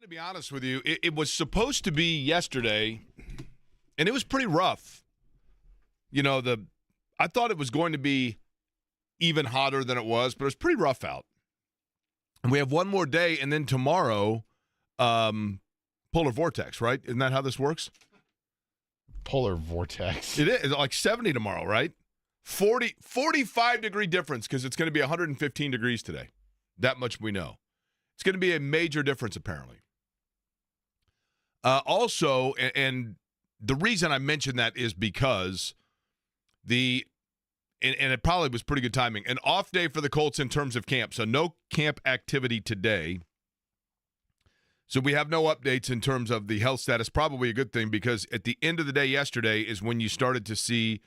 To be honest with you, it was supposed to be yesterday, and it was pretty rough. I thought it was going to be even hotter than it was, but it was pretty rough out. And we have one more day, and then tomorrow, polar vortex, right? Isn't that how this works? Polar vortex. It is like 70 tomorrow, right? 45-degree difference because it's going to be 115 degrees today. That much we know. It's going to be a major difference, apparently. Also, and the reason I mentioned that is because and it probably was pretty good timing, an off day for the Colts in terms of camp. So no camp activity today. So we have no updates in terms of the health status. Probably a good thing because at the end of the day yesterday is when you started to see,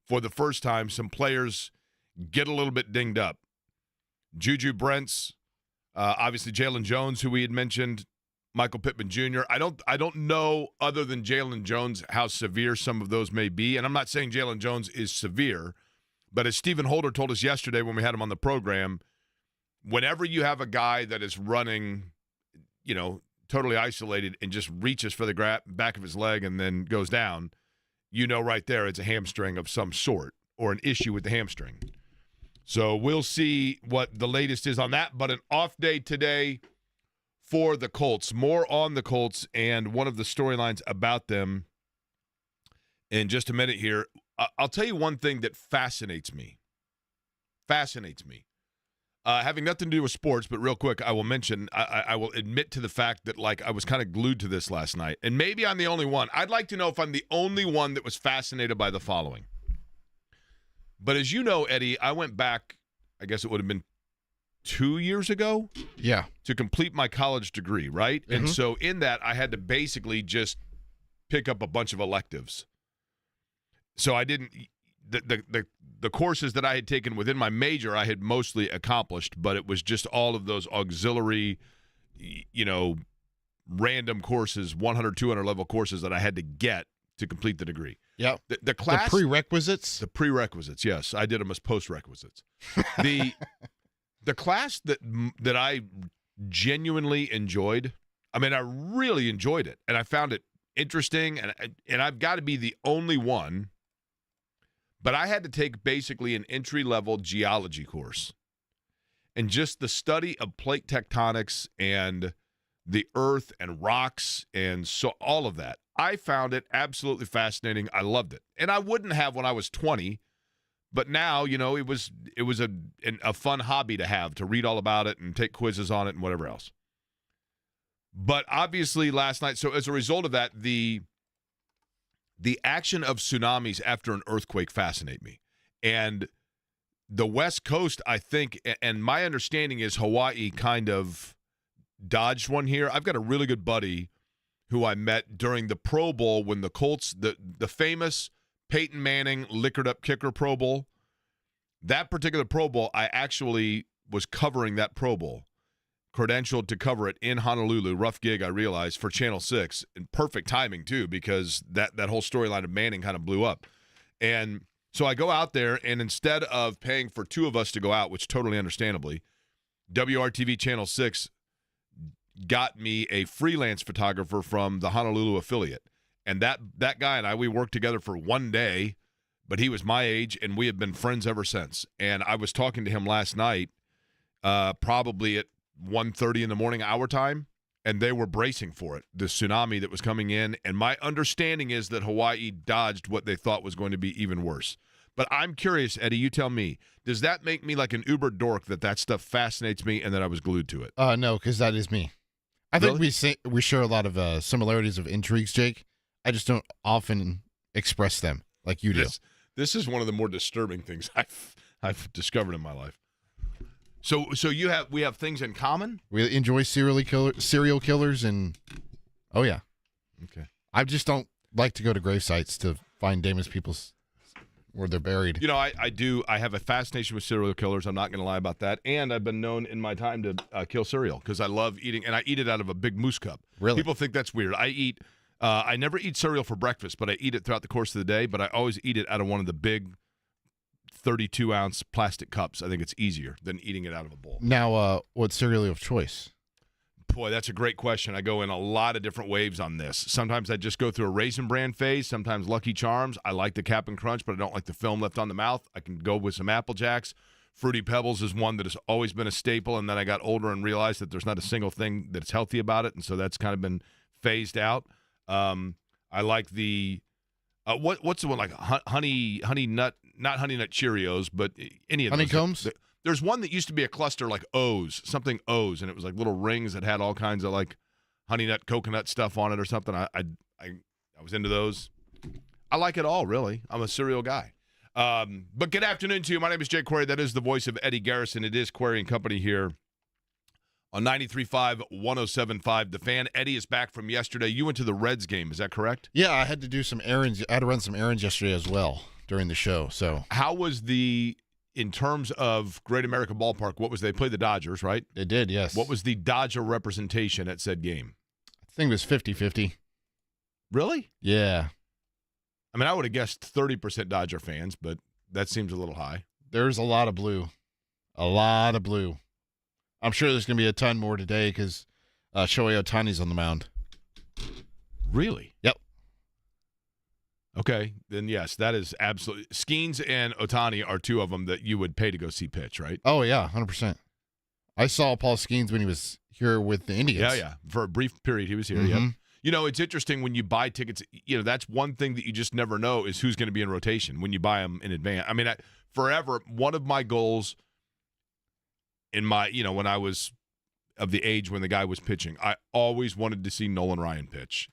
for the first time, some players get a little bit dinged up. Juju Brents, obviously Jalen Jones, who we had mentioned, Michael Pittman Jr. I don't know, other than Jalen Jones, how severe some of those may be. And I'm not saying Jalen Jones is severe, but as Stephen Holder told us yesterday when we had him on the program, whenever you have a guy that is running, totally isolated and just reaches for the back of his leg and then goes down, right there it's a hamstring of some sort or an issue with the hamstring. So we'll see what the latest is on that. But an off day today for the Colts. More on the Colts and one of the storylines about them in just a minute here. I'll tell you one thing that fascinates me. Having nothing to do with sports, but real quick, I will mention, I will admit to the fact that, I was kind of glued to this last night. And maybe I'm the only one. I'd like to know if I'm the only one that was fascinated by the following. But as you know, Eddie, I went back, I guess it would have been 2 years ago? Yeah. To complete my college degree, right? Mm-hmm. And so in that, I had to basically just pick up a bunch of electives. So I didn't the courses that I had taken within my major, I had mostly accomplished, but it was just all of those auxiliary, random courses, 100, 200 level courses that I had to get to complete the degree. Yeah. The class. The prerequisites? The prerequisites, yes. I did them as post-requisites. The class that I genuinely enjoyed, I really enjoyed it, and I found it interesting, and I've got to be the only one, but I had to take basically an entry-level geology course. And just the study of plate tectonics and the earth and rocks and so all of that, I found it absolutely fascinating. I loved it. And I wouldn't have when I was 20, but now, it was a fun hobby to have, to read all about it and take quizzes on it and whatever else. But obviously last night, so as a result of that, the action of tsunamis after an earthquake fascinate me. And the West Coast, I think, and my understanding is Hawaii kind of dodged one here. I've got a really good buddy who I met during the Pro Bowl when the Colts, the famous Peyton Manning liquored up kicker Pro Bowl. That particular Pro Bowl, I actually was covering that Pro Bowl, credentialed to cover it in Honolulu. Rough gig, I realized, for Channel 6. And perfect timing, too, because that whole storyline of Manning kind of blew up. And so I go out there, and instead of paying for two of us to go out, which totally understandably, WRTV Channel 6 got me a freelance photographer from the Honolulu affiliate. And that guy and I, we worked together for one day, but he was my age, and we have been friends ever since. And I was talking to him last night, probably at 1:30 in the morning our time, and they were bracing for it, the tsunami that was coming in. And my understanding is that Hawaii dodged what they thought was going to be even worse. But I'm curious, Eddie, you tell me, does that make me like an uber dork that stuff fascinates me and that I was glued to it? No, because that is me. I Really? think we share a lot of similarities of intrigues, Jake. I just don't often express them like you do. This is one of the more disturbing things I've discovered in my life. So we have things in common? We enjoy serial killers, and oh yeah. Okay. I just don't like to go to grave sites to find famous people's where they're buried. I do. I have a fascination with serial killers. I'm not going to lie about that. And I've been known in my time to kill cereal because I love eating, and I eat it out of a big moose cup. Really? People think that's weird. I never eat cereal for breakfast, but I eat it throughout the course of the day. But I always eat it out of one of the big 32-ounce plastic cups. I think it's easier than eating it out of a bowl. Now, what cereal of choice? Boy, that's a great question. I go in a lot of different waves on this. Sometimes I just go through a Raisin Bran phase, sometimes Lucky Charms. I like the Cap'n Crunch, but I don't like the film left on the mouth. I can go with some Apple Jacks. Fruity Pebbles is one that has always been a staple, and then I got older and realized that there's not a single thing that's healthy about it, and so that's kind of been phased out. I like the what's the one like honey nut, not Honey Nut Cheerios, but any of those. Honeycombs? There's one that used to be a cluster like O's, something O's, and it was like little rings that had all kinds of like honey nut, coconut stuff on it or something. I was into those. I like it all, really. I'm a cereal guy. But good afternoon to you. My name is Jake Query. That is the voice of Eddie Garrison. It is Query and Company here on 93.5, 107.5. The Fan. Eddie is back from yesterday. You went to the Reds game. Is that correct? Yeah, I had to do some errands. I had to run some errands yesterday as well during the show. So how was in terms of Great America Ballpark, what was they played the Dodgers, right? They did, yes. What was the Dodger representation at said game? I think it was 50-50. Really? Yeah. I mean, I would have guessed 30% Dodger fans, but that seems a little high. There's a lot of blue. A lot of blue. I'm sure there's going to be a ton more today because Shohei Ohtani's on the mound. Really? Yep. Okay, then yes, that is absolutely. Skeens and Ohtani are two of them that you would pay to go see pitch, right? Oh, yeah, 100%. I saw Paul Skeens when he was here with the Indians. Yeah. For a brief period, he was here, Mm-hmm. yeah. You know, it's interesting when you buy tickets, that's one thing that you just never know is who's going to be in rotation when you buy them in advance. I mean, forever, one of my goals in my, when I was of the age when the guy was pitching, I always wanted to see Nolan Ryan pitch.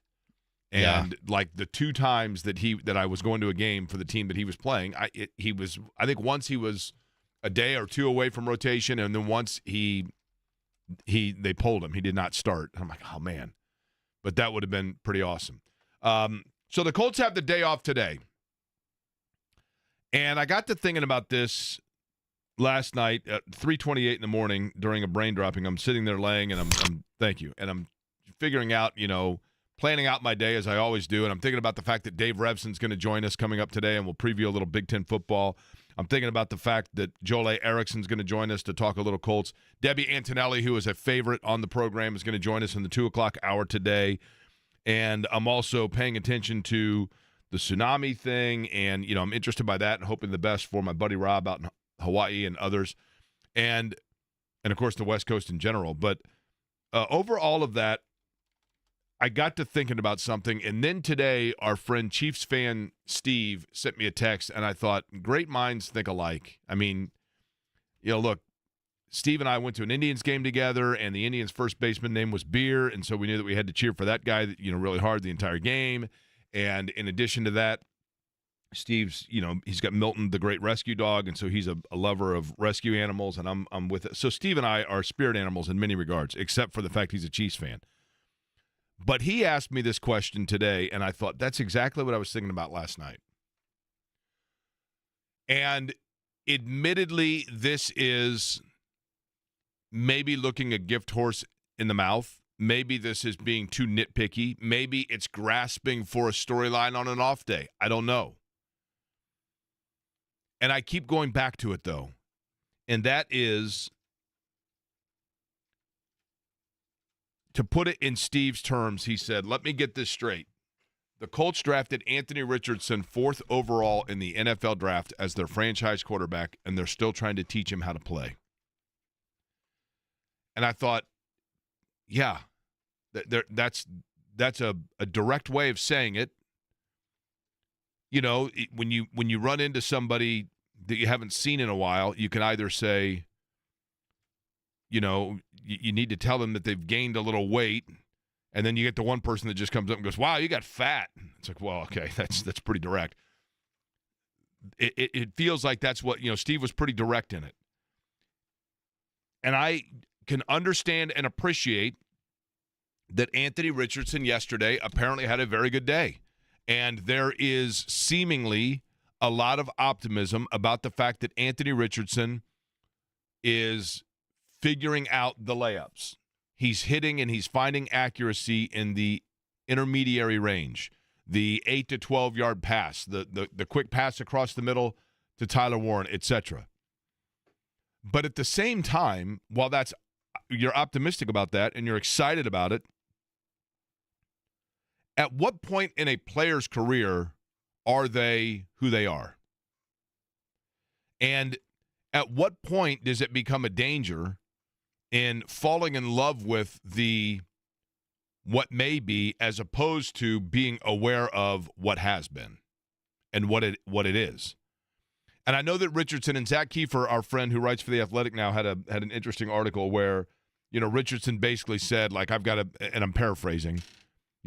And like the two times that I was going to a game for the team that he was playing, I think once he was a day or two away from rotation, and then once they pulled him, he did not start. I'm like, oh man. But that would have been pretty awesome. So the Colts have the day off today. And I got to thinking about this last night at 3:28 in the morning during a brain dropping. I'm sitting there laying, and I'm thank you. And I'm figuring out, planning out my day as I always do. And I'm thinking about the fact that Dave Revsine's going to join us coming up today, and we'll preview a little Big Ten football. I'm thinking about the fact that Joel Erickson's going to join us to talk a little Colts. Debbie Antonelli, who is a favorite on the program, is going to join us in the 2 o'clock hour today. And I'm also paying attention to the tsunami thing, and, I'm interested by that and hoping the best for my buddy Rob out in Hawaii and others. And of course, the West Coast in general. But over all of that, I got to thinking about something, and then today our friend Chiefs fan Steve sent me a text, and I thought, great minds think alike. I mean, look, Steve and I went to an Indians game together, and the Indians' first baseman name was Beer, and so we knew that we had to cheer for that guy, really hard the entire game. And in addition to that, Steve's, he's got Milton, the great rescue dog, and so he's a lover of rescue animals, and I'm with it. So Steve and I are spirit animals in many regards, except for the fact he's a Chiefs fan. But he asked me this question today, and I thought, that's exactly what I was thinking about last night. And admittedly, this is maybe looking a gift horse in the mouth. Maybe this is being too nitpicky. Maybe it's grasping for a storyline on an off day. I don't know. And I keep going back to it, though. And that is, to put it in Steve's terms, he said, let me get this straight. The Colts drafted Anthony Richardson 4th overall in the NFL draft as their franchise quarterback, and they're still trying to teach him how to play. And I thought, yeah, that's a direct way of saying it. When you run into somebody that you haven't seen in a while, you can either say, you need to tell them that they've gained a little weight, and then you get the one person that just comes up and goes, wow, you got fat. It's like, well, okay, that's pretty direct. It feels like that's what, Steve was pretty direct in it. And I can understand and appreciate that Anthony Richardson yesterday apparently had a very good day. And there is seemingly a lot of optimism about the fact that Anthony Richardson is figuring out the layups. He's hitting and he's finding accuracy in the intermediary range, the 8 to 12-yard pass, the quick pass across the middle to Tyler Warren, etc. But at the same time, while that's you're optimistic about that and you're excited about it, at what point in a player's career are they who they are? And at what point does it become a danger in falling in love with what may be, as opposed to being aware of what has been and what it is? And I know that Richardson and Zach Kiefer, our friend who writes for The Athletic now, had an interesting article where, Richardson basically said, like, I've got to, and I'm paraphrasing,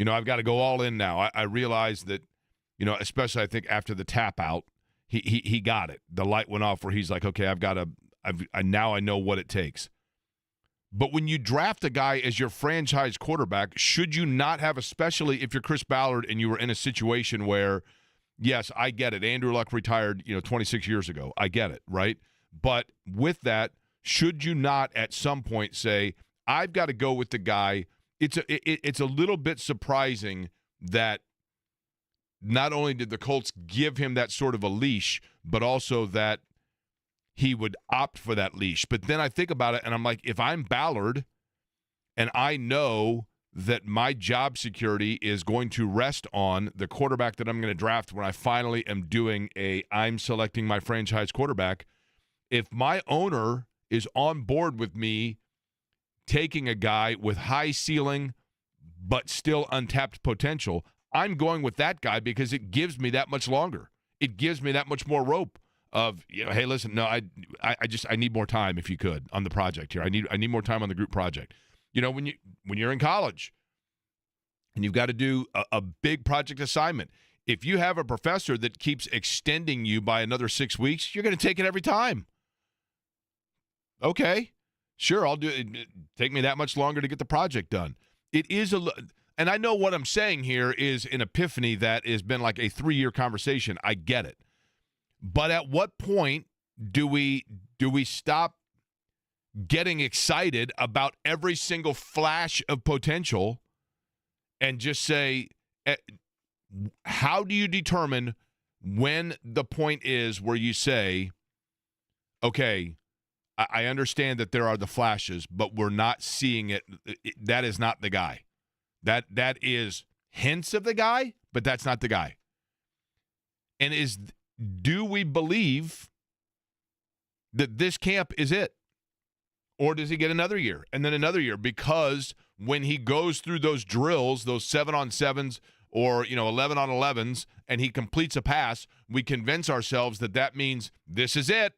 I've got to go all in now. I realize that, especially I think after the tap out, he got it. The light went off where he's like, okay, now I know what it takes. But when you draft a guy as your franchise quarterback, should you not have, especially if you're Chris Ballard and you were in a situation where, yes, I get it. Andrew Luck retired, 26 years ago. I get it, right? But with that, should you not at some point say, I've got to go with the guy? It's a little bit surprising that not only did the Colts give him that sort of a leash, but also that he would opt for that leash. But then I think about it, and I'm like, if I'm Ballard and I know that my job security is going to rest on the quarterback that I'm going to draft when I finally am doing I'm selecting my franchise quarterback, if my owner is on board with me taking a guy with high ceiling but still untapped potential, I'm going with that guy because it gives me that much longer. It gives me that much more rope of, hey, listen, no, I need more time if you could on the project here. I need more time on the group project. When you're in college and you've got to do a big project assignment, if you have a professor that keeps extending you by another 6 weeks, you're going to take it every time. Okay, sure, I'll do it. Take me that much longer to get the project done. It is and I know what I'm saying here is an epiphany that has been like a 3-year conversation. I get it. But at what point do we stop getting excited about every single flash of potential and just say, how do you determine when the point is where you say, okay, I understand that there are the flashes, but we're not seeing it. That is not the guy. That is hints of the guy, but that's not the guy. And do we believe that this camp is it? Or does he get another year and then another year? Because when he goes through those drills, those 7-on-7s or 11-on-11s, and he completes a pass, we convince ourselves that means this is it.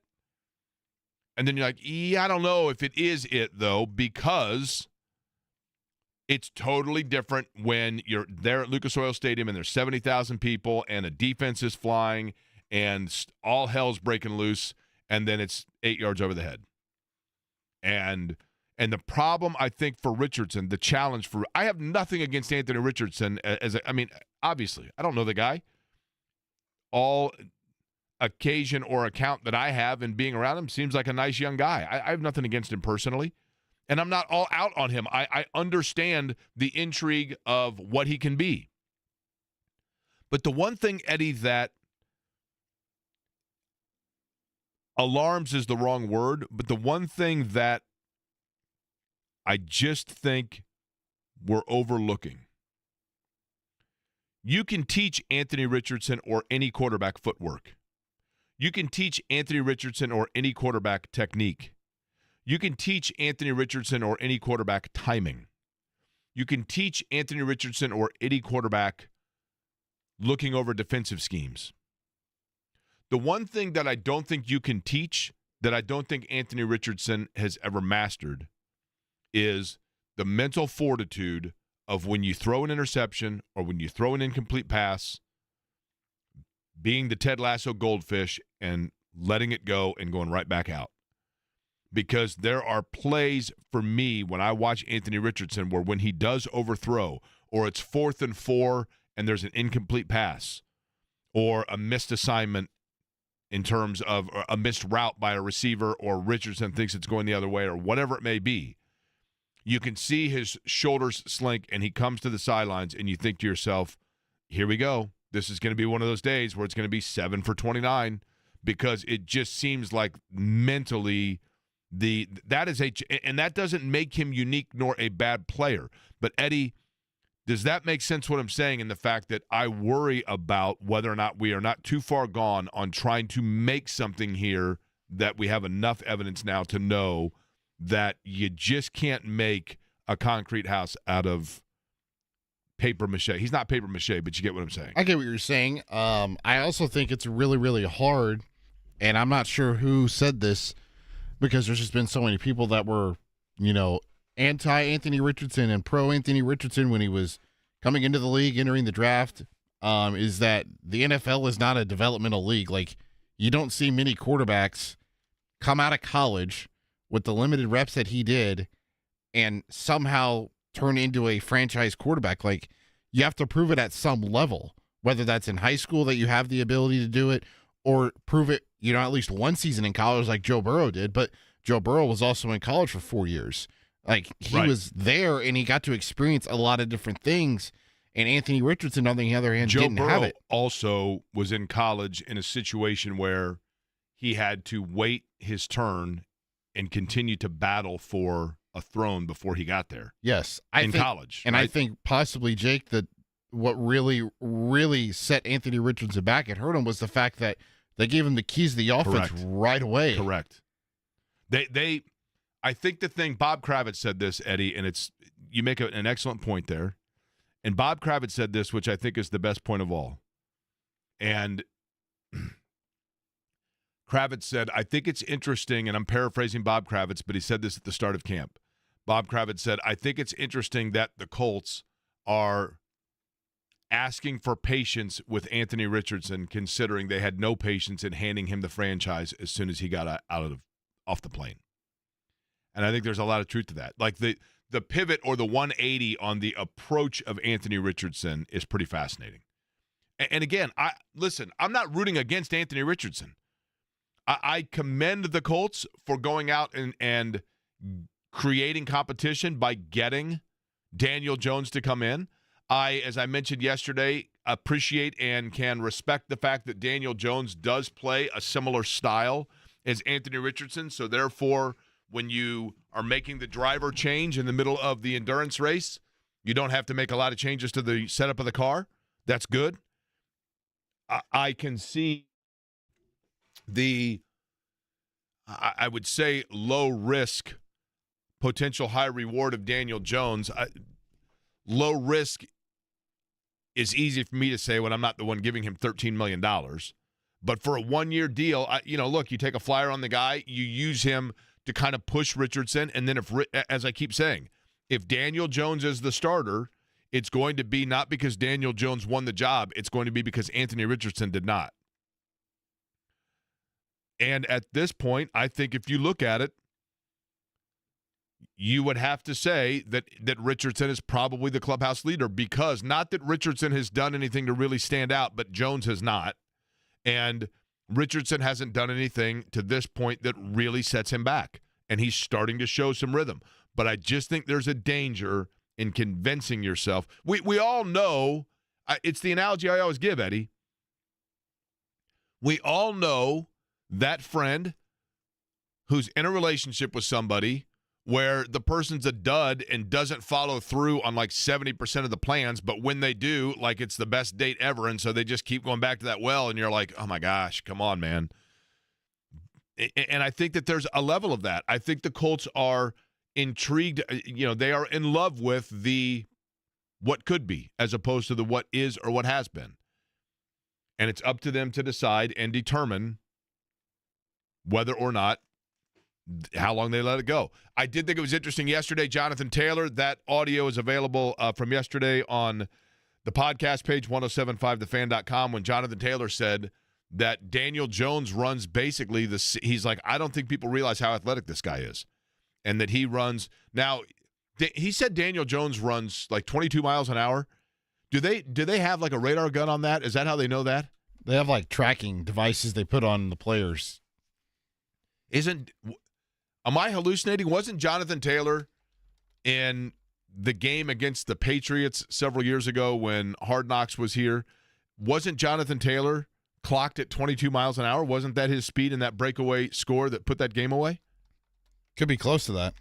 And then you're like, I don't know if it is it, though, because it's totally different when you're there at Lucas Oil Stadium and there's 70,000 people and a defense is flying and all hell's breaking loose, and then it's 8 yards over the head. And the problem, I think, for Richardson, the challenge for – I have nothing against Anthony Richardson. Obviously, I don't know the guy. All occasion or account that I have in being around him seems like a nice young guy. I have nothing against him personally, and I'm not all out on him. I understand the intrigue of what he can be. But the one thing, Eddie, that alarms is the wrong word, but the one thing that I just think we're overlooking. You can teach Anthony Richardson or any quarterback footwork. You can teach Anthony Richardson or any quarterback technique. You can teach Anthony Richardson or any quarterback timing. You can teach Anthony Richardson or any quarterback looking over defensive schemes. The one thing that I don't think you can teach, that I don't think Anthony Richardson has ever mastered, is the mental fortitude of when you throw an interception or when you throw an incomplete pass, being the Ted Lasso goldfish and letting it go and going right back out. Because there are plays for me when I watch Anthony Richardson where when he does overthrow, or it's 4th and 4 and there's an incomplete pass, or a missed assignment in terms of a missed route by a receiver, or Richardson thinks it's going the other way, or whatever it may be, you can see his shoulders slink and he comes to the sidelines and you think to yourself, here we go. This is going to be one of those days where it's going to be 7 for 29, because it just seems like mentally That is and that doesn't make him unique nor a bad player. But Eddie, does that make sense what I'm saying in the fact that I worry about whether or not we are not too far gone on trying to make something here that we have enough evidence now to know that you just can't make a concrete house out of paper mache. He's not paper mache, but you get what I'm saying. I get what you're saying. I also think it's really, really hard, and I'm not sure who said this because there's just been so many people that were, anti-Anthony Richardson and pro-Anthony Richardson when he was coming into the league, entering the draft, is that the NFL is not a developmental league. Like, you don't see many quarterbacks come out of college with the limited reps that he did and somehow turn into a franchise quarterback. Like, you have to prove it at some level, whether that's in high school that you have the ability to do it or prove it, at least one season in college like Joe Burrow did. But Joe Burrow was also in college for 4 years. Like, he was there and he got to experience a lot of different things. And Anthony Richardson, on the other hand, didn't have it. Joe Burrow also was in college in a situation where he had to wait his turn and continue to battle for a throne before he got there. Yes. College. And right? I think possibly, Jake, that what really, really set Anthony Richardson back and hurt him was the fact that they gave him the keys to the offense right away. Correct. I think the thing, Bob Kravitz said this, Eddie, and you make an excellent point there. And Bob Kravitz said this, which I think is the best point of all. And Kravitz said, I think it's interesting, and I'm paraphrasing Bob Kravitz, but he said this at the start of camp. Bob Kravitz said, I think it's interesting that the Colts are asking for patience with Anthony Richardson, considering they had no patience in handing him the franchise as soon as he got off the plane. And I think there's a lot of truth to that. Like the pivot or the 180 on the approach of Anthony Richardson is pretty fascinating. And again, I'm not rooting against Anthony Richardson. I commend the Colts for going out and creating competition by getting Daniel Jones to come in. As I mentioned yesterday, appreciate and can respect the fact that Daniel Jones does play a similar style as Anthony Richardson. So therefore, when you are making the driver change in the middle of the endurance race, you don't have to make a lot of changes to the setup of the car. That's good. I can see I would say, low risk, potential high reward of Daniel Jones. Low risk is easy for me to say when I'm not the one giving him $13 million. But for a one-year deal, look, you take a flyer on the guy, you use him to kind of push Richardson, and then as I keep saying, if Daniel Jones is the starter, it's going to be not because Daniel Jones won the job, it's going to be because Anthony Richardson did not. And at this point, I think if you look at it, you would have to say that Richardson is probably the clubhouse leader, because not that Richardson has done anything to really stand out, but Jones has not. And Richardson hasn't done anything to this point that really sets him back. And he's starting to show some rhythm. But I just think there's a danger in convincing yourself. We all know, it's the analogy I always give, Eddie. We all know that friend who's in a relationship with somebody where the person's a dud and doesn't follow through on like 70% of the plans, but when they do, like it's the best date ever, and so they just keep going back to that well, and you're like, oh my gosh, come on, man. And I think that there's a level of that. I think the Colts are intrigued, they are in love with the what could be as opposed to the what is or what has been. And it's up to them to decide and determine whether or not, how long they let it go. I did think it was interesting yesterday, Jonathan Taylor. That audio is available from yesterday on the podcast page, 1075thefan.com, when Jonathan Taylor said that Daniel Jones runs basically he's like, I don't think people realize how athletic this guy is. And that he runs. Now, he said Daniel Jones runs like 22 miles an hour. Do they have like a radar gun on that? Is that how they know that? They have like tracking devices they put on the players. Am I hallucinating? Wasn't Jonathan Taylor in the game against the Patriots several years ago when Hard Knocks was here? Wasn't Jonathan Taylor clocked at 22 miles an hour? Wasn't that his speed in that breakaway score that put that game away? Could be close to that.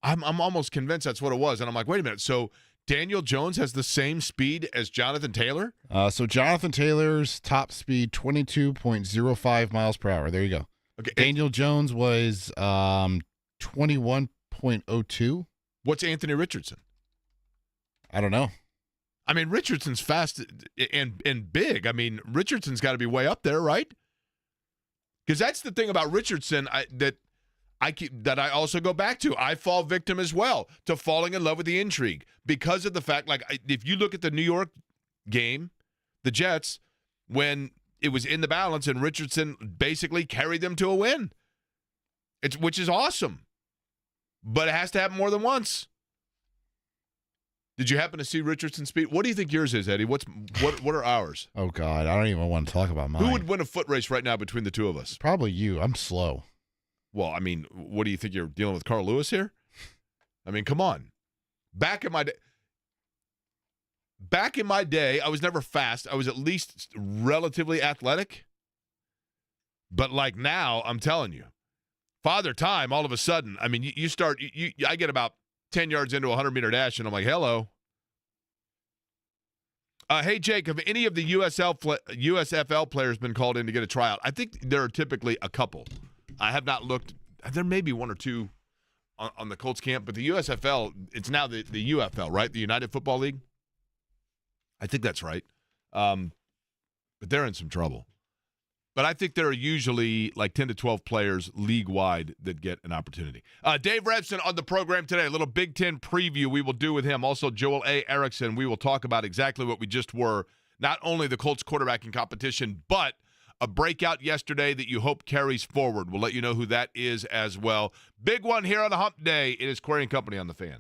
I'm almost convinced that's what it was. And I'm like, wait a minute. So Daniel Jones has the same speed as Jonathan Taylor? So Jonathan Taylor's top speed, 22.05 miles per hour. There you go. Okay. Daniel Jones was 21.02. What's Anthony Richardson? I don't know. I mean, Richardson's fast and big. I mean, Richardson's got to be way up there, right? Because that's the thing about Richardson that I also go back to. I fall victim as well to falling in love with the intrigue because of the fact, like, if you look at the New York game, the Jets, when it was in the balance and Richardson basically carried them to a win, which is awesome. But it has to happen more than once. Did you happen to see Richardson's speed? What do you think yours is, Eddie? What are ours? Oh, God. I don't even want to talk about mine. Who would win a foot race right now between the two of us? Probably you. I'm slow. Well, I mean, what do you think? You're dealing with Carl Lewis here? I mean, come on. Back in my day, I was never fast. I was at least relatively athletic. But like now, I'm telling you, Father Time, all of a sudden, I mean, I get about 10 yards into a 100-meter dash, and I'm like, hello. Hey, Jake, have any of the USFL players been called in to get a tryout? I think there are typically a couple. I have not looked. There may be one or two on the Colts camp, but the USFL, it's now the UFL, right? The United Football League? I think that's right. But they're in some trouble. But I think there are usually like 10 to 12 players league-wide that get an opportunity. Dave Revsine on the program today. A little Big Ten preview we will do with him. Also, Joel A. Erickson. We will talk about exactly what we just were. Not only the Colts quarterbacking competition, but a breakout yesterday that you hope carries forward. We'll let you know who that is as well. Big one here on the Hump Day. It is Query & Company on the Fan.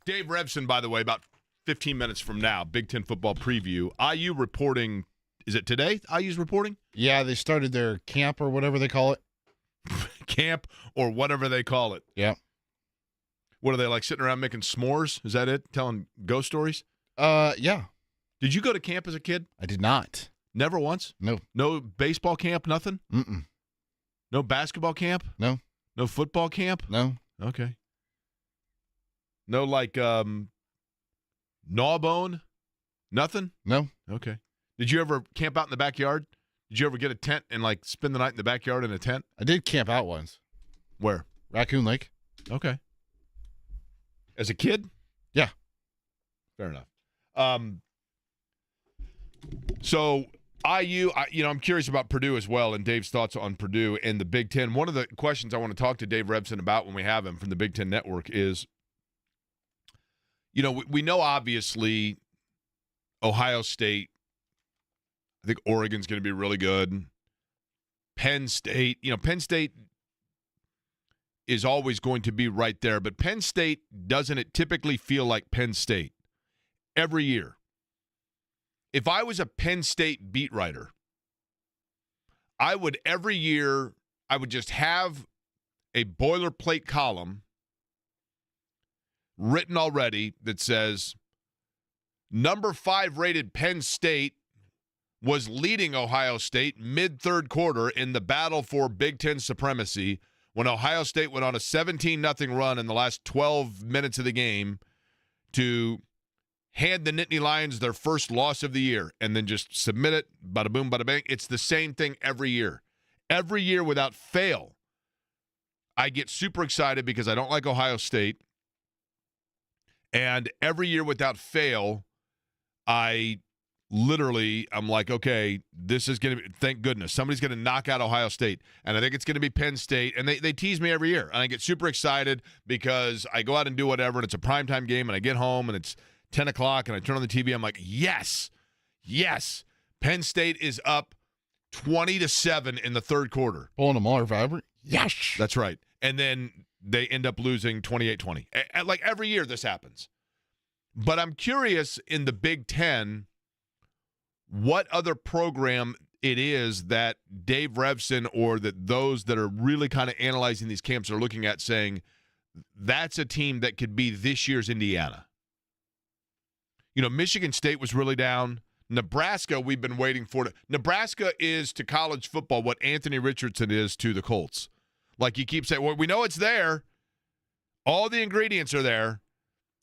Dave Revsine, by the way, about 15 minutes from now, Big Ten football preview. IU reporting, is it today IU's reporting? Yeah, they started their camp or whatever they call it. Camp or whatever they call it. Yeah. What are they, like sitting around making s'mores? Is that it? Telling ghost stories? Yeah. Did you go to camp as a kid? I did not. Never once? No. No baseball camp, nothing? Mm-mm. No basketball camp? No. No football camp? No. Okay. No, like, gnawbone? Nothing? No. Okay. Did you ever camp out in the backyard? Did you ever get a tent and, like, spend the night in the backyard in a tent? I did camp out once. Where? Raccoon Lake. Okay. As a kid? Yeah. Fair enough. So IU, I'm curious about Purdue as well and Dave's thoughts on Purdue and the Big Ten. One of the questions I want to talk to Dave Revsine about when we have him from the Big Ten Network is, we know obviously Ohio State, I think Oregon's going to be really good. Penn State, Penn State is always going to be right there, but Penn State, doesn't it typically feel like Penn State every year? If I was a Penn State beat writer, every year I would just have a boilerplate column written already that says number 5 rated Penn State was leading Ohio State mid-third quarter in the battle for Big Ten supremacy when Ohio State went on a 17-0 run in the last 12 minutes of the game to hand the Nittany Lions their first loss of the year and then just submit it, bada boom, bada bang. It's the same thing every year. Every year without fail, I get super excited because I don't like Ohio State. And every year without fail, I'm like, okay, this is going to be, thank goodness, somebody's going to knock out Ohio State. And I think it's going to be Penn State. And they tease me every year. And I get super excited because I go out and do whatever, and it's a primetime game, and I get home, and it's 10 o'clock, and I turn on the TV. I'm like, yes, Penn State is up 20-7 in the third quarter. Pulling them all over. Yes. That's right. And then they end up losing 28-20. Like every year this happens. But I'm curious in the Big Ten what other program it is that Dave Revsine or that those that are really kind of analyzing these camps are looking at saying, that's a team that could be this year's Indiana. Michigan State was really down. Nebraska, we've been waiting for it. Nebraska is to college football what Anthony Richardson is to the Colts. Like you keep saying, well, we know it's there. All the ingredients are there.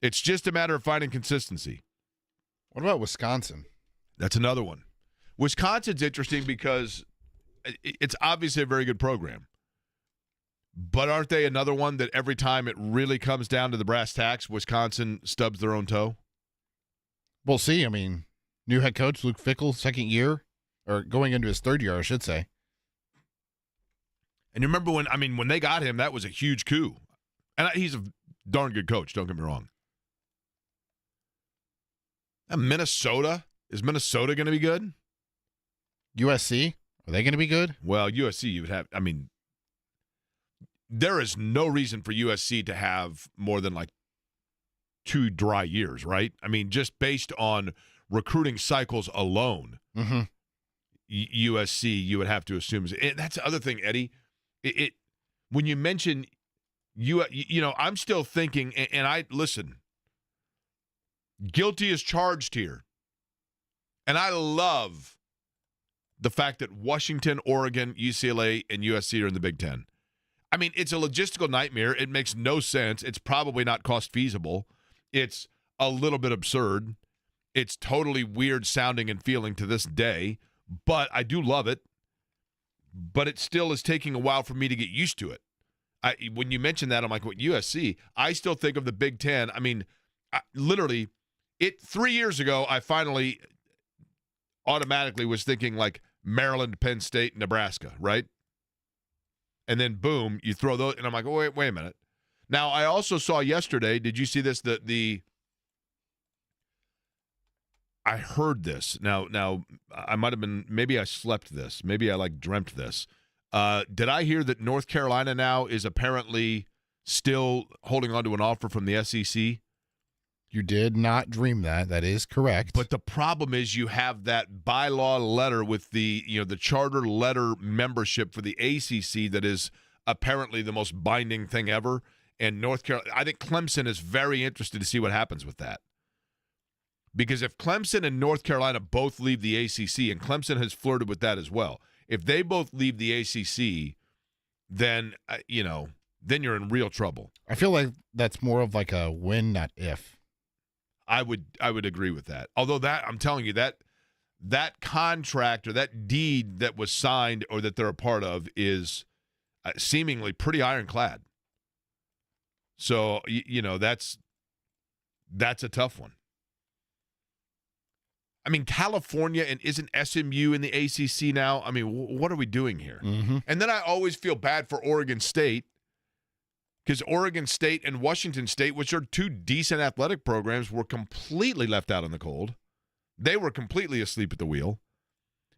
It's just a matter of finding consistency. What about Wisconsin? That's another one. Wisconsin's interesting because it's obviously a very good program. But aren't they another one that every time it really comes down to the brass tacks, Wisconsin stubs their own toe? We'll see. I mean, new head coach Luke Fickell, second year, or going into his third year, I should say. And you remember when they got him, that was a huge coup. And he's a darn good coach, don't get me wrong. And Minnesota, is Minnesota going to be good? USC, are they going to be good? Well, USC, you would have, there is no reason for USC to have more than like 2 dry years, right? Just based on recruiting cycles alone, USC, you would have to assume. That's the other thing, Eddie. When you mention I'm still thinking, and I listen. Guilty as charged here, and I love the fact that Washington, Oregon, UCLA, and USC are in the Big Ten. It's a logistical nightmare. It makes no sense. It's probably not cost feasible. It's a little bit absurd. It's totally weird sounding and feeling to this day, but I do love it. But it still is taking a while for me to get used to it. When you mention that, I'm like, what, USC? I still think of the Big Ten. Literally, 3 years ago, I finally automatically was thinking like Maryland, Penn State, Nebraska, right? And then, boom, you throw those, and I'm like, oh, wait a minute. Now, I also saw yesterday, did you see this? I heard this. Now, I might have been, maybe I slept this. Maybe I dreamt this. Did I hear that North Carolina now is apparently still holding on to an offer from the SEC You did not dream that. That is correct. But the problem is you have that bylaw letter with the charter letter membership for the ACC that is apparently the most binding thing ever. And North Carolina, I think Clemson is very interested to see what happens with that. Because if Clemson and North Carolina both leave the ACC, and Clemson has flirted with that as well, if they both leave the ACC, then, then you're in real trouble. I feel like that's more of like a when, not if. I would agree with that. Although I'm telling you, that contract or that deed that was signed or that they're a part of is seemingly pretty ironclad. So, that's a tough one. I mean, California, and isn't SMU in the ACC now? I mean, what are we doing here? Mm-hmm. And then I always feel bad for Oregon State, because Oregon State and Washington State, which are two decent athletic programs, were completely left out in the cold. They were completely asleep at the wheel.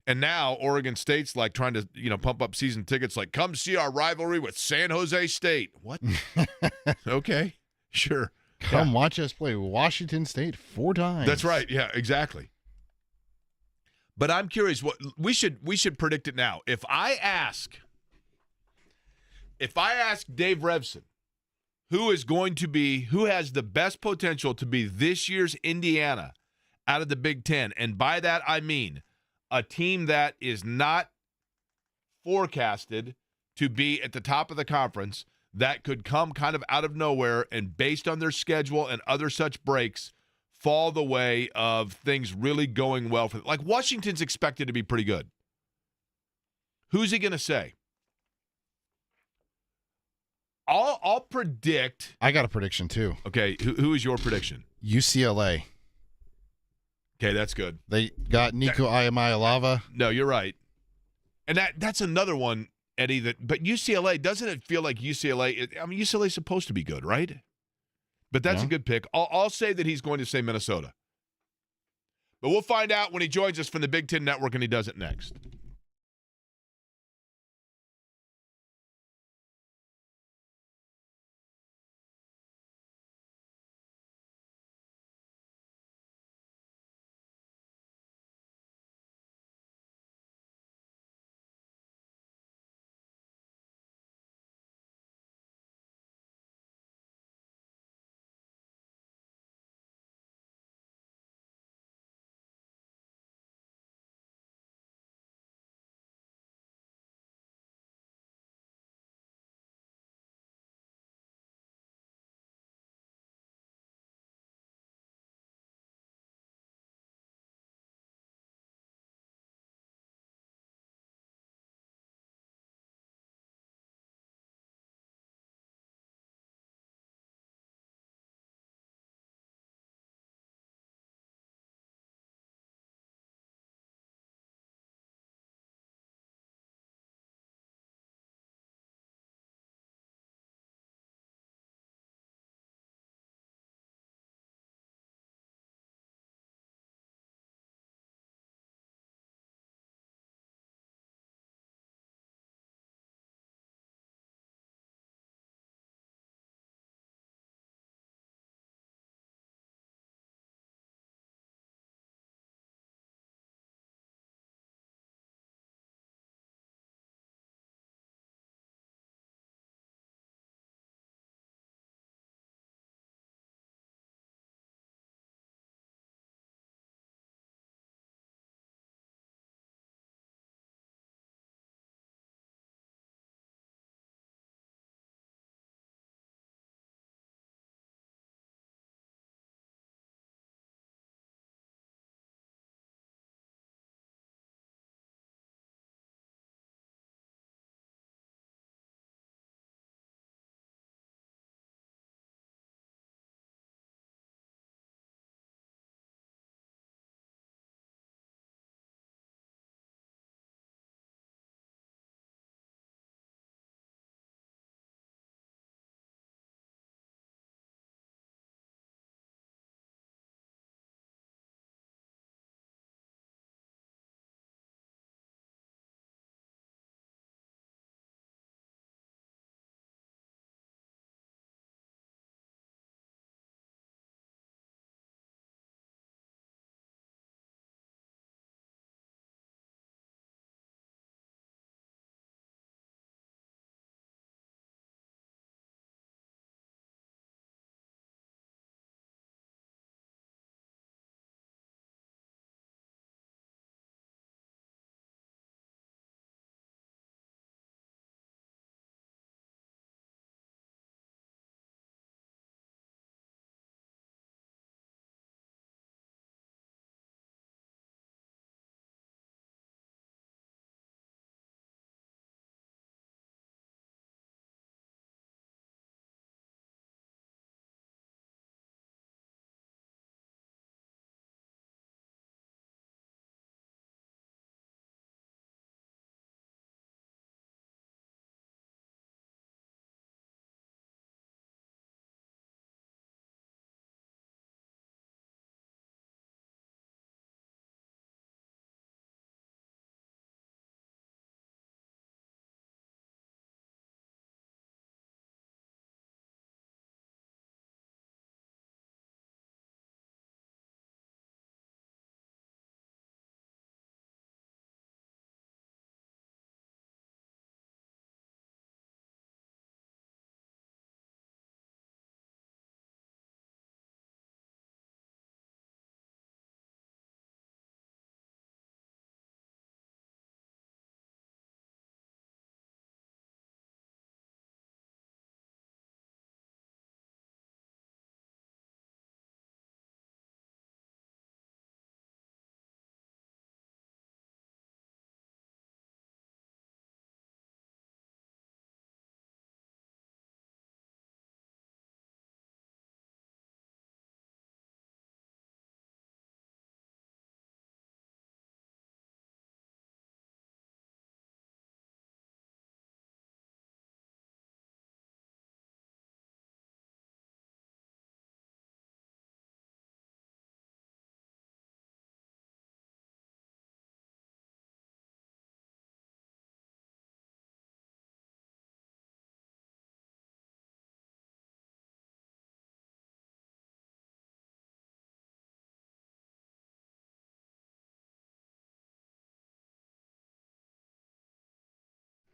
And now Oregon State's like trying to, pump up season tickets like, come see our rivalry with San Jose State. What? Okay, sure. Come watch us play Washington State 4 times. That's right. Yeah, exactly. But I'm curious, what we should predict it now. If I ask Dave Revsine, who has the best potential to be this year's Indiana out of the Big Ten, and by that I mean a team that is not forecasted to be at the top of the conference, that could come kind of out of nowhere and based on their schedule and other such breaks, fall the way of things really going well for them. Like Washington's expected to be pretty good. Who's he going to say? I'll predict. I got a prediction too. Okay, who is your prediction? UCLA. Okay, that's good. They got Nico Iamaleava. No, you're right. And that's another one, Eddie, but UCLA, doesn't it feel like UCLA, UCLA's supposed to be good, right? But that's a good pick. I'll say that he's going to say Minnesota. But we'll find out when he joins us from the Big Ten Network, and he does it next.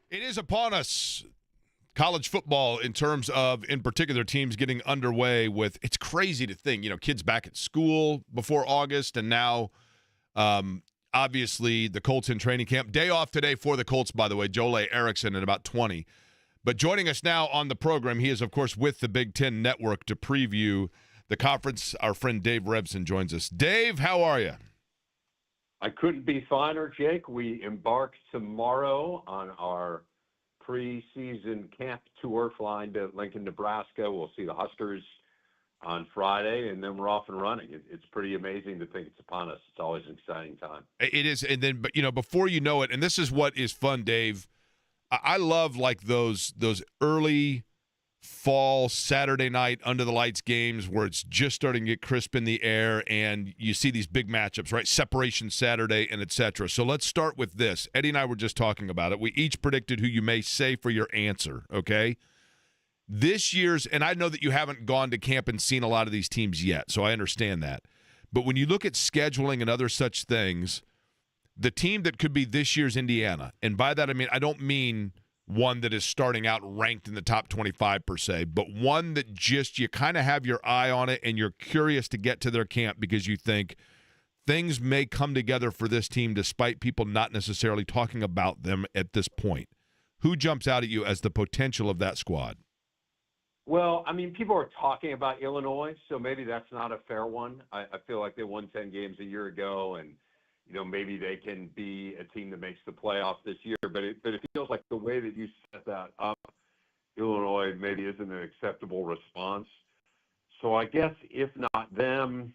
It is upon us. College football, in terms of, in particular, teams getting underway with, it's crazy to think, kids back at school before August, and now, obviously, the Colts in training camp. Day off today for the Colts, by the way. Joel Erickson at about 20. But joining us now on the program, he is, of course, with the Big Ten Network to preview the conference. Our friend Dave Revsine joins us. Dave, how are you? I couldn't be finer, Jake. We embark tomorrow on our preseason camp tour, flying to Lincoln, Nebraska. We'll see the Huskers on Friday, and then we're off and running. It's pretty amazing to think it's upon us. It's always an exciting time. It is, and then, but before you know it, and this is what is fun, Dave. I love like those early fall Saturday night under the lights games where it's just starting to get crisp in the air, and you see these big matchups, right? Separation Saturday and etc. So let's start with this. Eddie and I were just talking about it. We each predicted who you may say for your answer, okay? This year's, and I know that you haven't gone to camp and seen a lot of these teams yet, so I understand that. But when you look at scheduling and other such things, the team that could be this year's Indiana, and by that I mean, I don't mean one that is starting out ranked in the top 25 per se, but one that just you kind of have your eye on it and you're curious to get to their camp because you think things may come together for this team despite people not necessarily talking about them at this point. Who jumps out at you as the potential of that squad? Well, I mean, people are talking about Illinois, so maybe that's not a fair one. I feel like they won 10 games a year ago, and maybe they can be a team that makes the playoffs this year, but it feels like the way that you set that up, Illinois maybe isn't an acceptable response. So I guess if not them,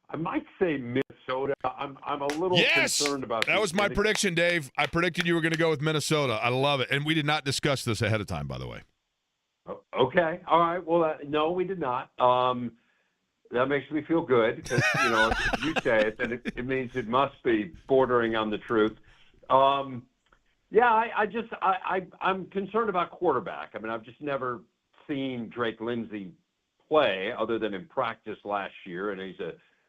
I might say Minnesota. I'm a little concerned about that. Was my prediction, Dave. I predicted you were going to go with Minnesota. I love it, and we did not discuss this ahead of time, by the way. Okay, all right. Well, no, we did not. That makes me feel good because, if you say it, then it means it must be bordering on the truth. I'm concerned about quarterback. I mean, I've just never seen Drake Lindsey play other than in practice last year, and he's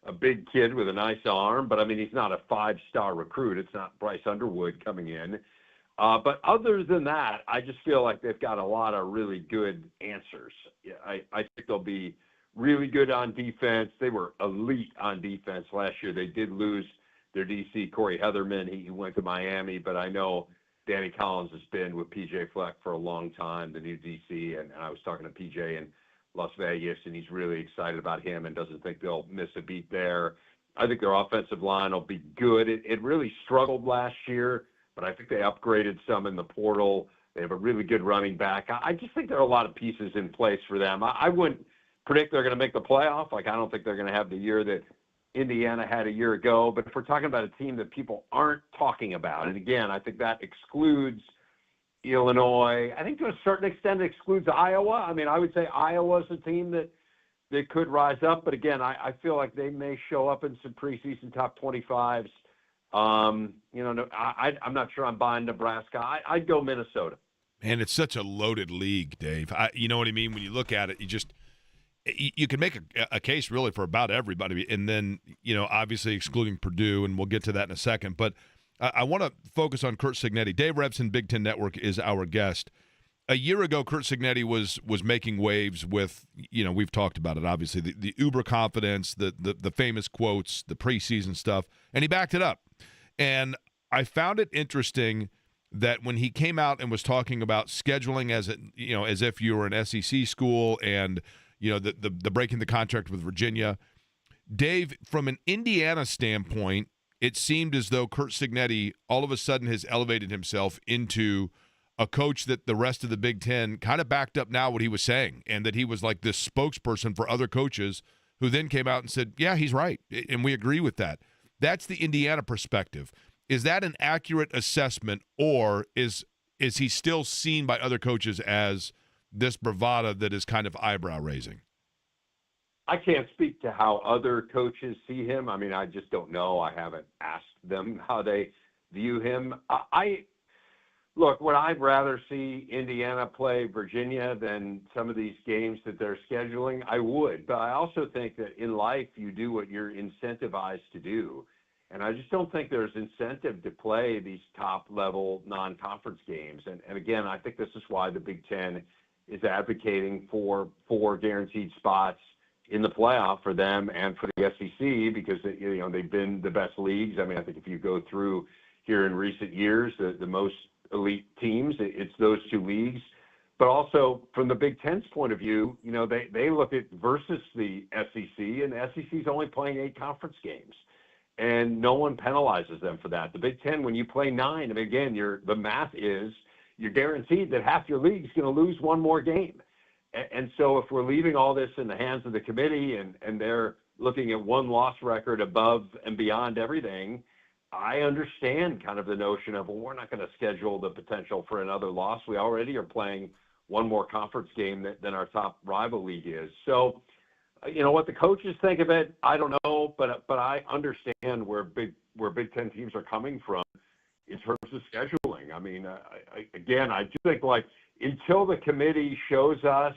a big kid with a nice arm, but, I mean, he's not a five-star recruit. It's not Bryce Underwood coming in. But other than that, I just feel like they've got a lot of really good answers. Yeah, I think they'll be really good on defense. They were elite on defense last year. They did lose their DC, Corey Heatherman. He went to Miami, but I know Danny Collins has been with PJ Fleck for a long time, the new DC, and I was talking to PJ in Las Vegas, and he's really excited about him and doesn't think they'll miss a beat there. I think their offensive line will be good. It really struggled last year, but I think they upgraded some in the portal. They have a really good running back. I just think there are a lot of pieces in place for them. I wouldn't predict they're going to make the playoff. I don't think they're going to have the year that Indiana had a year ago. But if we're talking about a team that people aren't talking about, and again, I think that excludes Illinois. I think to a certain extent it excludes Iowa. I mean, I would say Iowa's a team that could rise up. But again, I feel like they may show up in some preseason top 25s. I'm not sure I'm buying Nebraska. I'd go Minnesota. Man, it's such a loaded league, Dave. You know what I mean? When you look at it, you can make a case really for about everybody, and then obviously excluding Purdue, and we'll get to that in a second. But I want to focus on Curt Cignetti. Dave Revsine, Big Ten Network, is our guest. A year ago, Curt Cignetti was making waves with we've talked about it obviously the uber confidence, the famous quotes, the preseason stuff, and he backed it up. And I found it interesting that when he came out and was talking about scheduling as if you were an SEC school and the breaking the contract with Virginia. Dave, from an Indiana standpoint, it seemed as though Curt Cignetti all of a sudden has elevated himself into a coach that the rest of the Big Ten kind of backed up now what he was saying, and that he was like this spokesperson for other coaches who then came out and said, yeah, he's right, and we agree with that. That's the Indiana perspective. Is that an accurate assessment, or is he still seen by other coaches as this bravado that is kind of eyebrow-raising? I can't speak to how other coaches see him. I mean, I just don't know. I haven't asked them how they view him. Look, would I rather see Indiana play Virginia than some of these games that they're scheduling? I would. But I also think that in life you do what you're incentivized to do. And I just don't think there's incentive to play these top-level non-conference games. And again, I think this is why the Big Ten is advocating for 4 guaranteed spots in the playoff for them and for the SEC, because they've been the best leagues. I mean, I think if you go through here in recent years, the most elite teams, it's those 2 leagues. But also from the Big Ten's point of view, they look at versus the SEC, and the SEC is only playing 8 conference games, and no one penalizes them for that. The Big Ten, when you play 9, I mean, again, the math is you're guaranteed that half your league's going to lose one more game. And so if we're leaving all this in the hands of the committee and they're looking at 1-loss record above and beyond everything, I understand kind of the notion of, well, we're not going to schedule the potential for another loss. We already are playing one more conference game than our top rival league is. So, what the coaches think of it, I don't know, but I understand where Big Ten teams are coming from in terms of scheduling. I mean, I do think, like, until the committee shows us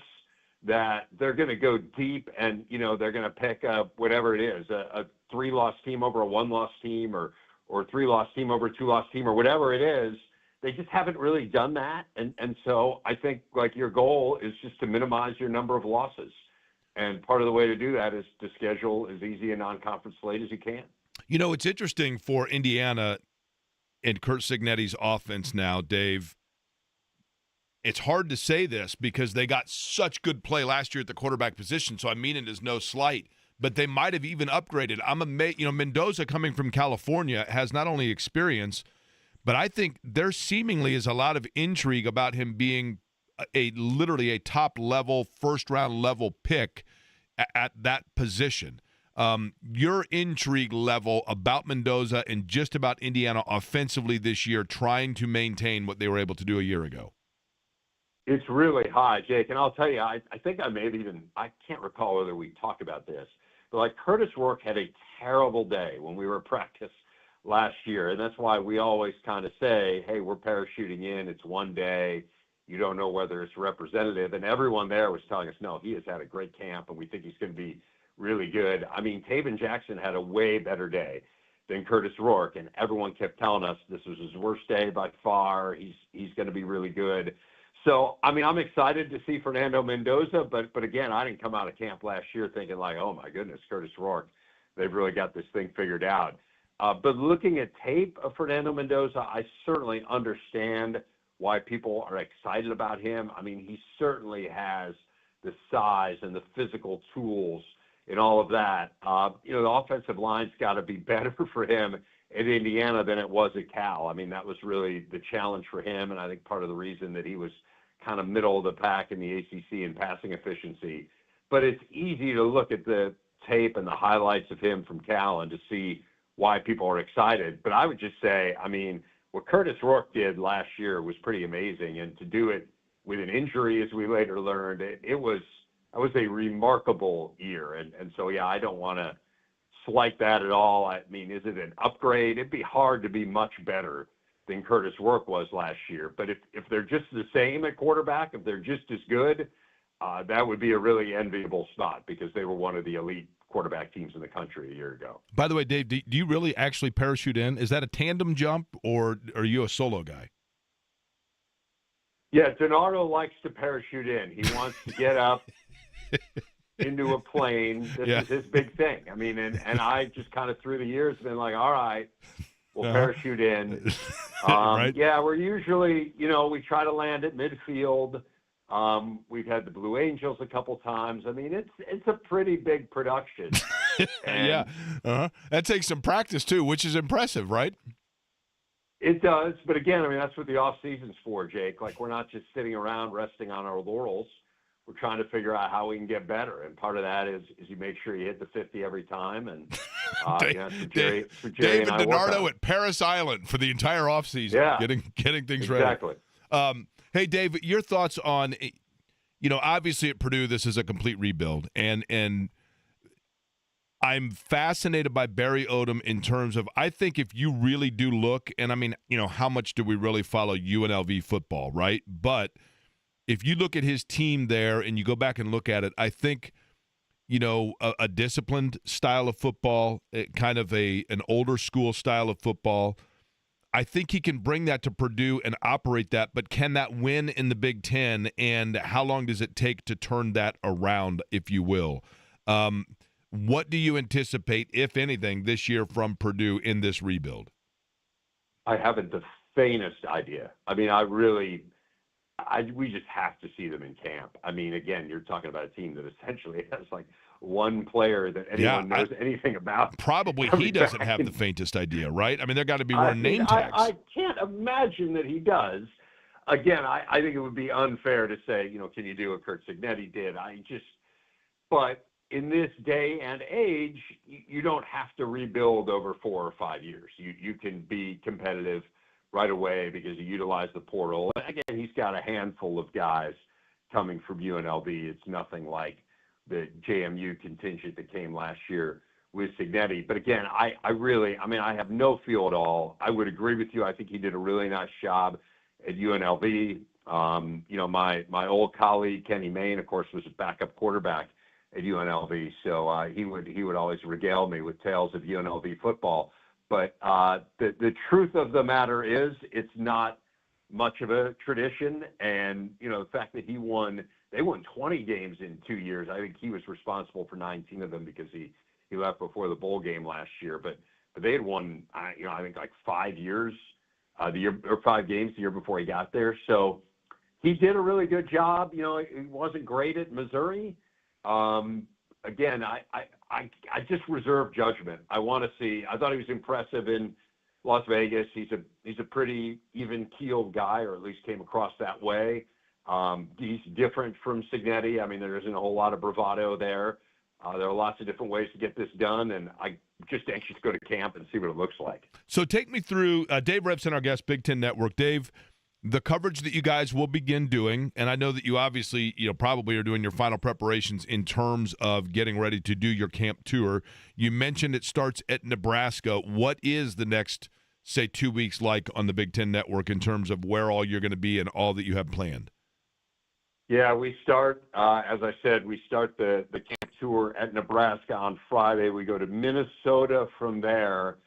that they're going to go deep and, they're going to pick up whatever it is, a 3-loss team over a 1-loss team or a 3-loss team over a 2-loss team or whatever it is, they just haven't really done that. And so I think, like, your goal is just to minimize your number of losses. And part of the way to do that is to schedule as easy a non-conference slate as you can. It's interesting for Indiana and Curt Cignetti's offense now, Dave. It's hard to say this because they got such good play last year at the quarterback position, so I mean it as no slight, but they might have even upgraded. I'm amazed. Mendoza, coming from California, has not only experience, but I think there seemingly is a lot of intrigue about him being literally a top-level, first-round level pick at that position. Your intrigue level about Mendoza and just about Indiana offensively this year, trying to maintain what they were able to do a year ago? It's really high, Jake. And I'll tell you, I think I can't recall whether we talked about this, but like Curtis Rourke had a terrible day when we were at practice last year. And that's why we always kind of say, hey, we're parachuting in. It's one day. You don't know whether it's representative. And everyone there was telling us, no, he has had a great camp and we think he's going to be really good. I mean, Taven Jackson had a way better day than Curtis Rourke. And everyone kept telling us this was his worst day by far. He's going to be really good. So, I mean, I'm excited to see Fernando Mendoza, but again, I didn't come out of camp last year thinking like, oh my goodness, Curtis Rourke, they've really got this thing figured out. But looking at tape of Fernando Mendoza, I certainly understand why people are excited about him. I mean, he certainly has the size and the physical tools and all of that. The offensive line's got to be better for him at Indiana than it was at Cal. I mean, that was really the challenge for him, and I think part of the reason that he was kind of middle of the pack in the ACC in passing efficiency. But it's easy to look at the tape and the highlights of him from Cal and to see why people are excited. But I would just say, I mean, what Curtis Rourke did last year was pretty amazing, and to do it with an injury, as we later learned, that was a remarkable year. And so, yeah, I don't want to slight that at all. I mean, is it an upgrade? It'd be hard to be much better than Curtis Rourke was last year. But if they're just the same at quarterback, if they're just as good, that would be a really enviable spot because they were one of the elite quarterback teams in the country a year ago. By the way, Dave, do you really actually parachute in? Is that a tandem jump, or are you a solo guy? Yeah, Donardo likes to parachute in. He wants to get up into a plane. This is his big thing. I mean, and I just kind of through the years been like, all right, we'll parachute in. Right. Yeah, we're usually, we try to land at midfield. We've had the Blue Angels a couple times. I mean, it's a pretty big production. Yeah. That takes some practice too, which is impressive, right? It does. But again, I mean, that's what the off season's for, Jake. Like, we're not just sitting around resting on our laurels. We're trying to figure out how we can get better. And part of that is you make sure you hit the 50 every time. And Jerry David and I DiNardo at Paris Island for the entire offseason, getting things ready. Exactly. Hey, Dave, your thoughts on, obviously at Purdue, this is a complete rebuild. And I'm fascinated by Barry Odom in terms of, I think if you really do look, and I mean, how much do we really follow UNLV football, right? But if you look at his team there and you go back and look at it, I think a disciplined style of football, kind of an older school style of football. I think he can bring that to Purdue and operate that, but can that win in the Big Ten, and how long does it take to turn that around, if you will? What do you anticipate, if anything, this year from Purdue in this rebuild? I haven't the faintest idea. I mean, we just have to see them in camp. I mean, again, you're talking about a team that essentially has like one player that anyone knows anything about. Probably he doesn't have the faintest idea, right? I mean, there got to be more name tags. I can't imagine that he does. Again, I think it would be unfair to say, can you do what Curt Cignetti did? But in this day and age, you don't have to rebuild over 4 or 5 years. You can be competitive right away because you utilize the portal. Again, he's got a handful of guys coming from UNLV. It's nothing like the JMU contingent that came last year with Cignetti. But again, I have no feel at all. I would agree with you. I think he did a really nice job at UNLV. My old colleague Kenny Mayne, of course, was a backup quarterback at UNLV, so he would always regale me with tales of UNLV football. But the truth of the matter is, it's not much of a tradition, and the fact that they won 20 games in 2 years. I think he was responsible for 19 of them because he left before the bowl game last year. But they had won, I think like 5 years, 5 games the year before he got there. So he did a really good job. He wasn't great at Missouri. Again, I just reserve judgment. I want to see. I thought he was impressive in Las Vegas. He's a pretty even-keeled guy, or at least came across that way. He's different from Cignetti. I mean, there isn't a whole lot of bravado there. There are lots of different ways to get this done, and I'm just anxious to go to camp and see what it looks like. So take me through Dave Revsine, our guest, Big Ten Network. Dave, the coverage that you guys will begin doing, and I know that you obviously, probably are doing your final preparations in terms of getting ready to do your camp tour. You mentioned it starts at Nebraska. What is the next, say, 2 weeks like on the Big Ten Network in terms of where all you're going to be and all that you have planned? Yeah, we start, as I said, we start the camp tour at Nebraska on Friday. We go to Minnesota from there.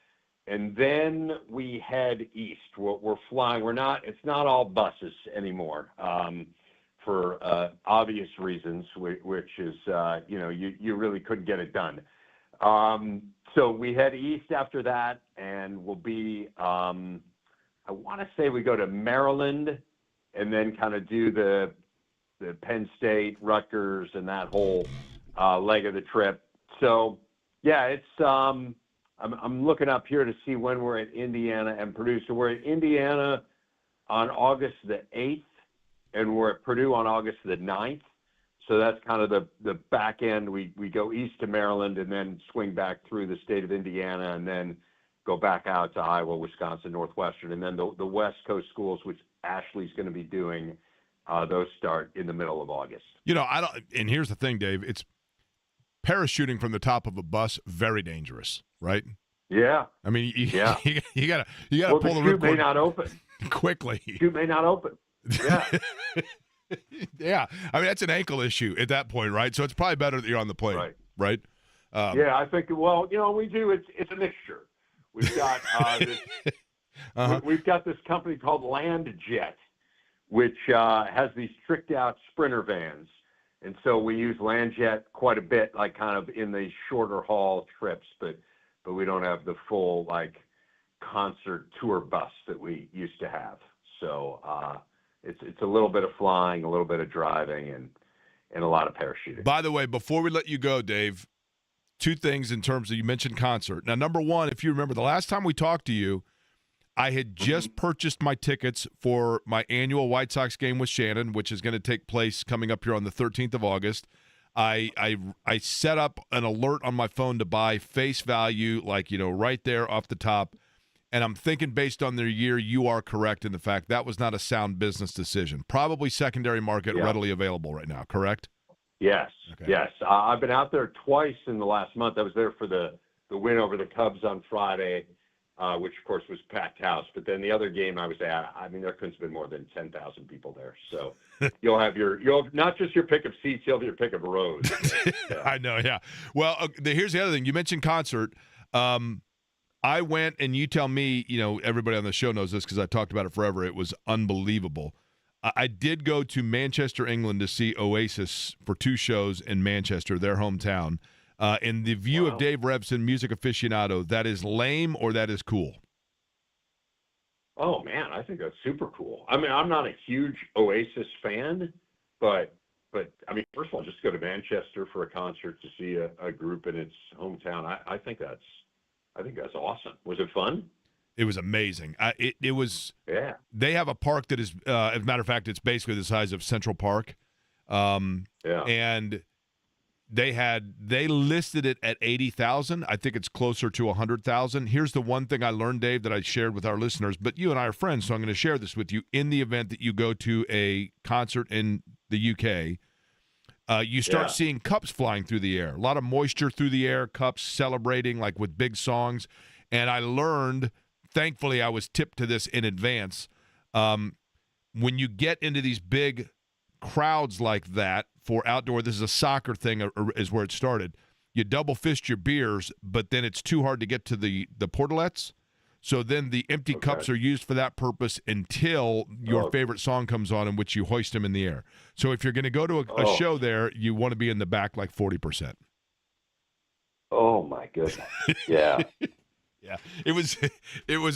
And then we head east. We're flying. It's not all buses anymore, for obvious reasons, which is, you really couldn't get it done. So we head east after that, and we'll be, I want to say we go to Maryland, and then kind of do the Penn State, Rutgers, and that whole leg of the trip. So, yeah, it's I'm looking up here to see when we're at Indiana and Purdue. So we're at Indiana on August the 8th, and we're at Purdue on August the 9th. So that's kind of the back end. We go east to Maryland and then swing back through the state of Indiana and then go back out to Iowa, Wisconsin, Northwestern. And then the West Coast schools, which Ashley's going to be doing, those start in the middle of August. And here's the thing, Dave, it's parachuting from the top of a bus, very dangerous, right? Yeah. I mean, you gotta well, pull the chute may ripcord not open quickly. Chute may not open. Yeah. Yeah. I mean, that's an ankle issue at that point, right? So it's probably better that you're on the plane, right? Yeah, I think. Well, we do. It's a mixture. We've got we've got this company called LandJet, which has these tricked out Sprinter vans. And so we use LandJet quite a bit, like kind of in the shorter haul trips, but we don't have the full like concert tour bus that we used to have. So it's a little bit of flying, a little bit of driving, and a lot of parachuting. By the way, before we let you go, Dave, 2 things in terms of, you mentioned concert. Now, number one, if you remember the last time we talked to you, I had just purchased my tickets for my annual White Sox game with Shannon, which is going to take place coming up here on the 13th of August. I set up an alert on my phone to buy face value, like, right there off the top. And I'm thinking, based on their year, you are correct in the fact that was not a sound business decision. Probably secondary market readily available right now, correct? Yes, okay. Yes. I've been out there twice in the last month. I was there for the win over the Cubs on Friday. which of course was packed house. But then the other game I was at, I mean, there couldn't have been more than 10,000 people there. So you'll have not just your pick of seats, you'll have your pick of rows. Yeah. I know, yeah. Well, here's the other thing. You mentioned concert. I went, and you tell me, everybody on the show knows this because I talked about it forever. It was unbelievable. I did go to Manchester, England to see Oasis for 2 shows in Manchester, their hometown. In the view of Dave Revsine, music aficionado, that is lame or that is cool? Oh, man, I think that's super cool. I mean, I'm not a huge Oasis fan, but I mean, first of all, just go to Manchester for a concert to see a group in its hometown. I think that's awesome. Was it fun? It was amazing. It was. Yeah. They have a park that is, as a matter of fact, it's basically the size of Central Park. And they listed it at 80,000. I think it's closer to 100,000. Here's the one thing I learned, Dave, that I shared with our listeners. But you and I are friends, so I'm going to share this with you. In the event that you go to a concert in the UK, you start seeing cups flying through the air. A lot of moisture through the air, cups celebrating like with big songs. And I learned, thankfully I was tipped to this in advance, when you get into these big crowds like that for outdoor, this is a soccer thing is where it started. You double fist your beers, but then it's too hard to get to the portalettes. So then the empty cups are used for that purpose until your favorite song comes on, in which you hoist them in the air. So if you're going to go to a show there, you want to be in the back like 40%. Oh my goodness! Yeah, yeah. It was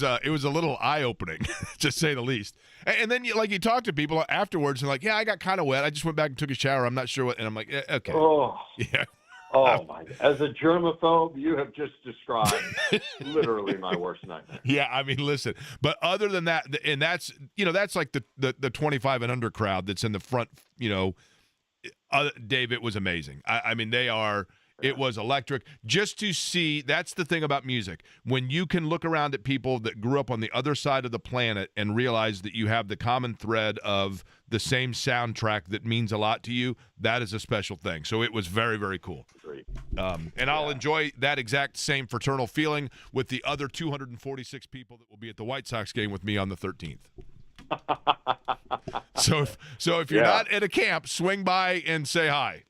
a little eye opening, to say the least. And then you talk to people afterwards and like, yeah, I got kind of wet. I just went back and took a shower. I'm not sure what, and I'm like, okay. Oh yeah. Oh my! As a germaphobe, you have just described literally my worst nightmare. Yeah, I mean, listen. But other than that, and that's like the 25 and under crowd that's in the front. Dave, it was amazing. I mean, they are. It was electric. Just to see, that's the thing about music. When you can look around at people that grew up on the other side of the planet and realize that you have the common thread of the same soundtrack that means a lot to you, that is a special thing. So it was very, very cool. Great. And I'll enjoy that exact same fraternal feeling with the other 246 people that will be at the White Sox game with me on the 13th. So if you're not at a camp, swing by and say hi.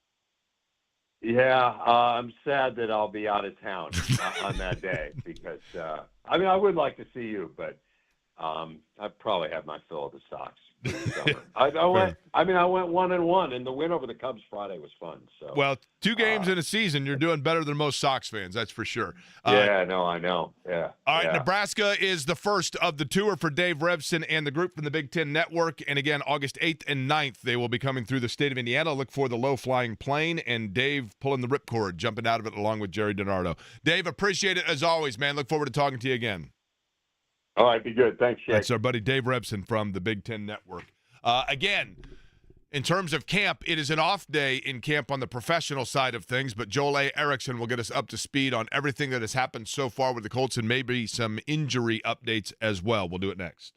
Yeah, I'm sad that I'll be out of town on that day because, I mean, I would like to see you, but I probably have my fill of the Sox this summer. I went 1-1, and the win over the Cubs Friday was fun. So well, 2 games in a season, you're doing better than most Sox fans, that's for sure. I know. Yeah. All right, Nebraska is the first of the tour for Dave Revsine and the group from the Big Ten Network. And again, August 8th and 9th, they will be coming through the state of Indiana. Look for the low-flying plane and Dave pulling the ripcord, jumping out of it along with Jerry DiNardo. Dave, appreciate it as always, man. Look forward to talking to you again. All right, be good. Thanks, Shaq. That's our buddy Dave Revsine from the Big Ten Network. Again, in terms of camp, it is an off day in camp on the professional side of things, but Joel A. Erickson will get us up to speed on everything that has happened so far with the Colts and maybe some injury updates as well. We'll do it next.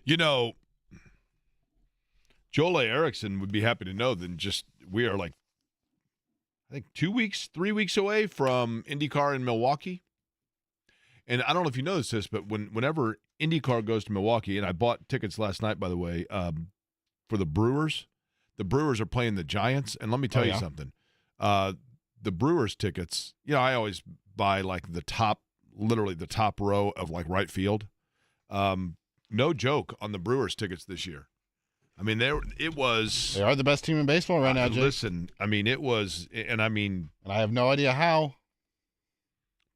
You know, Joel Erickson would be happy to know that we are like, I think 2 weeks, 3 weeks away from IndyCar in Milwaukee. And I don't know if you noticed this, but whenever IndyCar goes to Milwaukee, and I bought tickets last night, by the way, for the Brewers. The Brewers are playing the Giants, and let me tell you something. The Brewers tickets, I always buy like literally the top row of like right field. No joke on the Brewers tickets this year. I mean, they are the best team in baseball right now, Jake. Listen, I mean, and I have no idea how.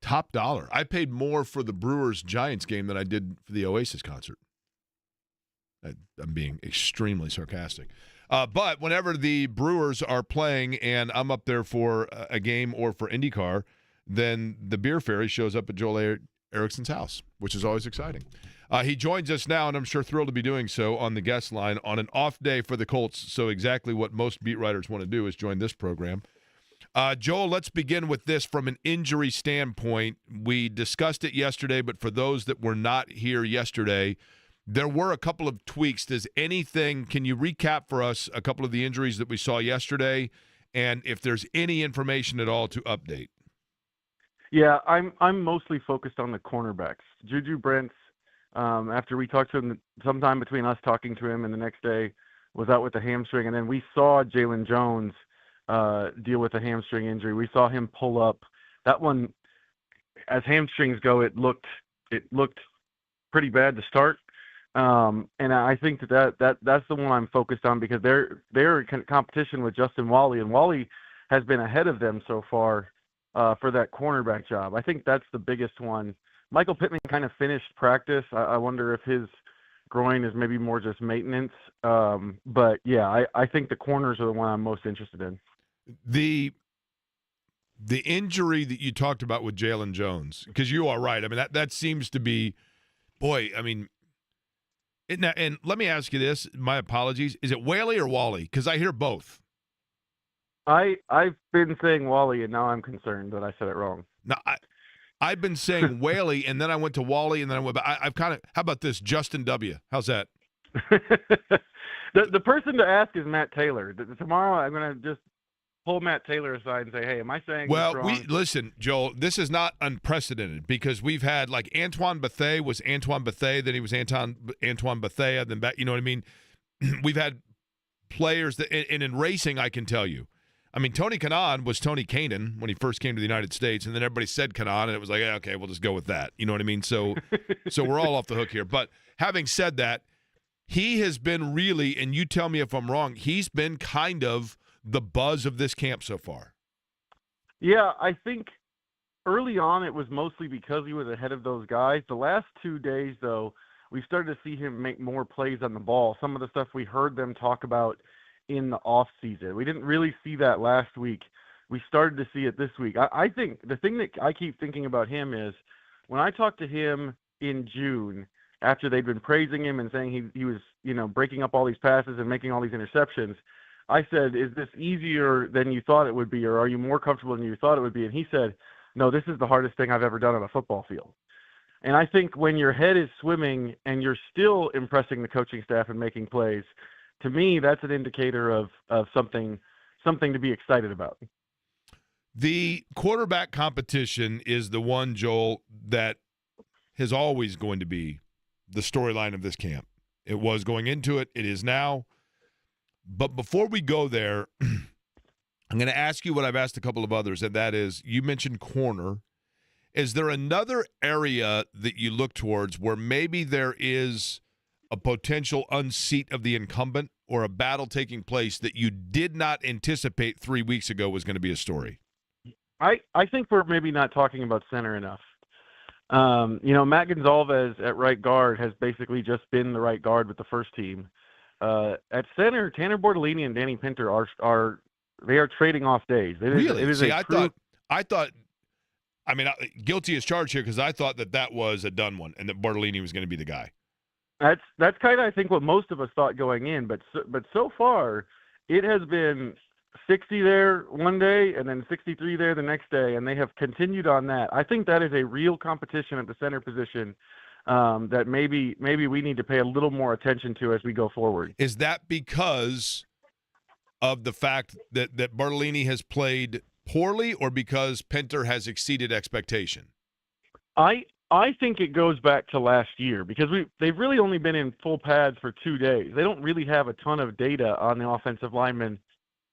Top dollar. I paid more for the Brewers-Giants game than I did for the Oasis concert. I'm being extremely sarcastic. But whenever the Brewers are playing and I'm up there for a game or for IndyCar, then the beer fairy shows up at Joel Erickson's house, which is always exciting. He joins us now, and I'm sure thrilled to be doing so on the guest line on an off day for the Colts. So exactly what most beat writers want to do is join this program. Joel, let's begin with this from an injury standpoint. We discussed it yesterday, but for those that were not here yesterday, there were a couple of tweaks. Can you recap for us a couple of the injuries that we saw yesterday, and if there's any information at all to update? Yeah, I'm mostly focused on the cornerbacks. Juju Brents, after we talked to him, sometime between us talking to him and the next day, was out with a hamstring, and then we saw Jalen Jones deal with a hamstring injury. We saw him pull up. That one, as hamstrings go, it looked pretty bad to start. And I think that's the one I'm focused on because they're in competition with Justin Wally, and Wally has been ahead of them so far for that cornerback job. I think that's the biggest one. Michael Pittman kind of finished practice. I wonder if his groin is maybe more just maintenance. But yeah, I think the corners are the one I'm most interested in. The injury that you talked about with Jalen Jones, because you are right. I mean, that seems to be, boy, I mean, and let me ask you this. My apologies. Is it Whaley or Wally? Because I hear both. I've been saying Wally, and now I'm concerned that I said it wrong. No, I've been saying Whaley, and then I went to Wally, and then I went back. I've kind of, how about this? Justin W. How's that? The person to ask is Matt Taylor. Tomorrow I'm going to just pull Matt Taylor aside and say, hey, am I saying this wrong? Listen, Joel, this is not unprecedented because we've had, like, Antoine Bethea was Antoine Bethea, then he was Antoine Bethea, then back, you know what I mean? We've had players that, and in racing, I can tell you. I mean, Tony Kanaan was Tony Kanan when he first came to the United States, and then everybody said Kanaan, and it was like, yeah, okay, we'll just go with that. You know what I mean? So we're all off the hook here. But having said that, he has been really, and you tell me if I'm wrong, he's been kind of the buzz of this camp so far. Yeah, I think early on it was mostly because he was ahead of those guys. The last 2 days, though, we started to see him make more plays on the ball. Some of the stuff we heard them talk about in the off season. We didn't really see that last week. We started to see it this week. I think the thing that I keep thinking about him is when I talked to him in June, after they'd been praising him and saying he was, breaking up all these passes and making all these interceptions, I said, is this easier than you thought it would be, or are you more comfortable than you thought it would be? And he said, no, this is the hardest thing I've ever done on a football field. And I think when your head is swimming and you're still impressing the coaching staff and making plays, to me, that's an indicator of something to be excited about. The quarterback competition is the one, Joel, that is always going to be the storyline of this camp. It was going into it. It is now. But before we go there, I'm going to ask you what I've asked a couple of others, and that is, you mentioned corner. Is there another area that you look towards where maybe there is a potential unseat of the incumbent or a battle taking place that you did not anticipate 3 weeks ago was going to be a story? I think we're maybe not talking about center enough. Matt Gonzalez at right guard has basically just been the right guard with the first team. At center, Tanner Bortolini and Danny Pinter are trading off days. Really? See, I thought. I mean, guilty as charged here because I thought that was a done one and that Bortolini was going to be the guy. That's kind of I think what most of us thought going in, but so far it has been 60 there one day and then 63 there the next day, and they have continued on that. I think that is a real competition at the center position that maybe we need to pay a little more attention to as we go forward. Is that because of the fact that Bartolini has played poorly, or because Pinter has exceeded expectation? I think it goes back to last year because they've really only been in full pads for 2 days. They don't really have a ton of data on the offensive linemen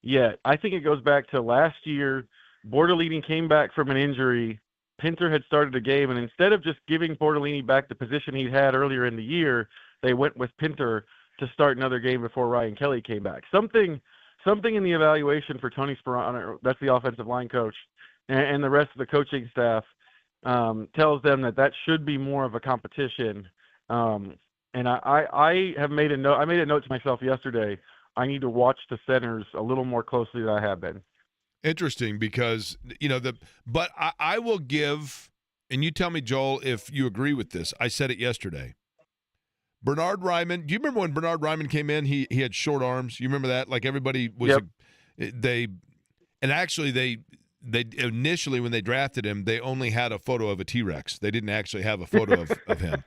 yet. I think it goes back to last year. Bortolini came back from an injury. Pinter had started a game, and instead of just giving Bortolini back the position he'd had earlier in the year, they went with Pinter to start another game before Ryan Kelly came back. Something in the evaluation for Tony Sperano, that's the offensive line coach, and the rest of the coaching staff tells them that should be more of a competition. And I have made a note. I made a note to myself yesterday. I need to watch the centers a little more closely than I have been. Interesting, because but I will give, and you tell me, Joel, if you agree with this. I said it yesterday. Bernard Ryman. Do you remember when Bernard Ryman came in? He had short arms. You remember that? Like everybody was. Yep. They initially, when they drafted him, they only had a photo of a T-Rex. They didn't actually have a photo of him.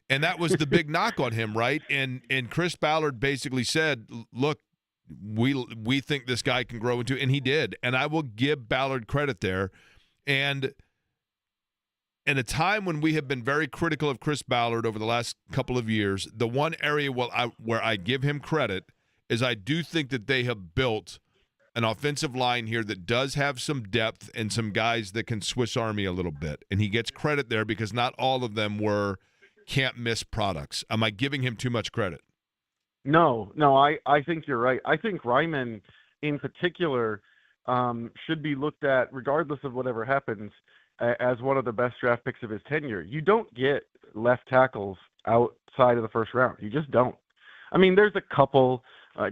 And that was the big knock on him, right? And Chris Ballard basically said, look, we think this guy can grow into, and he did. And I will give Ballard credit there. And in a time when we have been very critical of Chris Ballard over the last couple of years, the one area where I give him credit is I do think that they have built an offensive line here that does have some depth and some guys that can Swiss Army a little bit. And he gets credit there because not all of them were can't-miss products. Am I giving him too much credit? No, I think you're right. I think Ryman, in particular, should be looked at, regardless of whatever happens, as one of the best draft picks of his tenure. You don't get left tackles outside of the first round. You just don't. I mean, there's a couple.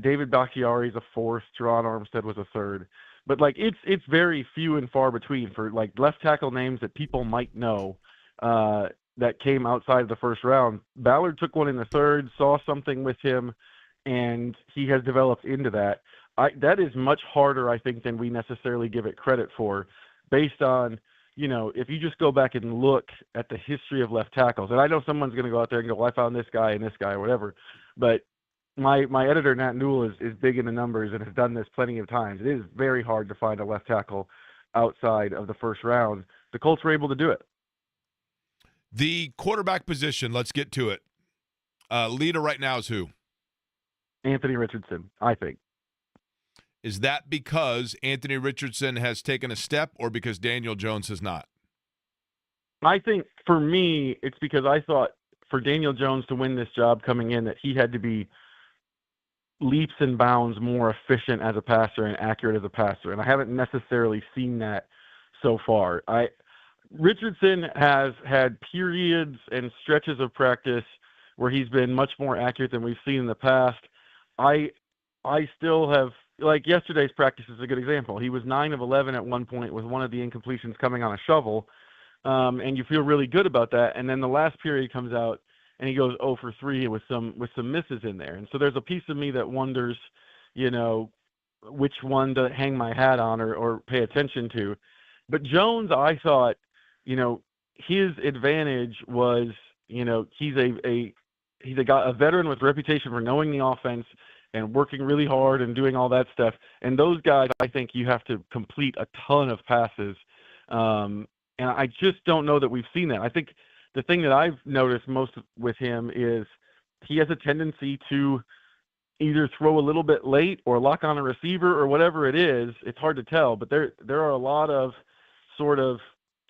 David Bakhtiari's a fourth. Teron Armstead was a third. But, it's very few and far between for, left tackle names that people might know that came outside of the first round. Ballard took one in the third, saw something with him, and he has developed into that. That is much harder, I think, than we necessarily give it credit for, based on, if you just go back and look at the history of left tackles. And I know someone's going to go out there and go, well, I found this guy and this guy or whatever. But my editor, Nat Newell, is big in the numbers and has done this plenty of times. It is very hard to find a left tackle outside of the first round. The Colts were able to do it. The quarterback position, let's get to it. Leader right now is who? Anthony Richardson, I think. Is that because Anthony Richardson has taken a step, or because Daniel Jones has not? I think, for me, it's because I thought for Daniel Jones to win this job coming in that he had to be leaps and bounds more efficient as a passer and accurate as a passer, and I haven't necessarily seen that so far. Richardson has had periods and stretches of practice where he's been much more accurate than we've seen in the past. I still have, yesterday's practice is a good example. He was 9 of 11 at one point with one of the incompletions coming on a shovel, and you feel really good about that. And then the last period comes out, and he goes 0 for 3 with some misses in there. And so there's a piece of me that wonders, which one to hang my hat on or pay attention to. But Jones, I thought, his advantage was, he's a guy, a veteran with a reputation for knowing the offense and working really hard and doing all that stuff. And those guys, I think you have to complete a ton of passes. And I just don't know that we've seen that. I think the thing that I've noticed most with him is he has a tendency to either throw a little bit late or lock on a receiver or whatever it is. It's hard to tell, but there are a lot of sort of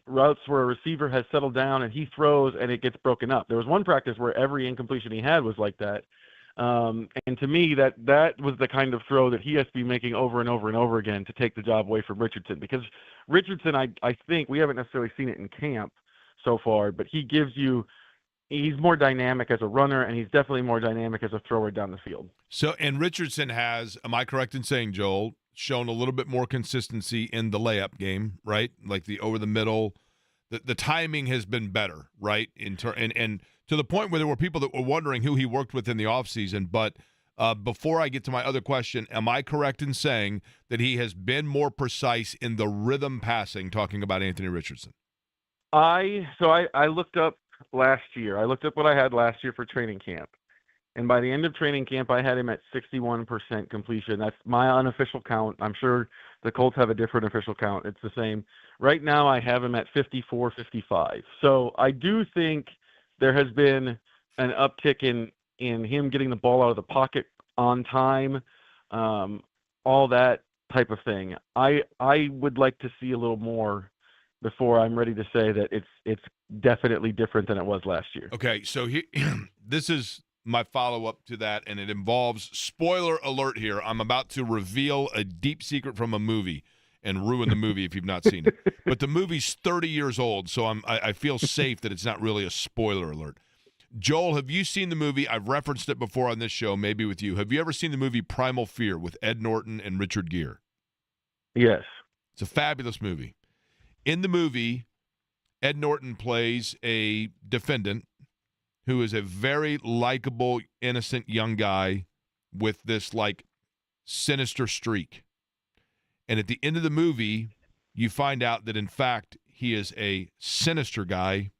routes where a receiver has settled down and he throws and it gets broken up. There was one practice where every incompletion he had was like that. And to me, that was the kind of throw that he has to be making over and over and over again to take the job away from Richardson. Because Richardson, I think, we haven't necessarily seen it in camp so far, but he's more dynamic as a runner, and he's definitely more dynamic as a thrower down the field. So, and Richardson has, am I correct in saying, Joel, shown a little bit more consistency in the layup game, right? Like the over the middle, the timing has been better, right? And to the point where there were people that were wondering who he worked with in the offseason. But before I get to my other question, am I correct in saying that he has been more precise in the rhythm passing, talking about Anthony Richardson? I looked up last year. I looked up what I had last year for training camp. And by the end of training camp, I had him at 61% completion. That's my unofficial count. I'm sure the Colts have a different official count. It's the same. Right now, I have him at 54, 55. So I do think there has been an uptick in him getting the ball out of the pocket on time, all that type of thing. I would like to see a little more before I'm ready to say that it's definitely different than it was last year. Okay, so this is my follow-up to that, and it involves, spoiler alert here, I'm about to reveal a deep secret from a movie and ruin the movie if you've not seen it. But the movie's 30 years old, so I feel safe that it's not really a spoiler alert. Joel, have you seen the movie? I've referenced it before on this show, maybe with you. Have you ever seen the movie Primal Fear with Ed Norton and Richard Gere? Yes. It's a fabulous movie. In the movie, Ed Norton plays a defendant who is a very likable, innocent young guy with this, like, sinister streak. And at the end of the movie, you find out that, in fact, he is a sinister guy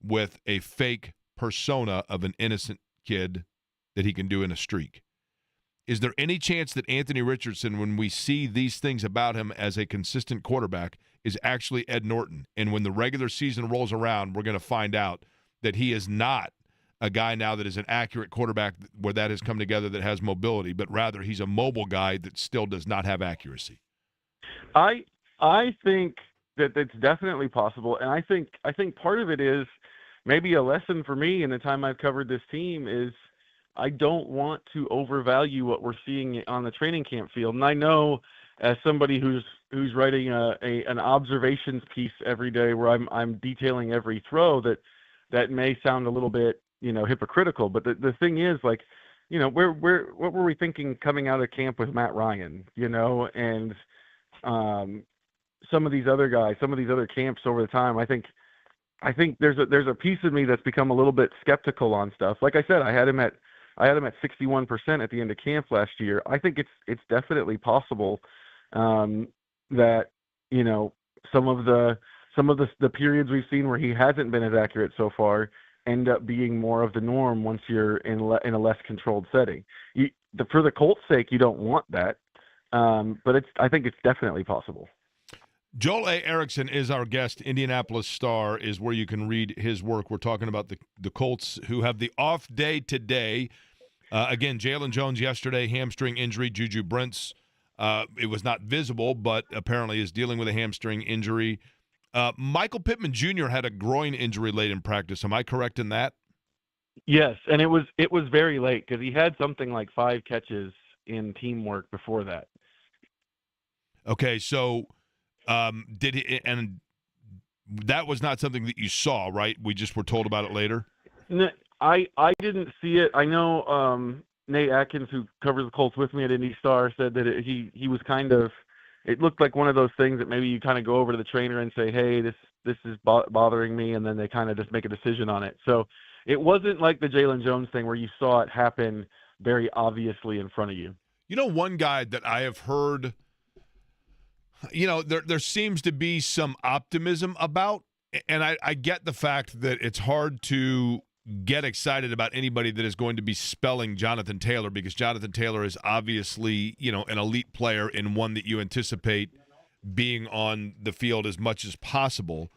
with a fake persona of an innocent kid that he can do in a streak. Is there any chance that Anthony Richardson, when we see these things about him as a consistent quarterback, is actually Ed Norton? And when the regular season rolls around, we're going to find out that he is not a guy now that is an accurate quarterback where that has come together that has mobility, but rather he's a mobile guy that still does not have accuracy. I think that it's definitely possible, and I think part of it is maybe a lesson for me in the time I've covered this team is I don't want to overvalue what we're seeing on the training camp field. And I know as somebody who's writing an observations piece every day where I'm detailing every throw that may sound a little bit, hypocritical. But the thing is, like, what were we thinking coming out of camp with Matt Ryan, and some of these other guys, some of these other camps over the time, I think there's a piece of me that's become a little bit skeptical on stuff. Like I said, I had him at 61% at the end of camp last year. I think it's definitely possible that some of the periods we've seen where he hasn't been as accurate so far end up being more of the norm once you're in a less controlled setting. For the Colts' sake, you don't want that, but I think it's definitely possible. Joel A. Erickson is our guest. Indianapolis Star is where you can read his work. We're talking about the Colts, who have the off day today. Again, Jalen Jones yesterday, hamstring injury. Juju Brents, it was not visible, but apparently is dealing with a hamstring injury. Michael Pittman Jr. had a groin injury late in practice. Am I correct in that? Yes, and it was very late because he had something like 5 catches in teamwork before that. Okay, so did he? And that was not something that you saw, right? We just were told about it later. No, I didn't see it. I know Nate Atkins, who covers the Colts with me at Indy Star, said that he was kind of. It looked like one of those things that maybe you kind of go over to the trainer and say, "Hey, this is bothering me," and then they kind of just make a decision on it. So it wasn't like the Jalen Jones thing where you saw it happen very obviously in front of you. One guy that I have heard, there seems to be some optimism about, and I get the fact that it's hard to get excited about anybody that is going to be spelling Jonathan Taylor, because Jonathan Taylor is obviously, an elite player and one that you anticipate being on the field as much as possible.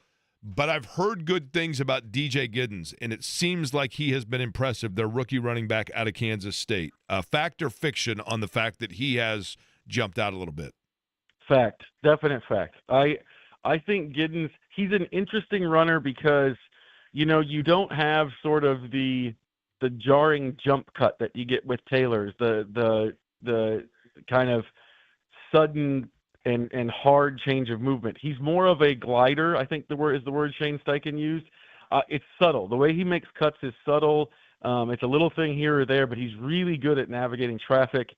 But I've heard good things about DJ Giddens, and it seems like he has been impressive, their rookie running back out of Kansas State. Fact or fiction on the fact that he has jumped out a little bit? Fact. Definite fact. I think Giddens, he's an interesting runner because you don't have sort of the jarring jump cut that you get with Taylor's, the kind of sudden and hard change of movement. He's more of a glider, I think the word Shane Steichen used. It's subtle. The way he makes cuts is subtle. It's a little thing here or there, but he's really good at navigating traffic.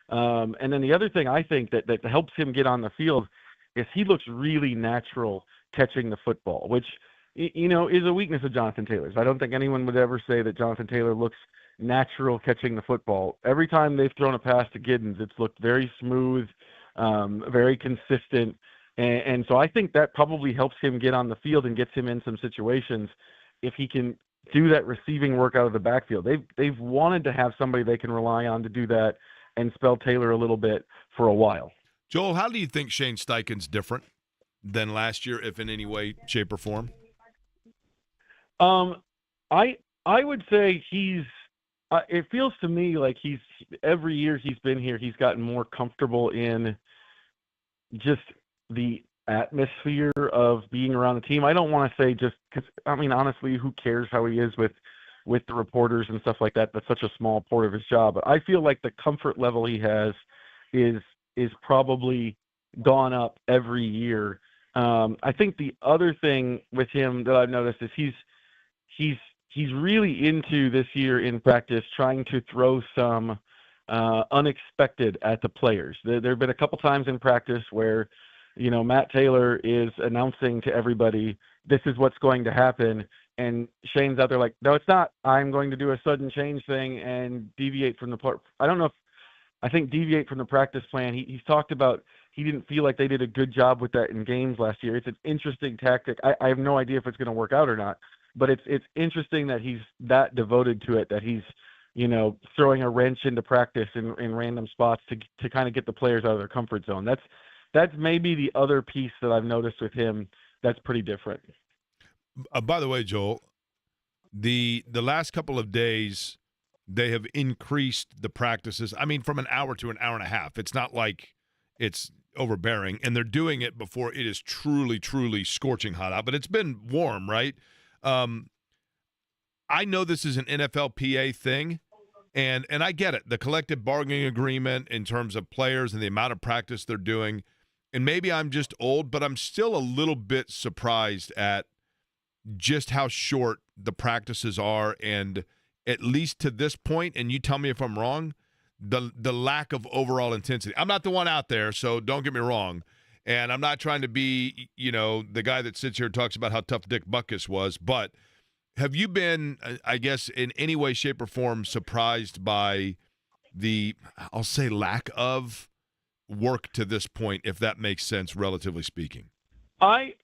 And then the other thing I think that helps him get on the field is he looks really natural catching the football, which is a weakness of Jonathan Taylor's. I don't think anyone would ever say that Jonathan Taylor looks natural catching the football. Every time they've thrown a pass to Giddens, it's looked very smooth, very consistent. And so I think that probably helps him get on the field and gets him in some situations if he can do that receiving work out of the backfield. They've wanted to have somebody they can rely on to do that and spell Taylor a little bit for a while. Joel, how do you think Shane Steichen's different than last year, if in any way, shape, or form? I would say he's. It feels to me like every year he's been here, he's gotten more comfortable in just the atmosphere of being around the team. I don't want to say just because, I mean, honestly, who cares how he is with the reporters and stuff like that? That's such a small part of his job. But I feel like the comfort level he has is probably gone up every year. I think the other thing with him that I've noticed is he's really into this year in practice trying to throw some unexpected at the players. There have been a couple times in practice where, Matt Taylor is announcing to everybody, this is what's going to happen. And Shane's out there like, no, it's not. I'm going to do a sudden change thing and deviate from the part. I think deviate from the practice plan. He's talked about he didn't feel like they did a good job with that in games last year. It's an interesting tactic. I have no idea if it's going to work out or not. But it's interesting that he's that devoted to it, that he's, throwing a wrench into practice in random spots to kind of get the players out of their comfort zone. That's maybe the other piece that I've noticed with him that's pretty different. By the way, Joel, the last couple of days, they have increased the practices. I mean, from an hour to an hour and a half. It's not like it's overbearing, and they're doing it before it is truly, truly scorching hot out. But it's been warm, right? I know this is an NFLPA thing, and I get it. The collective bargaining agreement in terms of players and the amount of practice they're doing. And maybe I'm just old, but I'm still a little bit surprised at just how short the practices are, and at least to this point, and you tell me if I'm wrong, the lack of overall intensity. I'm not the one out there, so don't get me wrong. And I'm not trying to be, the guy that sits here and talks about how tough Dick Butkus was, but have you been, I guess, in any way, shape, or form surprised by the, I'll say, lack of work to this point, if that makes sense, relatively speaking? I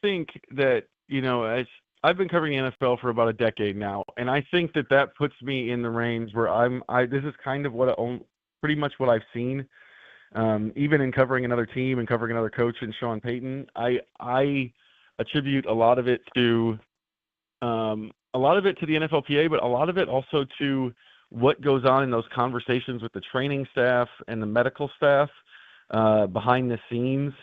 think that, as I've been covering the NFL for about a decade now, and I think that puts me in the range where this is kind of pretty much what I've seen. Even in covering another team and covering another coach in Sean Payton, I attribute a lot of it to the NFLPA, but a lot of it also to what goes on in those conversations with the training staff and the medical staff behind the scenes.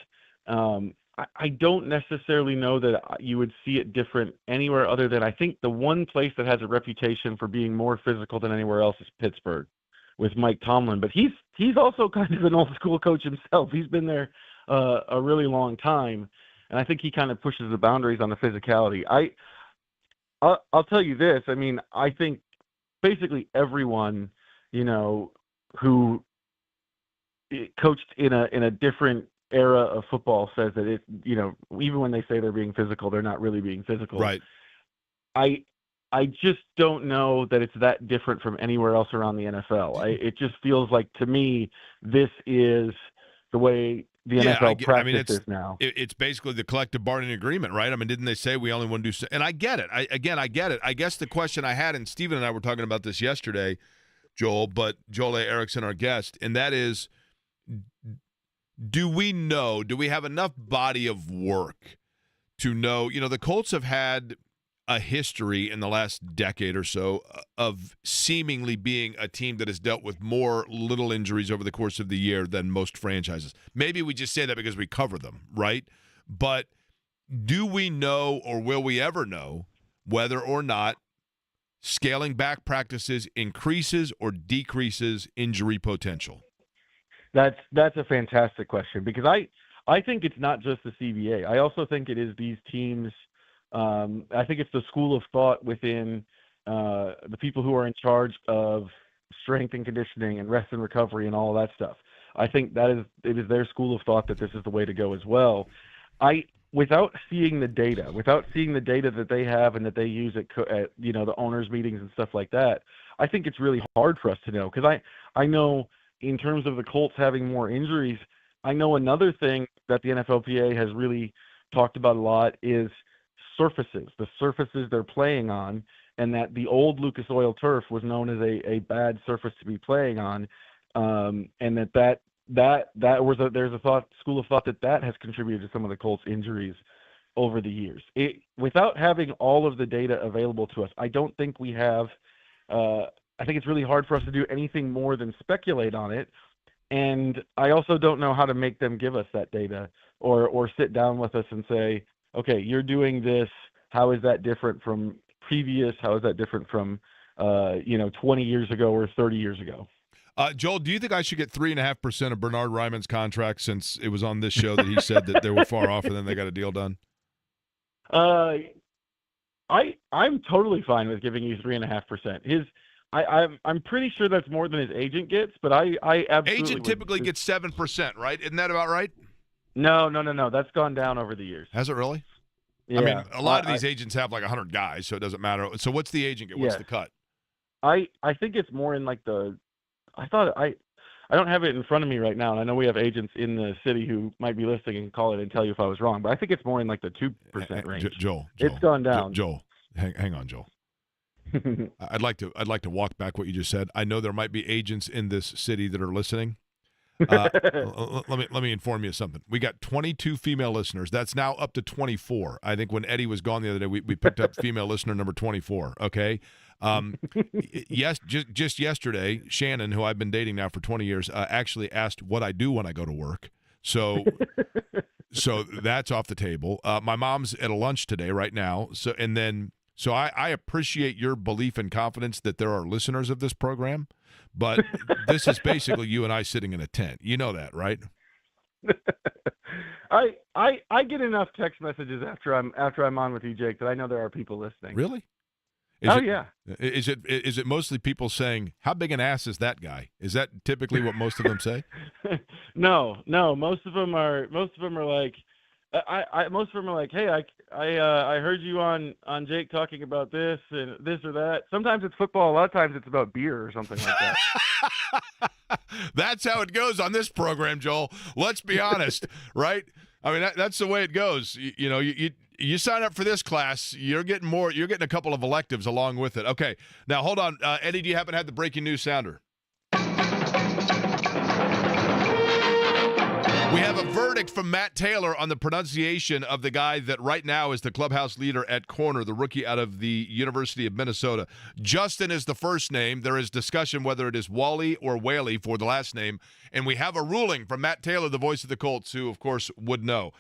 I don't necessarily know that you would see it different anywhere other than I think the one place that has a reputation for being more physical than anywhere else is Pittsburgh with Mike Tomlin. But he's also kind of an old school coach himself. He's been there a really long time, and I think he kind of pushes the boundaries on the physicality. I'll tell you this. I mean, I think basically everyone, who coached in a different era of football says that it, even when they say they're being physical, they're not really being physical. Right. I just don't know that it's that different from anywhere else around the NFL. It just feels like, to me, this is the way the NFL practices now. It's basically the collective bargaining agreement, right? I mean, didn't they say we only want to do – and I get it. I get it. I guess the question I had, and Steven and I were talking about this yesterday, Joel A. Erickson, our guest, and that is, do we have enough body of work to know – the Colts have had a history in the last decade or so of seemingly being a team that has dealt with more little injuries over the course of the year than most franchises. Maybe we just say that because we cover them, right? But do we know, or will we ever know, whether or not scaling back practices increases or decreases injury potential? That's a fantastic question, because I think it's not just the CBA. I also think it is these teams. I think it's the school of thought within the people who are in charge of strength and conditioning and rest and recovery and all of that stuff. I think it is their school of thought that this is the way to go as well. Without seeing the data that they have and that they use at the owners' meetings and stuff like that, I think it's really hard for us to know, because I know in terms of the Colts having more injuries, I know another thing that the NFLPA has really talked about a lot is the surfaces they're playing on. and that the old Lucas Oil turf was known as a bad surface to be playing on, and there's a school of thought that has contributed to some of the Colts' injuries over the years. Without having all of the data available to us, I don't think we have. I think it's really hard for us to do anything more than speculate on it. And I also don't know how to make them give us that data or sit down with us and say, okay, you're doing this. How is that different from previous? How is that different from, 20 years ago or 30 years ago? Joel, do you think I should get 3.5% of Bernard Ryman's contract since it was on this show that he said that they were far off and then they got a deal done? I'm totally fine with giving you 3.5%. I'm pretty sure that's more than his agent gets, but I absolutely agent typically gets 7%, right? Isn't that about right? No. That's gone down over the years. Has it really? Yeah. I mean, a lot of these agents have like 100 guys, so it doesn't matter. So what's the agent get? What's the cut? I think it's more in like I don't have it in front of me right now, and I know we have agents in the city who might be listening and call it and tell you if I was wrong, but I think it's more in like the 2% range. Joel, it's gone down. Joel, hang on, Joel. I'd like to walk back what you just said. I know there might be agents in this city that are listening. Let me inform you of something. We got 22 female listeners. That's now up to 24. I think when Eddie was gone the other day, we picked up female listener number 24. Okay. Yes, just yesterday, Shannon, who I've been dating now for 20 years, actually asked what I do when I go to work. So that's off the table. My mom's at a lunch today right now. So I appreciate your belief and confidence that there are listeners of this program, but this is basically you and I sitting in a tent. You know that, right? I get enough text messages after I'm on with you, Jake, that I know there are people listening. Really? Yeah. Is it mostly people saying, "How big an ass is that guy"? Is that typically what most of them say? No. Most of them are like, most of them are like, hey, I heard you on Jake talking about this and this or that. Sometimes it's football. A lot of times it's about beer or something like that. That's how it goes on this program, Joel. Let's be honest, right? I mean, that's the way it goes. You sign up for this class, you're getting more. You're getting a couple of electives along with it. Okay, now hold on, Eddie. Do you happen to have the breaking news sounder? We have a verdict from Matt Taylor on the pronunciation of the guy that right now is the clubhouse leader at corner, the rookie out of the University of Minnesota. Justin is the first name. There is discussion whether it is Wally or Whaley for the last name. And we have a ruling from Matt Taylor, the voice of the Colts, who, of course, would know.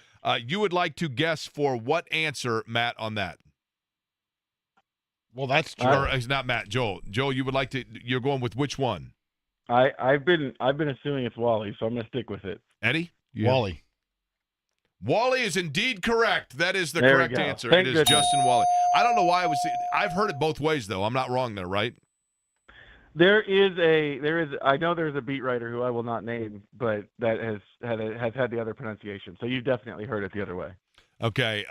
You would like to guess for what answer, Matt, on that? Well, that's true. Or it's not Matt, Joel. Joel, you would like to – you're going with which one? I've been assuming it's Wally, so I'm going to stick with it. Eddie? Wally. Wally is indeed correct. That is the there correct answer. Thank it is goodness. Justin Wally. I don't know why I've heard it both ways though. I'm not wrong there, right? I know there's a beat writer who I will not name, but that has had the other pronunciation. So you've definitely heard it the other way. Okay.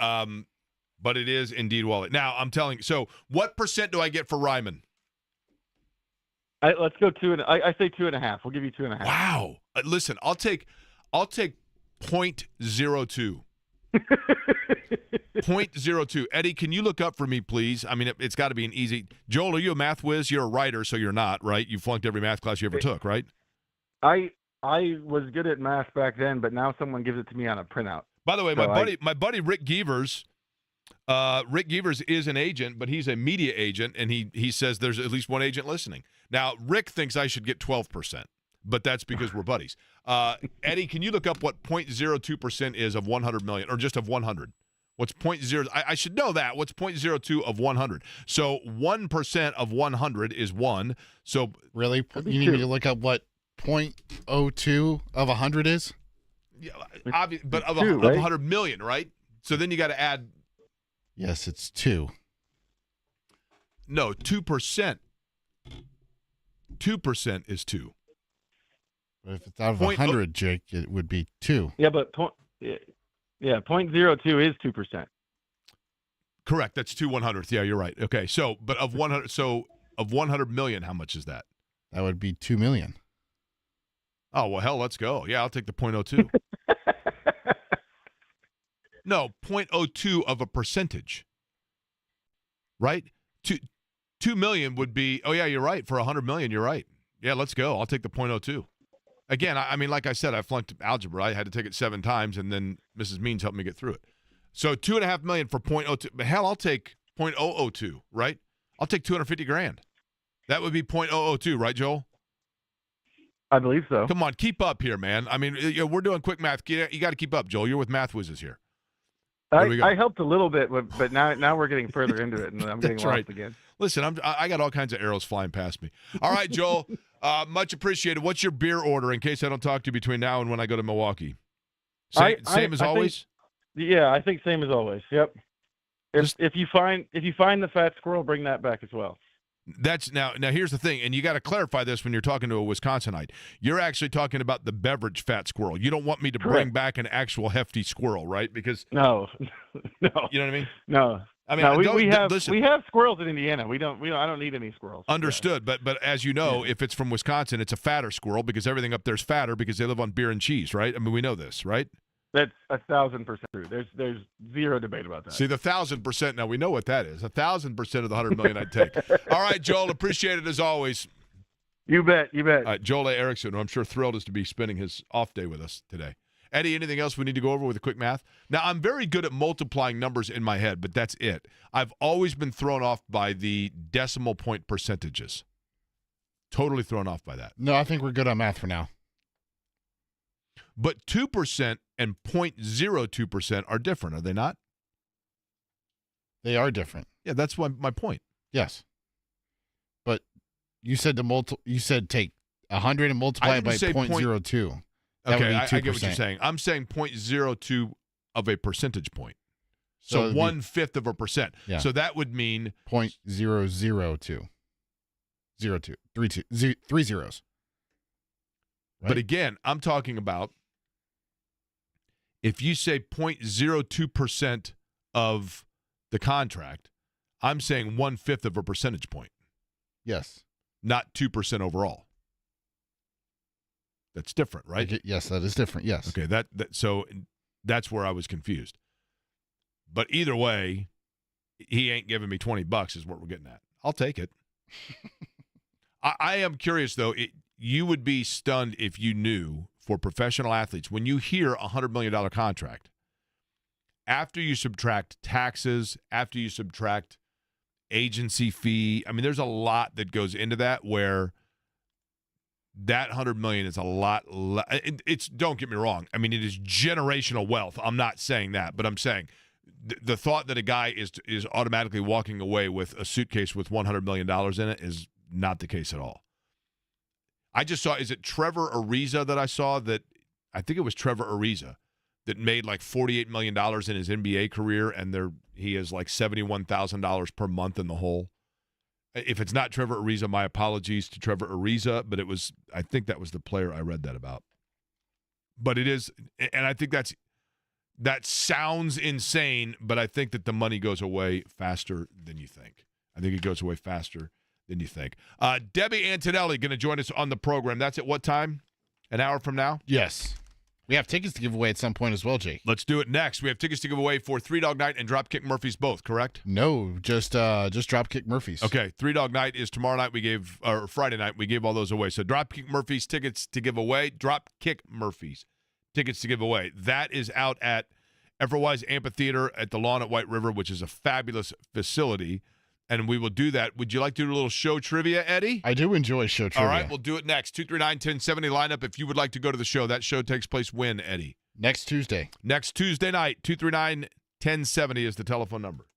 But it is indeed Wally. Now I'm telling you. So what % do I get for Ryman? Let's go I say 2.5. We'll give you 2.5. Wow. Listen, I'll take 0.02. 0.02. Eddie, can you look up for me, please? I mean, it's got to be an easy. Joel, are you a math whiz? You're a writer, so you're not, right? You flunked every math class you ever took, right? I was good at math back then, but now someone gives it to me on a printout. By the way, my buddy Rick Gevers. Rick Gevers is an agent, but he's a media agent, and he says there's at least one agent listening. Now, Rick thinks I should get 12%. But that's because we're buddies. Eddie, can you look up what 0.02% is of 100 million, or just of 100? What's 0.0? I should know that. What's 0.02 of 100? So 1% of 100 is 1. So really, you need me to look up what 0.02 of 100 is? Yeah, but of 100 million, right? So then you got to add. Yes, it's 2. No, 2%. 2% is 2. But if it's out of 100, Jake, it would be 2. Yeah, but 0.02 is 2%. Correct. That's 2/100th. Yeah, you're right. Okay. So, but of 100, of 100 million, how much is that? That would be 2 million. Oh, well, hell, let's go. Yeah, I'll take the 0.02. No, 0.02 of a percentage. Right? $2 million would be. Oh yeah, you're right. For $100 million, you're right. Yeah, let's go. I'll take the .02. Again, I mean, like I said, I flunked algebra. I had to take it 7 times, and then Mrs. Means helped me get through it. So $2.5 million for .02. But hell, I'll take .002. Right? I'll take $250,000. That would be .002, right, Joel? I believe so. Come on, keep up here, man. I mean, we're doing quick math. You got to keep up, Joel. You're with Math Whizzes here. I helped a little bit, but now we're getting further into it, and I'm getting lost again. Listen, I got all kinds of arrows flying past me. All right, Joel, much appreciated. What's your beer order in case I don't talk to you between now and when I go to Milwaukee? Same as always? I think same as always. Yep. If you find the fat squirrel, bring that back as well. That's now here's the thing, and you got to clarify this when you're talking to a Wisconsinite. You're actually talking about the beverage fat squirrel. You don't want me to bring back an actual hefty squirrel, right? Because no. You know what I mean? No. I mean, we have squirrels in Indiana. I don't need any squirrels. Understood, but as you know, if it's from Wisconsin, it's a fatter squirrel because everything up there's fatter because they live on beer and cheese, right? I mean, we know this, right? That's 1,000% true. There's zero debate about that. See, the 1,000%. Now we know what that is. 1,000% of the $100 million I'd take. All right, Joel, appreciate it as always. You bet. Joel A. Erickson, who I'm sure thrilled is to be spending his off day with us today. Eddie, anything else we need to go over with a quick math? Now, I'm very good at multiplying numbers in my head, but that's it. I've always been thrown off by the decimal point percentages. Totally thrown off by that. No, I think we're good on math for now. But 2% and 0.02% are different, are they not? They are different. Yeah, that's my point. Yes. But you said you said take 100 and multiply it by 0.02. Okay, I get what you're saying. I'm saying 0.02 of a percentage point. So 1/5 of a percent. Yeah. So that would mean 0.002. 3 zeros. Right? But again, I'm talking about if you say 0.02% of the contract, I'm saying 1/5 of a percentage point. Yes. Not 2% overall. That's different, right? Yes, that is different. Yes. Okay, so that's where I was confused. But either way, he ain't giving me $20 is what we're getting at. I'll take it. I am curious though. You would be stunned if you knew for professional athletes when you hear a $100 million contract. After you subtract taxes, after you subtract agency fee, I mean, there's a lot that goes into that where that $100 million is a lot. It's don't get me wrong. I mean, it is generational wealth. I'm not saying that, but I'm saying the thought that a guy is automatically walking away with a suitcase with $100 million in it is not the case at all. I just saw, is it Trevor Ariza that I saw that, I think it was Trevor Ariza that made like $48 million in his NBA career, and he is like $71,000 per month in the hole. If it's not Trevor Ariza, my apologies to Trevor Ariza, but I think that was the player I read that about. But it is, and I think that sounds insane, but I think that the money goes away faster than you think. I think it goes away faster than you think. Debbie Antonelli going to join us on the program. That's at what time? An hour from now? Yes. We have tickets to give away at some point as well, Jake. Let's do it next. We have tickets to give away for Three Dog Night and Dropkick Murphys both, correct? No, just Dropkick Murphys. Okay, Three Dog Night is tomorrow night. Or Friday night. We gave all those away. So Dropkick Murphys tickets to give away. Dropkick Murphys tickets to give away. That is out at Everwise Amphitheater at the Lawn at White River, which is a fabulous facility. And we will do that. Would you like to do a little show trivia, Eddie? I do enjoy show trivia. All right, we'll do it next. 239-1070 lineup if you would like to go to the show. That show takes place when, Eddie? Next Tuesday. Next Tuesday night. 239-1070 is the telephone number.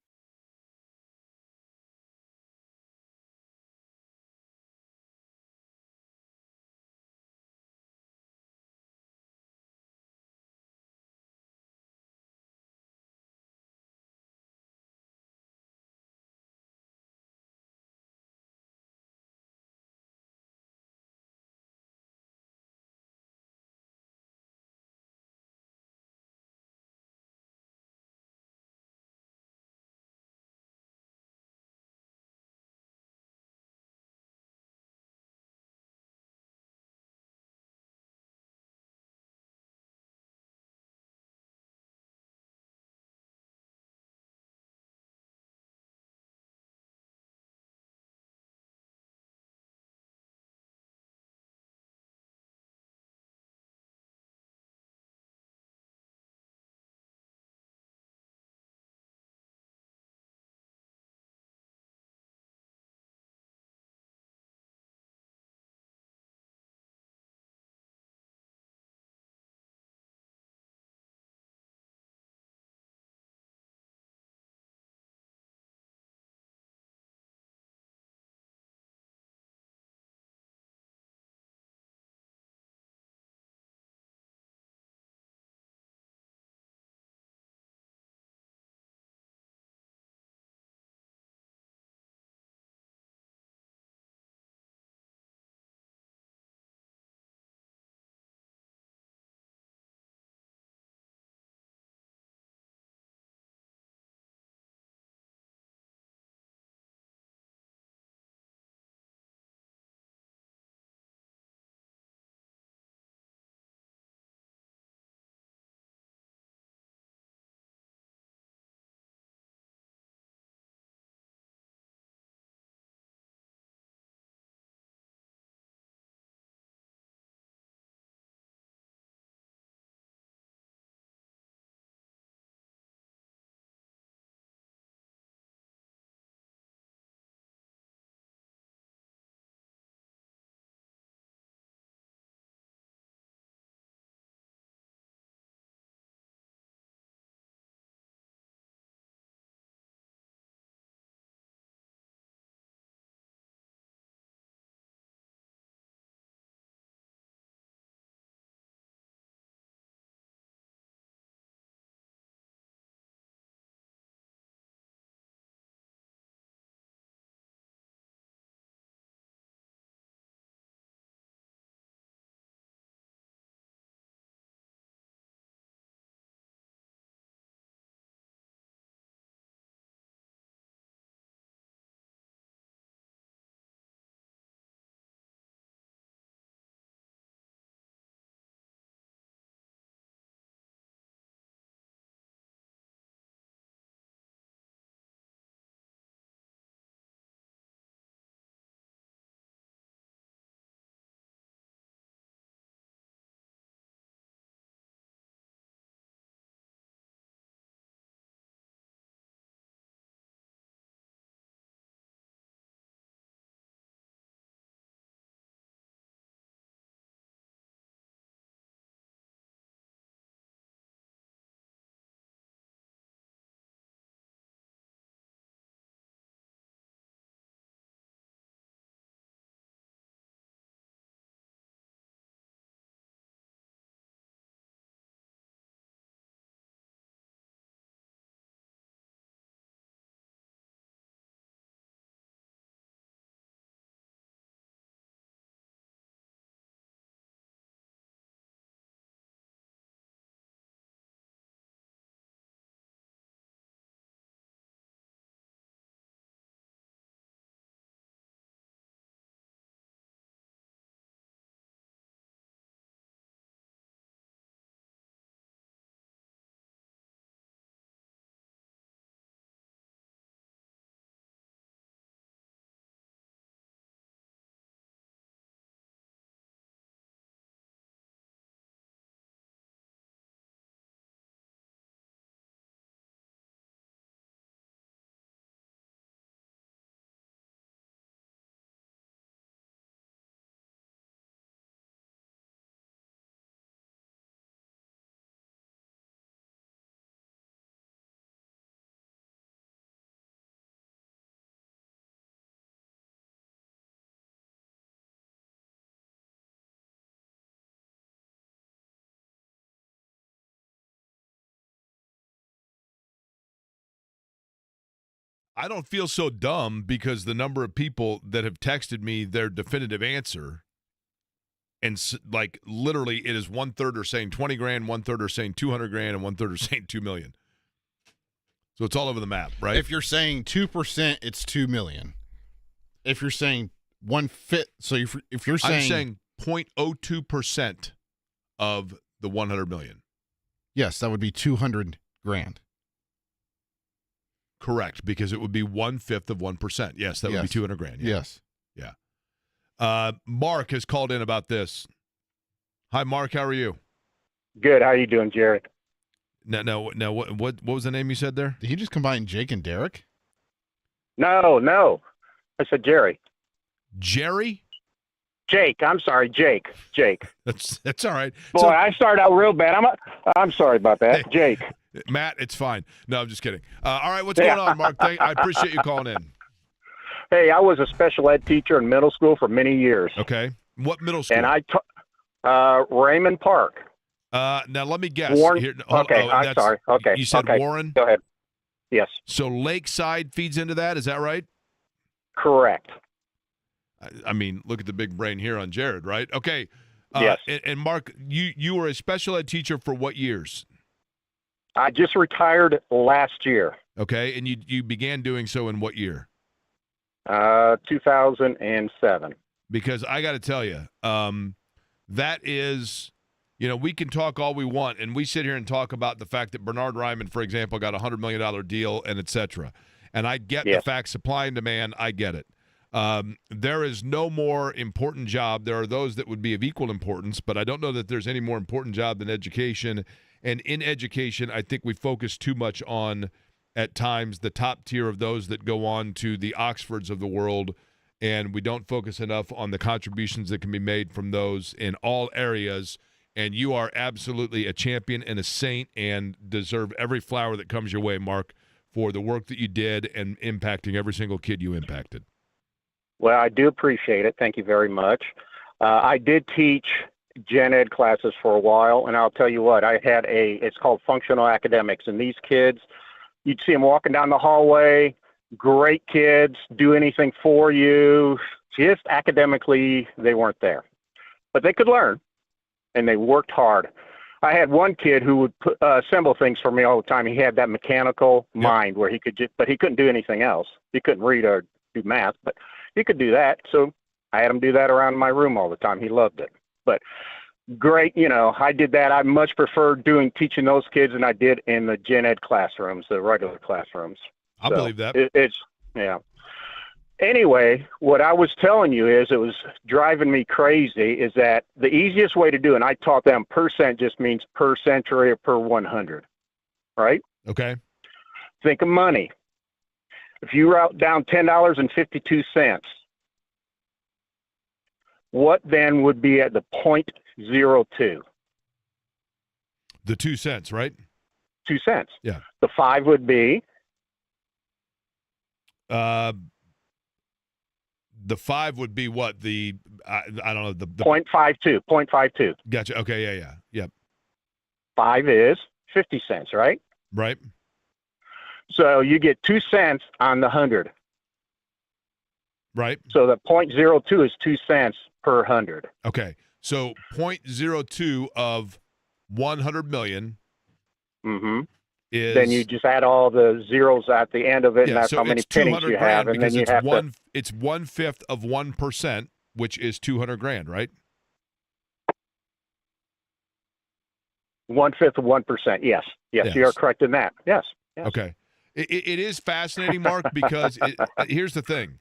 I don't feel so dumb because the number of people that have texted me their definitive answer, and like literally it is 1/3 are saying 20 grand, 1/3 are saying 200 grand, and 1/3 are saying 2 million. So it's all over the map, right? If you're saying 2%, it's 2 million. If you're saying 1/5, so if you're saying, I'm saying 0.02% of the 100 million. yes, that would be 200 grand. Correct, because it would be 1/5 of 1%. Yes, that would be Yes. 200 grand. Yeah. Yes. Mark has called in about this. Hi, Mark. How are you? Good. How you doing, Jared? Now, what was the name you said there? Did he just combine Jake and Derek? No. I said Jerry. Jerry? Jake. I'm sorry, Jake. That's all right. Boy, So, I started out real bad. I'm sorry about that, Jake. Matt, it's fine. No, I'm just kidding. All right, what's going on, Mark? I appreciate you calling in. Hey, I was a special ed teacher in middle school for many years, Okay. What middle school? and I Raymond Park. Now, let me guess. Warren. Here, Okay, I'm sorry. Okay, You said okay. Warren? Go ahead. Yes, So Lakeside feeds into that, is that right? correct. I mean, look at the big brain here on Jared, right? Okay. Yes. And Mark, you were a special ed teacher for what years? I just retired last year, Okay. And you began doing so in what year? 2007. Because I got to tell you, that is, we can talk all we want, and we sit here and talk about the fact that Bernard Ryman, for example, got a $100 million deal and et cetera. And I get the Yes. fact, supply and demand, I get it. There is no more important job. There are those that would be of equal importance, but I don't know that there's any more important job than education. And in education, I think we focus too much on, at times, the top tier of those that go on to the Oxfords of the world, and we don't focus enough on the contributions that can be made from those in all areas. And you are absolutely a champion and a saint and deserve every flower that comes your way, Mark, for the work that you did and impacting every single kid you impacted. Well, I do appreciate it. Thank you very much. I did teach gen ed classes for a while, and I'll tell you what, it's called functional academics, and these kids, you'd see them walking down the hallway, great kids, do anything for you, just academically, they weren't there. But they could learn, and they worked hard. I had one kid who would assemble things for me all the time. He had that mechanical mind where he could but he couldn't do anything else. He couldn't read or do math, but he could do that. So I had him do that around my room all the time. He loved it. But great, I did that. I much preferred teaching those kids than I did in the gen ed classrooms, the regular classrooms. I believe that. Yeah. Anyway, what I was telling you is it was driving me crazy is that the easiest way to do it, and I taught them percent just means per century or per 100, right? Okay. Think of money. If you wrote down $10.52, what then would be at the 0.02? The 2 cents, right? 2 cents. Yeah. The 5 would be? The 5 would be what? I don't know. The 0.52. 0.52. Gotcha. Okay. Yeah. Yep. 5 is 50 cents, right? Right. So you get 2 cents on the 100. Right. So the 0.02 is 2 cents per 100. Okay. So 0.02 of 100 million Mm-hmm. is. Then you just add all the zeros at the end of it, and that's so how many it's pennies 200 you have. grand And then you because have it's 1/5 of 1%, which is 200 grand, right? 1/5 of 1%. Yes, Yes. you are correct in that. Yes. Okay. It is fascinating, Mark, because here's the thing.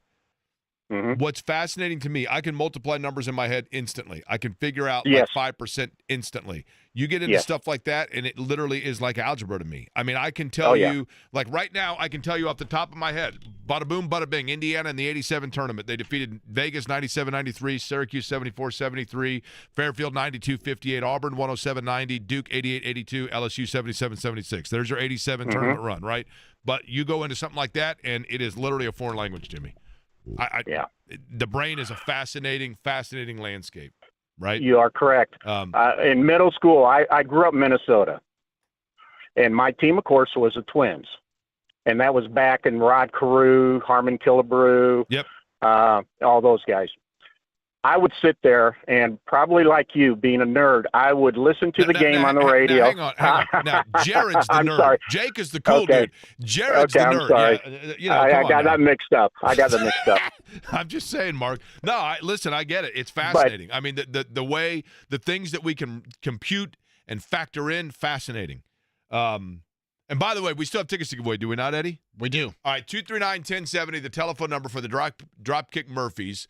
Mm-hmm. What's fascinating to me, I can multiply numbers in my head instantly. I can figure out Yes. like 5% instantly. You get into Yes. stuff like that, and it literally is like algebra to me. I mean, I can tell Oh, yeah. you, like right now, I can tell you off the top of my head, bada boom, bada bing, Indiana in the 87 tournament. They defeated Vegas 97-93, Syracuse 74-73, Fairfield 92-58, Auburn 107-90, Duke 88-82, LSU 77-76. There's your 87 tournament run, right? But you go into something like that, and it is literally a foreign language to me. Yeah. The brain is a fascinating landscape, right? You are correct. In middle school, I grew up in Minnesota, and my team, of course, was the Twins. and that was back in Rod Carew, Harmon Killebrew, Yep. All those guys. I would sit there and probably like you, being a nerd, I would listen to the game on the radio. Now, hang on. Now, Jared's the I'm nerd. sorry. Jake is the cool dude. Jared's the I'm nerd. sorry. Yeah, I got that mixed up. I got them mixed up. I'm just saying, Mark. No, listen, I get it. It's fascinating. I mean, the way, the things that we can compute and factor in, fascinating. And by the way, we still have tickets to give away, do we not, Eddie? We do. All right, 239-1070, the telephone number for the Dropkick Murphys.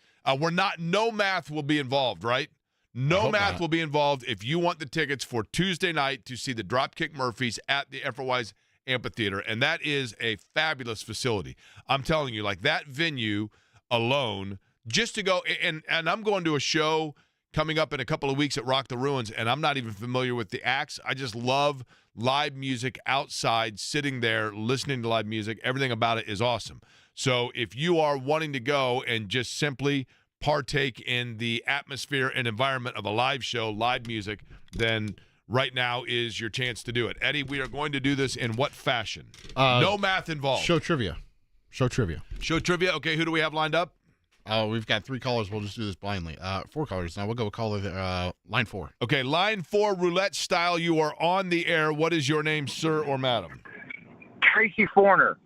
No math will be involved, right? No math will be involved if you want the tickets for Tuesday night to see the Dropkick Murphys at the Efferwise Amphitheater, and that is a fabulous facility. I'm telling you, like that venue alone, just to go, and I'm going to a show coming up in a couple of weeks at Rock the Ruins, and I'm not even familiar with the acts. I just love live music outside, sitting there, listening to live music. Everything about it is awesome. So if you are wanting to go and just simply partake in the atmosphere and environment of a live show, live music, then right now is your chance to do it. Eddie, we are going to do this in what fashion? No math involved. Show trivia. Show trivia. Okay, who do we have lined up? We've got 3 callers. We'll just do this blindly. 4 callers. Now we'll go with caller line 4. Okay, line 4, roulette style. You are on the air. What is your name, sir or madam? Tracy Forner.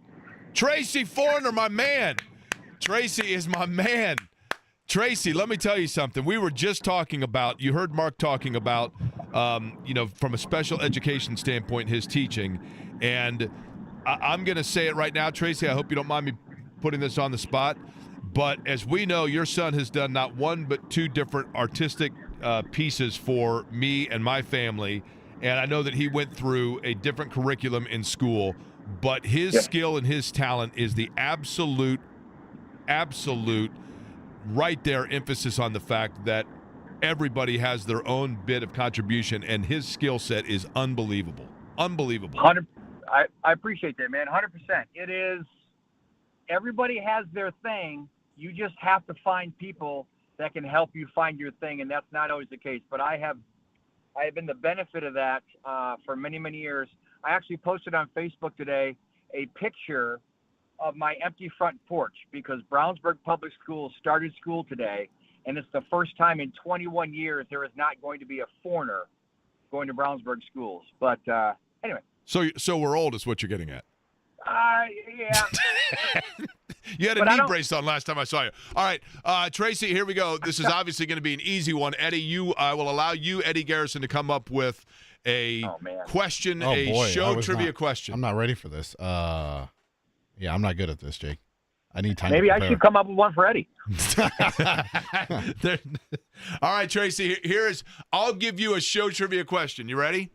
Tracy Forner, my man. Tracy is my man. Tracy, let me tell you something. We were just talking about, you heard Mark talking about, from a special education standpoint, his teaching. And I'm going to say it right now, Tracy. I hope you don't mind me putting this on the spot. But as we know, your son has done not one but 2 different artistic pieces for me and my family. And I know that he went through a different curriculum in school. But his skill and his talent is the absolute right there emphasis on the fact that everybody has their own bit of contribution, and his skill set is unbelievable. Unbelievable. I appreciate that, man. 100%. It is, everybody has their thing. You just have to find people that can help you find your thing, and that's not always the case. But I have been the benefit of that for many, many years. I actually posted on Facebook today a picture of my empty front porch because Brownsburg Public Schools started school today, and it's the first time in 21 years there is not going to be a foreigner going to Brownsburg schools. But anyway. So we're old is what you're getting at. Yeah. You had a knee brace on last time I saw you. All right, Tracy, here we go. This is obviously going to be an easy one. Eddie, I will allow you, Eddie Garrison, to come up with a question, show trivia question. I'm not ready for this. Yeah, I'm not good at this, Jake. I need time. Maybe I should come up with one for Eddie. All right, Tracy, I'll give you a show trivia question. You ready?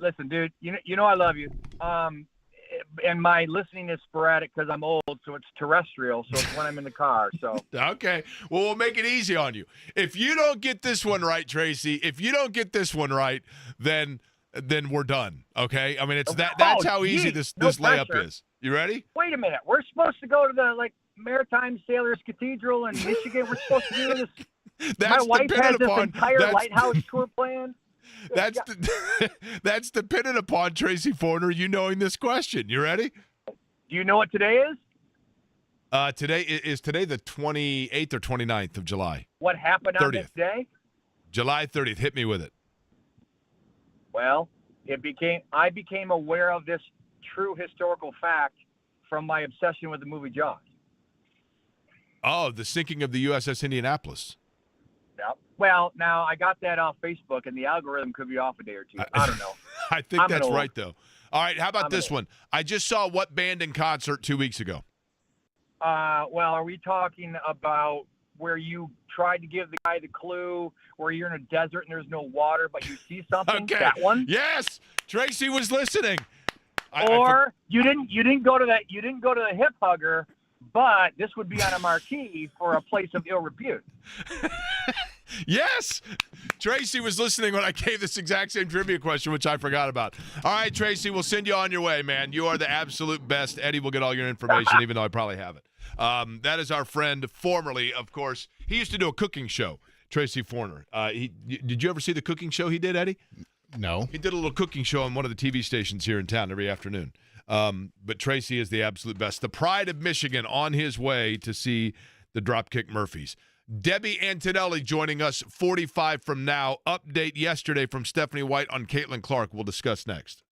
Listen, dude, you know I love you. And my listening is sporadic because I'm old, so it's terrestrial. So it's when I'm in the car. So okay, well, we'll make it easy on you. If you don't get this one right, Tracy, then we're done. Okay, I mean that's how easy this layup is. You ready? Wait a minute, we're supposed to go to the Maritime Sailors Cathedral in Michigan. We're supposed to do this. My wife has this entire lighthouse tour planned. That's dependent upon Tracy Forner, you knowing this question. You ready? Do you know what today is? Today the 28th or 29th of July? What happened on this day? July 30th. Hit me with it. Well, I became aware of this true historical fact from my obsession with the movie Jaws. Oh, the sinking of the USS Indianapolis. Yep. Well, now I got that off Facebook, and the algorithm could be off a day or two. I don't know. I think that's right, though. All right, how about this one? I just saw what band in concert 2 weeks ago? Well, are we talking about where you tried to give the guy the clue, where you're in a desert and there's no water, but you see something? Okay. That one? Yes, Tracy was listening. You didn't go to that. You didn't go to the hip hugger, but this would be on a marquee for a place of ill repute. Yes, Tracy was listening when I gave this exact same trivia question, which I forgot about. All right, Tracy, we'll send you on your way, man. You are the absolute best. Eddie will get all your information, even though I probably have it. That is our friend, formerly, of course. He used to do a cooking show, Tracy Forner. Did you ever see the cooking show he did, Eddie? No. He did a little cooking show on one of the TV stations here in town every afternoon. But Tracy is the absolute best. The pride of Michigan on his way to see the Dropkick Murphys. Debbie Antonelli joining us 45 from now. Update yesterday from Stephanie White on Caitlin Clark. We'll discuss next.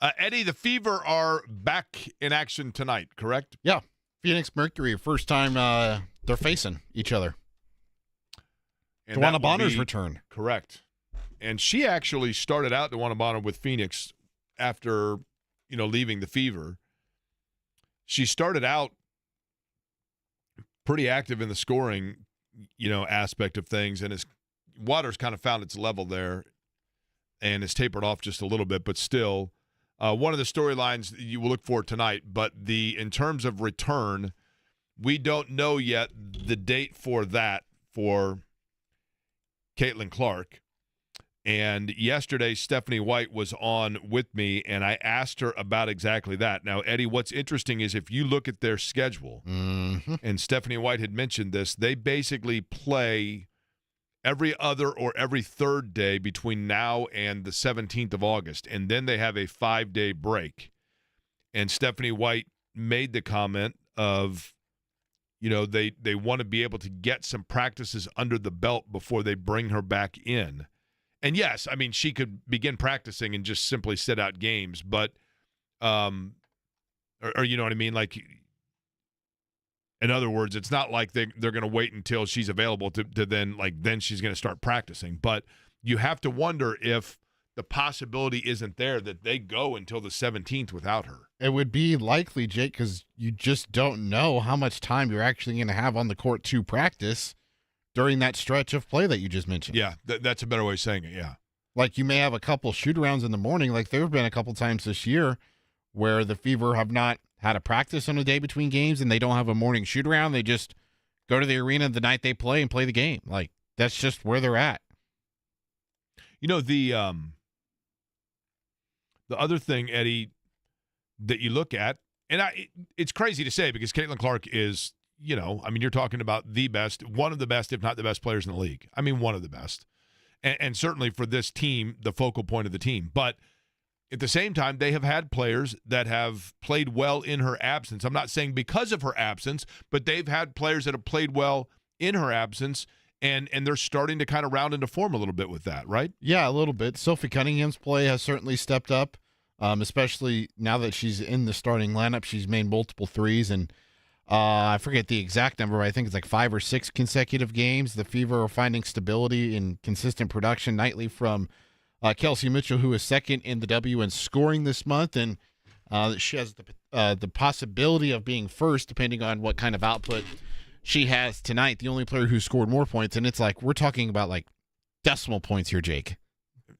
Eddie, the Fever are back in action tonight, correct? Yeah. Phoenix Mercury, first time they're facing each other. And Dewana that will Bonner's be- return. Correct. And she actually started out Dewana Bonner with Phoenix after, leaving the Fever. She started out pretty active in the scoring, aspect of things, and Waters kind of found its level there and has tapered off just a little bit, but still one of the storylines you will look for tonight. But in terms of return, we don't know yet the date for that for Caitlin Clark. And yesterday, Stephanie White was on with me, and I asked her about exactly that. Now, Eddie, what's interesting is if you look at their schedule, and Stephanie White had mentioned this, they basically play every other or every third day between now and the 17th of August, and then they have a 5-day break. And Stephanie White made the comment of, they want to be able to get some practices under the belt before they bring her back in. And yes, I mean, she could begin practicing and just simply sit out games, but, or you know what I mean? Like, in other words, it's not like they're going to wait until she's available to then she's going to start practicing. But you have to wonder if the possibility isn't there that they go until the 17th without her. It would be likely, Jake, because you just don't know how much time you're actually going to have on the court to practice during that stretch of play that you just mentioned. Yeah, that's a better way of saying it, yeah. Like, you may have a couple shoot-arounds in the morning. Like, there have been a couple times this year where the Fever have not had a practice on a day between games and they don't have a morning shoot-around. They just go to the arena the night they play and play the game. Like, that's just where they're at. The other thing, Eddie, that you look at, and it's crazy to say because Caitlin Clark is, you're talking about one of the best, if not the best players in the league. I mean, one of the best. And certainly for this team, the focal point of the team. But at the same time, they have had players that have played well in her absence. I'm not saying because of her absence, but they've had players that have played well in her absence, and they're starting to kind of round into form a little bit with that, right? Yeah, a little bit. Sophie Cunningham's play has certainly stepped up, especially now that she's in the starting lineup. She's made multiple threes, and I forget the exact number, but I think it's like 5 or 6 consecutive games. The Fever are finding stability and consistent production nightly from Kelsey Mitchell, who is second in the W in scoring this month, and she has the possibility of being first depending on what kind of output she has tonight. The only player who scored more points, and it's like we're talking about like decimal points here, Jake.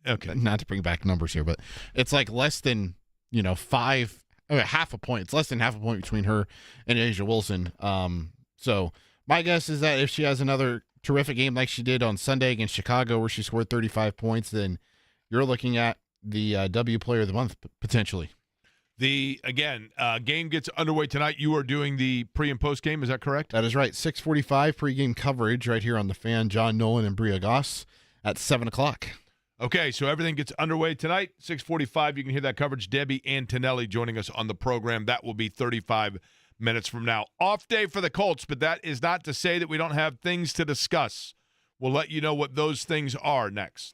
Okay. Not to bring back numbers here, but it's like less than half a point. It's less than half a point between her and Asia Wilson. So my guess is that if she has another terrific game like she did on Sunday against Chicago where she scored 35 points, then you're looking at the W Player of the Month potentially. Game gets underway tonight. You are doing the pre- and post-game, is that correct? That is right. 6:45 pregame coverage right here on The Fan. John Nolan and Bria Goss at 7 o'clock. Okay, so everything gets underway tonight, 6:45. You can hear that coverage. Debbie Antonelli joining us on the program. That will be 35 minutes from now. Off day for the Colts, but that is not to say that we don't have things to discuss. We'll let you know what those things are next.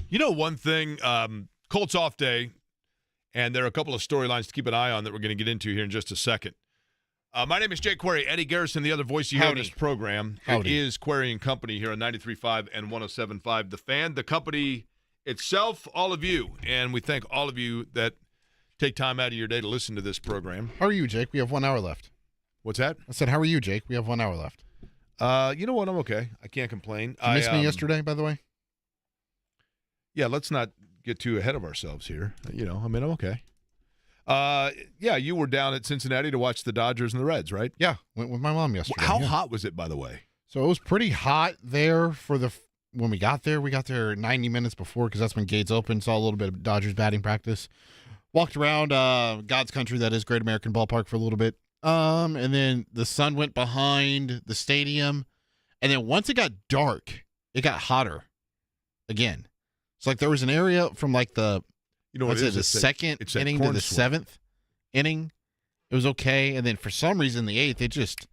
You know, one thing, Colts off day, and there are a couple of storylines to keep an eye on that we're going to get into here in just a second. My name is Jake Query. Eddie Garrison, the other voice you hear in this program. Howdy. It is Query and Company here on 93.5 and 107.5. The Fan, the company itself, all of you. And we thank all of you that take time out of your day to listen to this program. How are you, Jake? We have 1 hour left. What's that? I said, how are you, Jake? We have 1 hour left. You know what? I'm okay. I can't complain. You missed me yesterday, by the way? Yeah, let's not get too ahead of ourselves here. I'm okay. Yeah, you were down at Cincinnati to watch the Dodgers and the Reds, right? Yeah, went with my mom yesterday. How hot was it, by the way? So it was pretty hot there when we got there. We got there 90 minutes before because that's when gates opened. Saw a little bit of Dodgers batting practice. Walked around God's country, that is Great American Ballpark, for a little bit. And then the sun went behind the stadium. And then once it got dark, it got hotter again. So there was an area from the second inning to the seventh inning. It was okay. And then for some reason, the eighth, it just,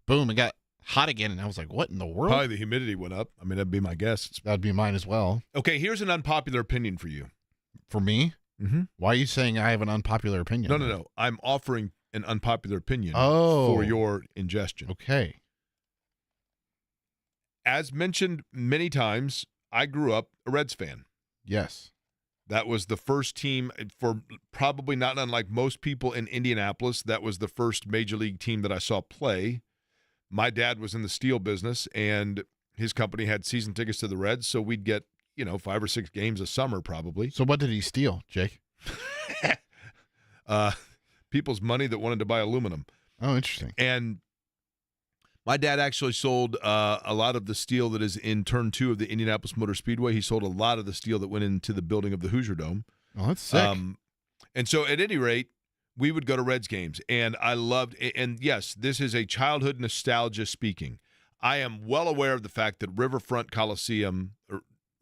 boom, it got hot again. And I was like, what in the world? Probably the humidity went up. I mean, that'd be my guess. That'd be mine as well. Okay, here's an unpopular opinion for you. For me? Mm-hmm. Why are you saying I have an unpopular opinion? No. I'm offering an unpopular opinion for your ingestion. Okay. As mentioned many times, I grew up a Reds fan. Yes. That was the first team, for probably not unlike most people in Indianapolis, that was the first major league team that I saw play. My dad was in the steel business, and his company had season tickets to the Reds, so we'd get, 5 or 6 games a summer probably. So what did he steal, Jake? People's money that wanted to buy aluminum. Oh, interesting. And my dad actually sold a lot of the steel that is in Turn 2 of the Indianapolis Motor Speedway. He sold a lot of the steel that went into the building of the Hoosier Dome. Oh, that's sick. And so at any rate, we would go to Reds games. And I loved – and yes, this is a childhood nostalgia speaking. I am well aware of the fact that Riverfront Stadium,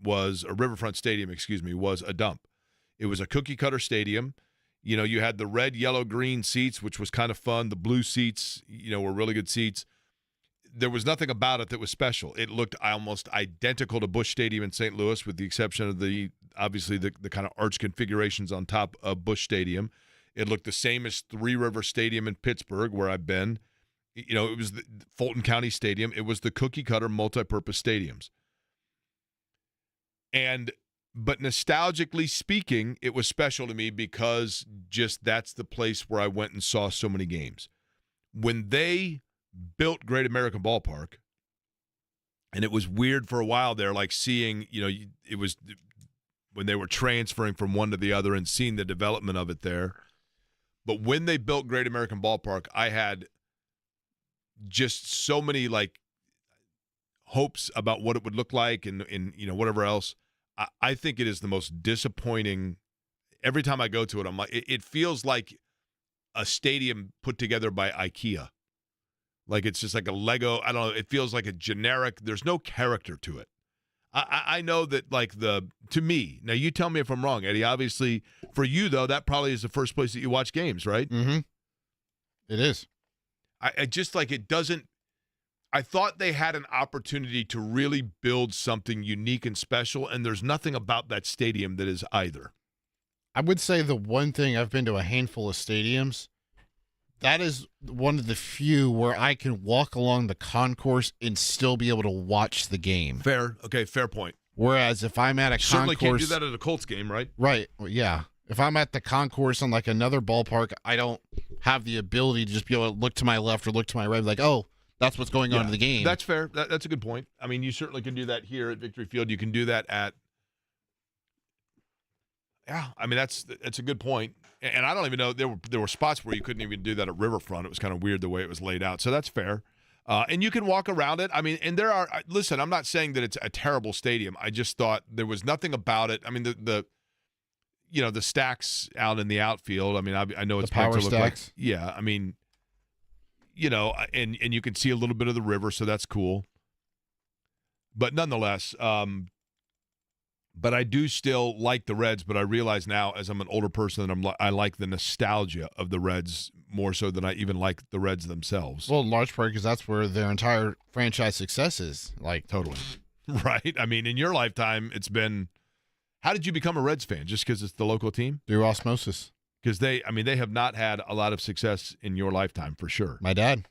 was a dump. It was a cookie-cutter stadium. You had the red, yellow, green seats, which was kind of fun. The blue seats, were really good seats. There was nothing about it that was special. It looked almost identical to Busch Stadium in St. Louis, with the exception of the kind of arch configurations on top of Busch Stadium. It looked the same as Three River Stadium in Pittsburgh, where I've been. It was the Fulton County Stadium. It was the cookie-cutter multi-purpose stadiums. But nostalgically speaking, it was special to me because just that's the place where I went and saw so many games. When they built Great American Ballpark, and it was weird for a while there, seeing, it was when they were transferring from one to the other and seeing the development of it there. But when they built Great American Ballpark, I had just so many hopes about what it would look like and whatever else. I think it is the most disappointing. Every time I go to it, I'm like, it feels like a stadium put together by IKEA. It's just like a Lego. I don't know. It feels like a generic. There's no character to it. I know that to me, now you tell me if I'm wrong, Eddie. Obviously, for you though, that probably is the first place that you watch games, right? Mm-hmm. It is. I just it doesn't. I thought they had an opportunity to really build something unique and special, and there's nothing about that stadium that is either. I would say the one thing, I've been to a handful of stadiums, that is one of the few where I can walk along the concourse and still be able to watch the game. Fair. Okay, fair point. Whereas if I'm at a certainly concourse... can't do that at a Colts game, right? Right, yeah. If I'm at the concourse on another ballpark, I don't have the ability to just be able to look to my left or look to my right, oh, that's what's going on in the game. That's fair. That's a good point. I mean, you certainly can do that here at Victory Field. You can do that at – yeah, I mean, that's a good point. And I don't even know – there were spots where you couldn't even do that at Riverfront. It was kind of weird the way it was laid out. So that's fair. And you can walk around it. I mean, and there are – listen, I'm not saying that it's a terrible stadium. I just thought there was nothing about it. I mean, the stacks out in the outfield, I mean, I know it's the power stacks. Yeah, I mean – and you can see a little bit of the river, so that's cool. But nonetheless, but I do still like the Reds, but I realize now as I'm an older person that I like the nostalgia of the Reds more so than I even like the Reds themselves. Well, in large part because that's where their entire franchise success is. Totally. Right? I mean, in your lifetime, it's been How did you become a Reds fan? Just because it's the local team? Through osmosis. Because they have not had a lot of success in your lifetime, for sure. My dad.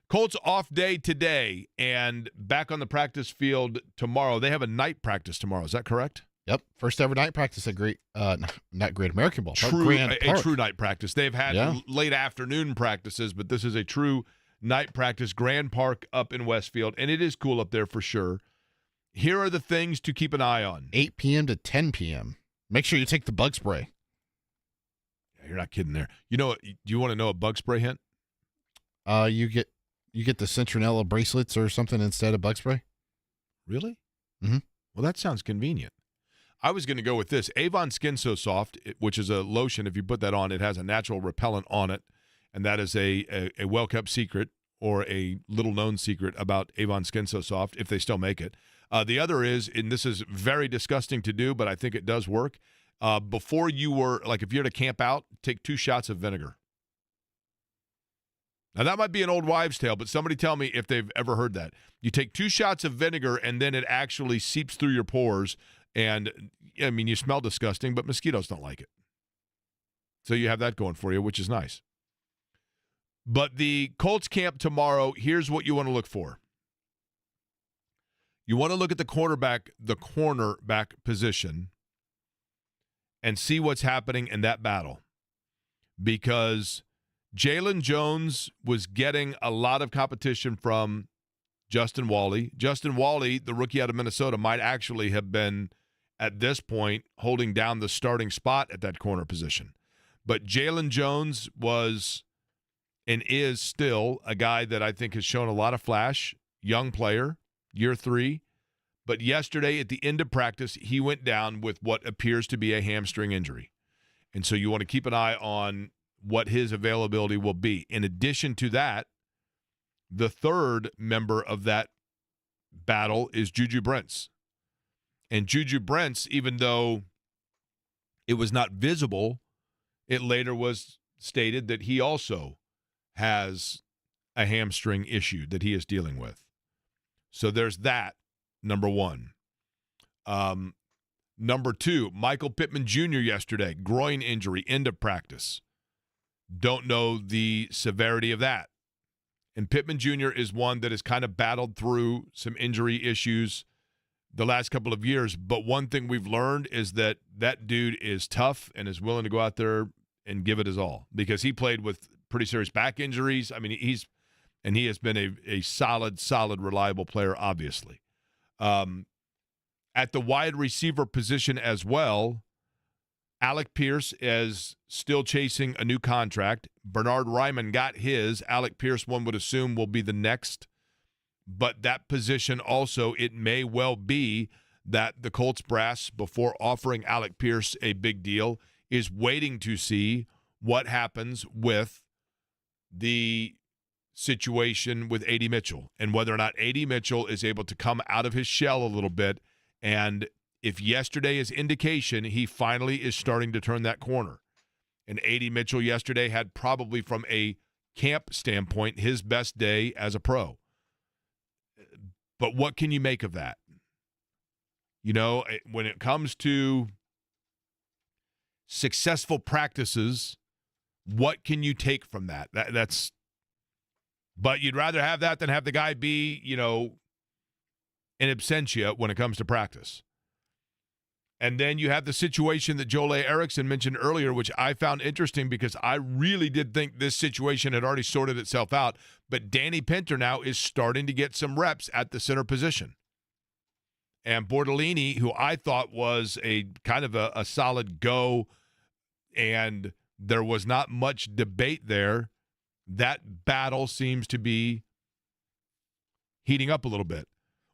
Colts off day today and back on the practice field tomorrow. They have a night practice tomorrow. Is that correct? Yep. First ever night practice at not Great American Ball. A true night practice. They've had Yeah. late afternoon practices, but this is a true night practice. Grand Park up in Westfield, and it is cool up there for sure. Here are the things to keep an eye on. 8 p.m. to 10 p.m. Make sure you take the bug spray. Yeah, you're not kidding there. You know, do you want to know a bug spray hint? You get the Citronella bracelets or something instead of bug spray. Really? Mm-hmm. Well, that sounds convenient. I was going to go with this. Avon Skin So Soft, which is a lotion. If you put that on, it has a natural repellent on it, and that is a well-kept secret or a little-known secret about Avon Skin So Soft, if they still make it. The other is, and this is very disgusting to do, but I think it does work. Before you were, like if you're to camp out, take 2 shots of vinegar. Now, that might be an old wives' tale, but somebody tell me if they've ever heard that. You take 2 shots of vinegar, and then it actually seeps through your pores, and, I mean, you smell disgusting, but mosquitoes don't like it. So you have that going for you, which is nice. But the Colts camp tomorrow, here's what you want to look for. You want to look at the cornerback position and see what's happening in that battle, because Jalen Jones was getting a lot of competition from Justin Wally. Justin Wally, the rookie out of Minnesota, might actually have been, at this point, holding down the starting spot at that corner position. But Jalen Jones was and is still a guy that I think has shown a lot of flash, young player, year 3. But yesterday at the end of practice, he went down with what appears to be a hamstring injury. And so you want to keep an eye on what his availability will be. In addition to that, the third member of that battle is Juju Brents. And Juju Brents, even though it was not visible, it later was stated that he also has a hamstring issue that he is dealing with. So there's that, number one. Number 2, Michael Pittman Jr. yesterday, groin injury, end of practice. Don't know the severity of that. And Pittman Jr. is one that has kind of battled through some injury issues the last couple of years. But one thing we've learned is that that dude is tough and is willing to go out there and give it his all, because he played with pretty serious back injuries. I mean, he has been a solid, reliable player, obviously. At the wide receiver position as well, Alec Pierce is still chasing a new contract. Bernard Ryman got his. Alec Pierce, one would assume, will be the next. But that position also, it may well be that the Colts brass, before offering Alec Pierce a big deal, is waiting to see what happens with the situation with A.D. Mitchell and whether or not A.D. Mitchell is able to come out of his shell a little bit. And if yesterday is indication, he finally is starting to turn that corner. And A.D. Mitchell yesterday had probably, from a camp standpoint, his best day as a pro. But what can you make of that? You know, when it comes to successful practices, what can you take from that? That's. But you'd rather have that than have the guy be, you know, in absentia when it comes to practice. And then you have the situation that Joel Erickson mentioned earlier, which I found interesting because I really did think this situation had already sorted itself out. But Danny Pinter now is starting to get some reps at the center position. And Bortolini, who I thought was a kind of a solid go, and there was not much debate there, that battle seems to be heating up a little bit.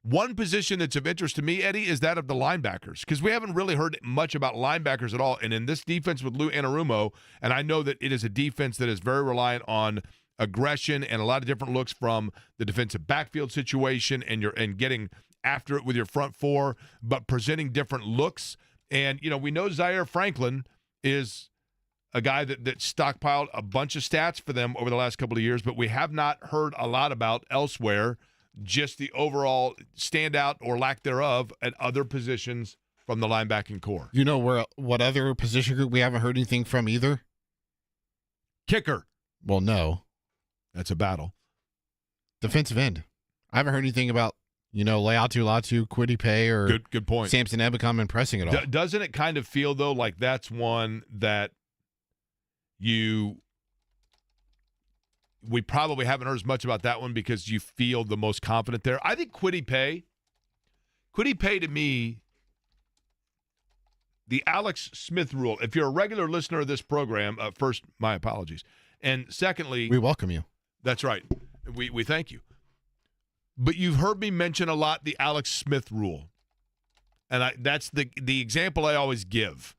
One position that's of interest to me, Eddie, is that of the linebackers, because we haven't really heard much about linebackers at all. And in this defense with Lou Anarumo, and I know that it is a defense that is very reliant on aggression and a lot of different looks from the defensive backfield situation and getting after it with your front four, but presenting different looks. And, you know, we know Zaire Franklin is a guy that stockpiled a bunch of stats for them over the last couple of years, but we have not heard a lot about elsewhere just the overall standout or lack thereof at other positions from the linebacking core. You know what other position group we haven't heard anything from either? Kicker. Well, no. That's a battle. Defensive end. I haven't heard anything about, Leatu Latu, Kwity Paye, or good point. Samson Ebukam impressing at all. Doesn't it kind of feel, though, like that's one that we probably haven't heard as much about that one because you feel the most confident there? I think Kwity Paye to me, the Alex Smith rule, if you're a regular listener of this program, first, my apologies. And secondly, we welcome you. That's right. We thank you. But you've heard me mention a lot the Alex Smith rule. And that's the example I always give.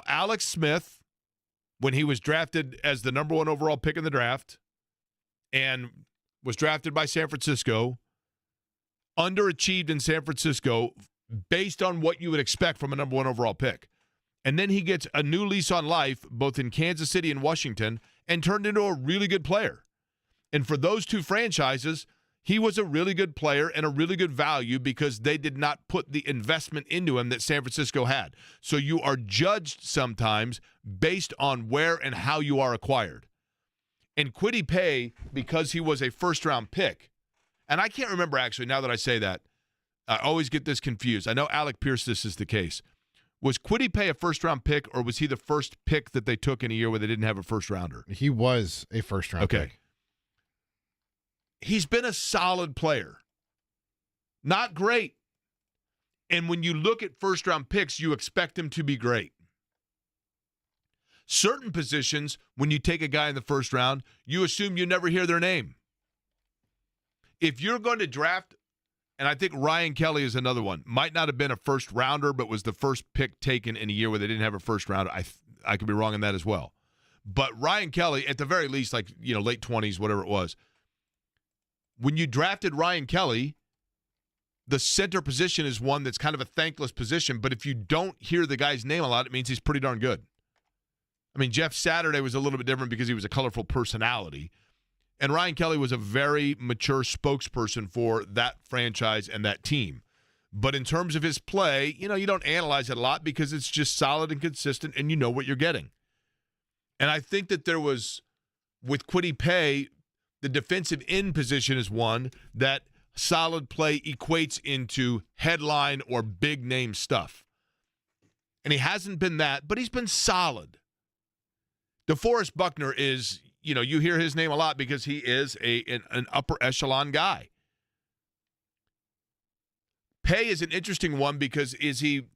Alex Smith, when he was drafted as the number 1 overall pick in the draft and was drafted by San Francisco, underachieved in San Francisco based on what you would expect from a number 1 overall pick. And then he gets a new lease on life, both in Kansas City and Washington, and turned into a really good player. And for those two franchises, he was a really good player and a really good value because they did not put the investment into him that San Francisco had. So you are judged sometimes based on where and how you are acquired. And Kwity Paye, because he was a first-round pick, and I can't remember actually, now that I say that, I always get this confused. I know Alec Pierce, this is the case. Was Kwity Paye a first-round pick, or was he the first pick that they took in a year where they didn't have a first-rounder? He was a first-round pick. He's been a solid player. Not great. And when you look at first-round picks, you expect him to be great. Certain positions, when you take a guy in the first round, you assume you never hear their name. If you're going to draft, and I think Ryan Kelly is another one, might not have been a first-rounder, but was the first pick taken in a year where they didn't have a first-rounder. I could be wrong on that as well. But Ryan Kelly, at the very least, late 20s, whatever it was, when you drafted Ryan Kelly, the center position is one that's kind of a thankless position, but if you don't hear the guy's name a lot, it means he's pretty darn good. I mean, Jeff Saturday was a little bit different because he was a colorful personality, and Ryan Kelly was a very mature spokesperson for that franchise and that team. But in terms of his play, you don't analyze it a lot because it's just solid and consistent, and you know what you're getting. And I think that there was, with Kwity Paye, the defensive end position is one that solid play equates into headline or big name stuff. And he hasn't been that, but he's been solid. DeForest Buckner is, you hear his name a lot because he is an upper echelon guy. Paye is an interesting one because he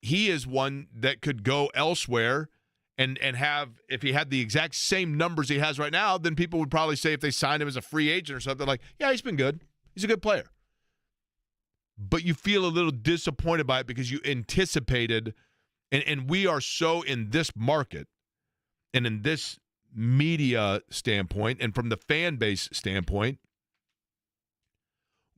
is one that could go elsewhere and have, if he had the exact same numbers he has right now, then people would probably say if they signed him as a free agent or something like, yeah, he's been good. He's a good player. But you feel a little disappointed by it because you anticipated, and we are so in this market and in this media standpoint and from the fan base standpoint,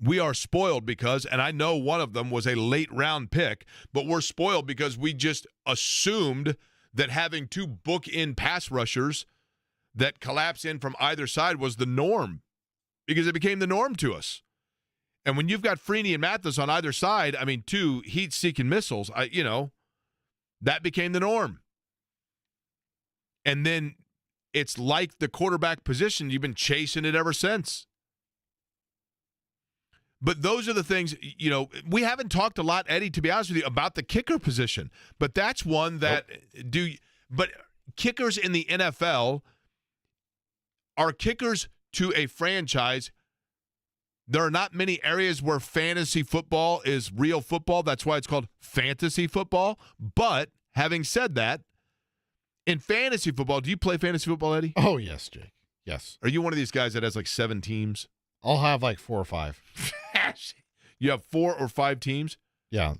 we are spoiled because, and I know one of them was a late round pick, but we're spoiled because we just assumed that having two book-in pass rushers that collapse in from either side was the norm because it became the norm to us. And when you've got Freeney and Mathis on either side, I mean, two heat-seeking missiles, that became the norm. And then it's like the quarterback position. You've been chasing it ever since. But those are the things, we haven't talked a lot, Eddie, to be honest with you, about the kicker position. But that's one that but kickers in the NFL are kickers to a franchise. There are not many areas where fantasy football is real football. That's why it's called fantasy football. But having said that, in fantasy football, do you play fantasy football, Eddie? Oh, yes, Jake. Yes. Are you one of these guys that has like 7 teams? I'll have like 4 or 5. You have 4 or 5 teams? Yeah.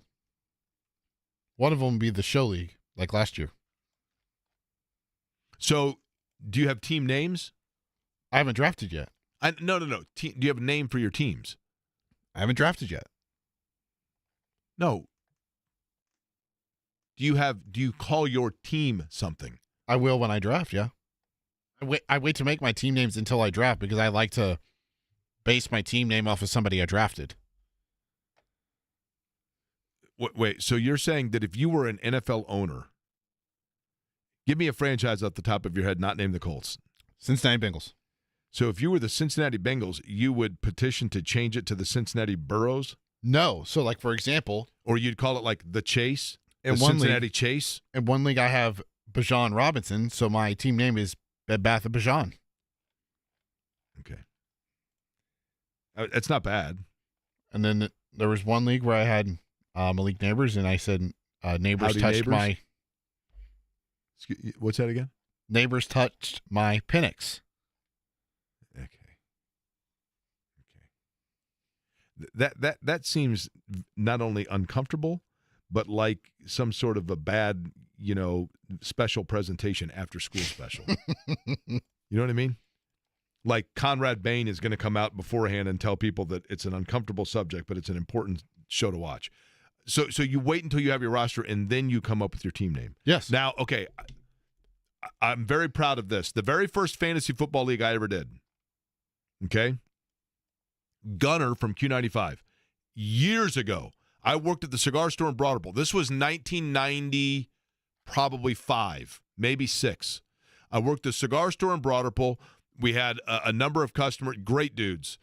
One of them would be the show league, like last year. So, do you have team names? I haven't drafted yet. No. Do you have a name for your teams? I haven't drafted yet. No. Do you call your team something? I will when I draft, yeah. I wait to make my team names until I draft because I like to base my team name off of somebody I drafted. Wait, so you're saying that if you were an NFL owner, give me a franchise off the top of your head, not named the Colts. Cincinnati Bengals. So if you were the Cincinnati Bengals, you would petition to change it to the Cincinnati Burrows? No. So, like, for example. Or you'd call it like the Chase? In the one Cincinnati league, Chase? In one league, I have Bijan Robinson, so my team name is Bed Bath & Bijan. Okay. That's not bad. And then there was one league where I had Malik Neighbors, and I said Neighbors Howdy touched Neighbors? my What's that again? Neighbors touched my Penix. Okay. That seems not only uncomfortable, but like some sort of a bad, special presentation after school special. You know what I mean? Like Conrad Bain is going to come out beforehand and tell people that it's an uncomfortable subject, but it's an important show to watch. So you wait until you have your roster, and then you come up with your team name. Yes. Now, okay, I'm very proud of this. The very first fantasy football league I ever did, okay, Gunner from Q95, years ago, I worked at the cigar store in Broderpool. This was 1990, probably 5, maybe 6. I worked at the cigar store in Broderpool. We had a number of customers, great dudes.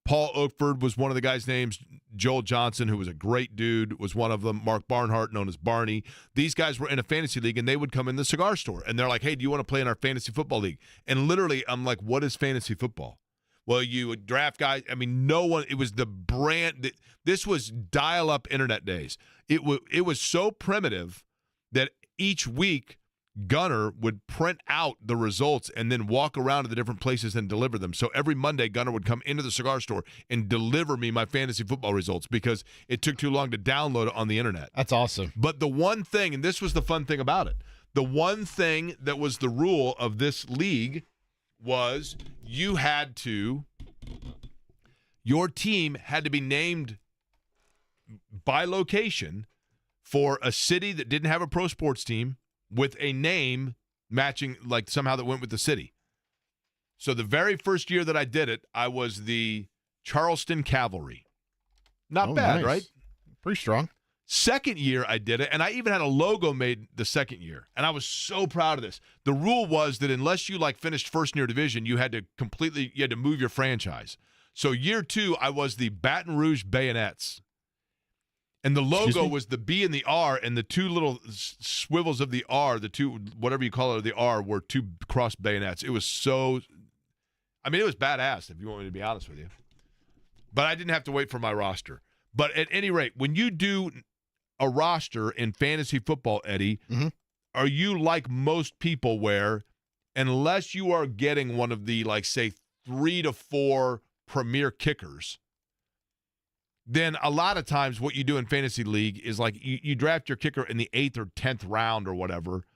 Paul Oakford was one of the guys' names. Joel Johnson, who was a great dude, was one of them. Mark Barnhart, known as Barney. These guys were in a fantasy league, and they would come in the cigar store. And they're like, hey, do you want to play in our fantasy football league? And literally, I'm like, what is fantasy football? Well, you would draft guys. I mean, no one – it was the brand – this was dial-up internet days. It was so primitive that each week – Gunner would print out the results and then walk around to the different places and deliver them. So every Monday, Gunner would come into the cigar store and deliver me my fantasy football results because it took too long to download it on the internet. That's awesome. But the one thing, and this was the fun thing about it, the one thing that was the rule of this league was your team had to be named by location for a city that didn't have a pro sports team, with a name matching, like somehow that went with the city. So the very first year that I did it, I was the Charleston Cavalry. Not bad, nice. right? Pretty strong. Second year I did it, and I even had a logo made the second year, and I was so proud of this. The rule was that unless you finished first in your division, you had to move your franchise. So year 2, I was the Baton Rouge Bayonets. And the logo was the B and the R, and the two little swivels of the R, the two, whatever you call it, the R, were 2 crossed bayonets. It was it was badass, if you want me to be honest with you. But I didn't have to wait for my roster. But at any rate, when you do a roster in fantasy football, Eddie, are you like most people where, unless you are getting one of the, say, 3 to 4 premier kickers, then a lot of times what you do in fantasy league is you draft your kicker in the 8th or 10th round or whatever,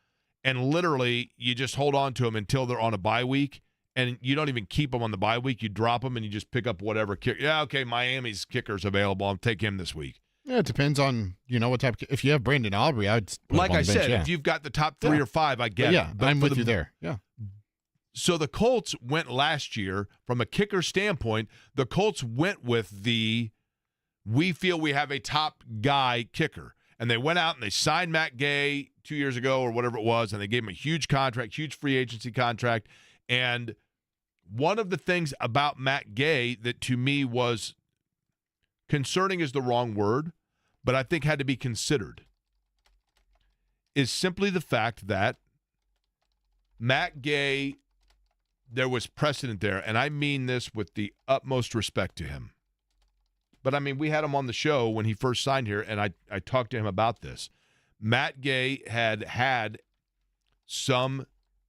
and literally you just hold on to them until they're on a bye week, and you don't even keep them on the bye week. You drop them and you just pick up whatever kicker. Yeah, okay, Miami's kicker's available. I'll take him this week. Yeah, it depends on what type. If you have Brandon Aubrey, I'd put him on the bench, said, yeah. If you've got the top 3 or 5, I get it. Yeah, I'm with you there. Yeah. So the Colts went last year from a kicker standpoint. The Colts went with we feel we have a top guy kicker. And they went out and they signed Matt Gay 2 years ago or whatever it was, and they gave him a huge contract, huge free agency contract. And one of the things about Matt Gay that to me was concerning is the wrong word, but I think had to be considered, is simply the fact that Matt Gay, there was precedent there, and I mean this with the utmost respect to him. But, we had him on the show when he first signed here, and I talked to him about this. Matt Gay had some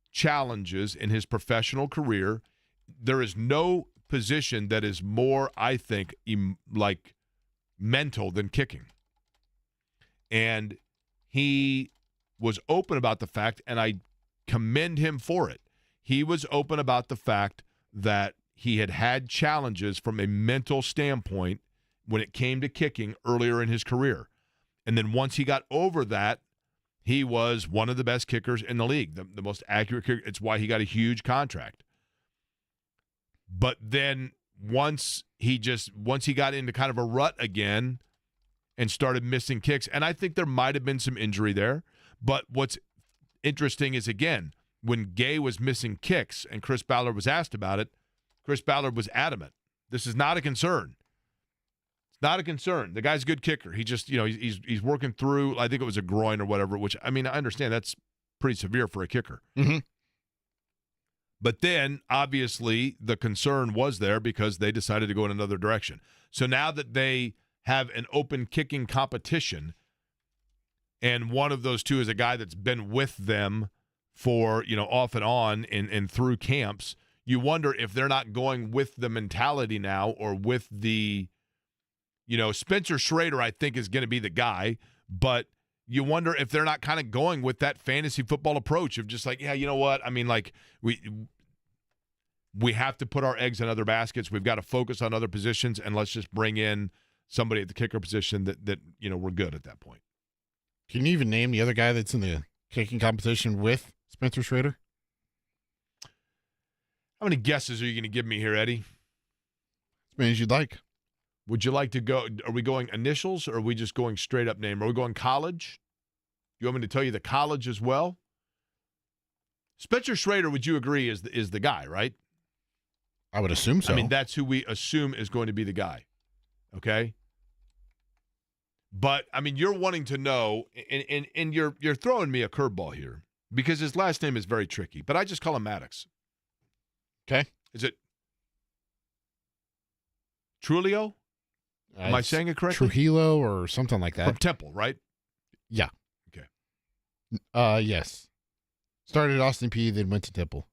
challenges in his professional career. There is no position that is more, I think, mental than kicking. And he was open about the fact, and I commend him for it. He was open about the fact that he had challenges from a mental standpoint when it came to kicking earlier in his career. And then once he got over that, he was one of the best kickers in the league, the most accurate kicker. It's why he got a huge contract. But then once he got into kind of a rut again and started missing kicks, and I think there might have been some injury there, but what's interesting is, again, when Gay was missing kicks and Chris Ballard was asked about it, Chris Ballard was adamant. This is not a concern. It's not a concern. The guy's a good kicker. He just, he's working through, I think it was a groin or whatever, which, I mean, I understand that's pretty severe for a kicker. Mm-hmm. But then, obviously, the concern was there because they decided to go in another direction. So now that they have an open kicking competition, and one of those two is a guy that's been with them for, off and on and through camps, you wonder if they're not going with the mentality now or with the, Spencer Schrader, I think, is going to be the guy, but you wonder if they're not kind of going with that fantasy football approach of just like, yeah, you know what? I mean, like, we have to put our eggs in other baskets. We've got to focus on other positions, and let's just bring in somebody at the kicker position that we're good at that point. Can you even name the other guy that's in the kicking competition with Spencer Schrader? How many guesses are you going to give me here, Eddie? As many as you'd like. Would you like to go? Are we going initials, or are we just going straight up name? Are we going college? You want me to tell you the college as well? Spencer Schrader, would you agree, is the guy, right? I would assume so. I mean, that's who we assume is going to be the guy. Okay? But, I mean, you're wanting to know, and you're throwing me a curveball here because his last name is very tricky, but I just call him Maddox. Okay. Is it Trujillo? Am I saying it correctly? Trujillo or something like that. From Temple, right? Yeah. Okay. Yes. Started at Austin Peay, then went to Temple.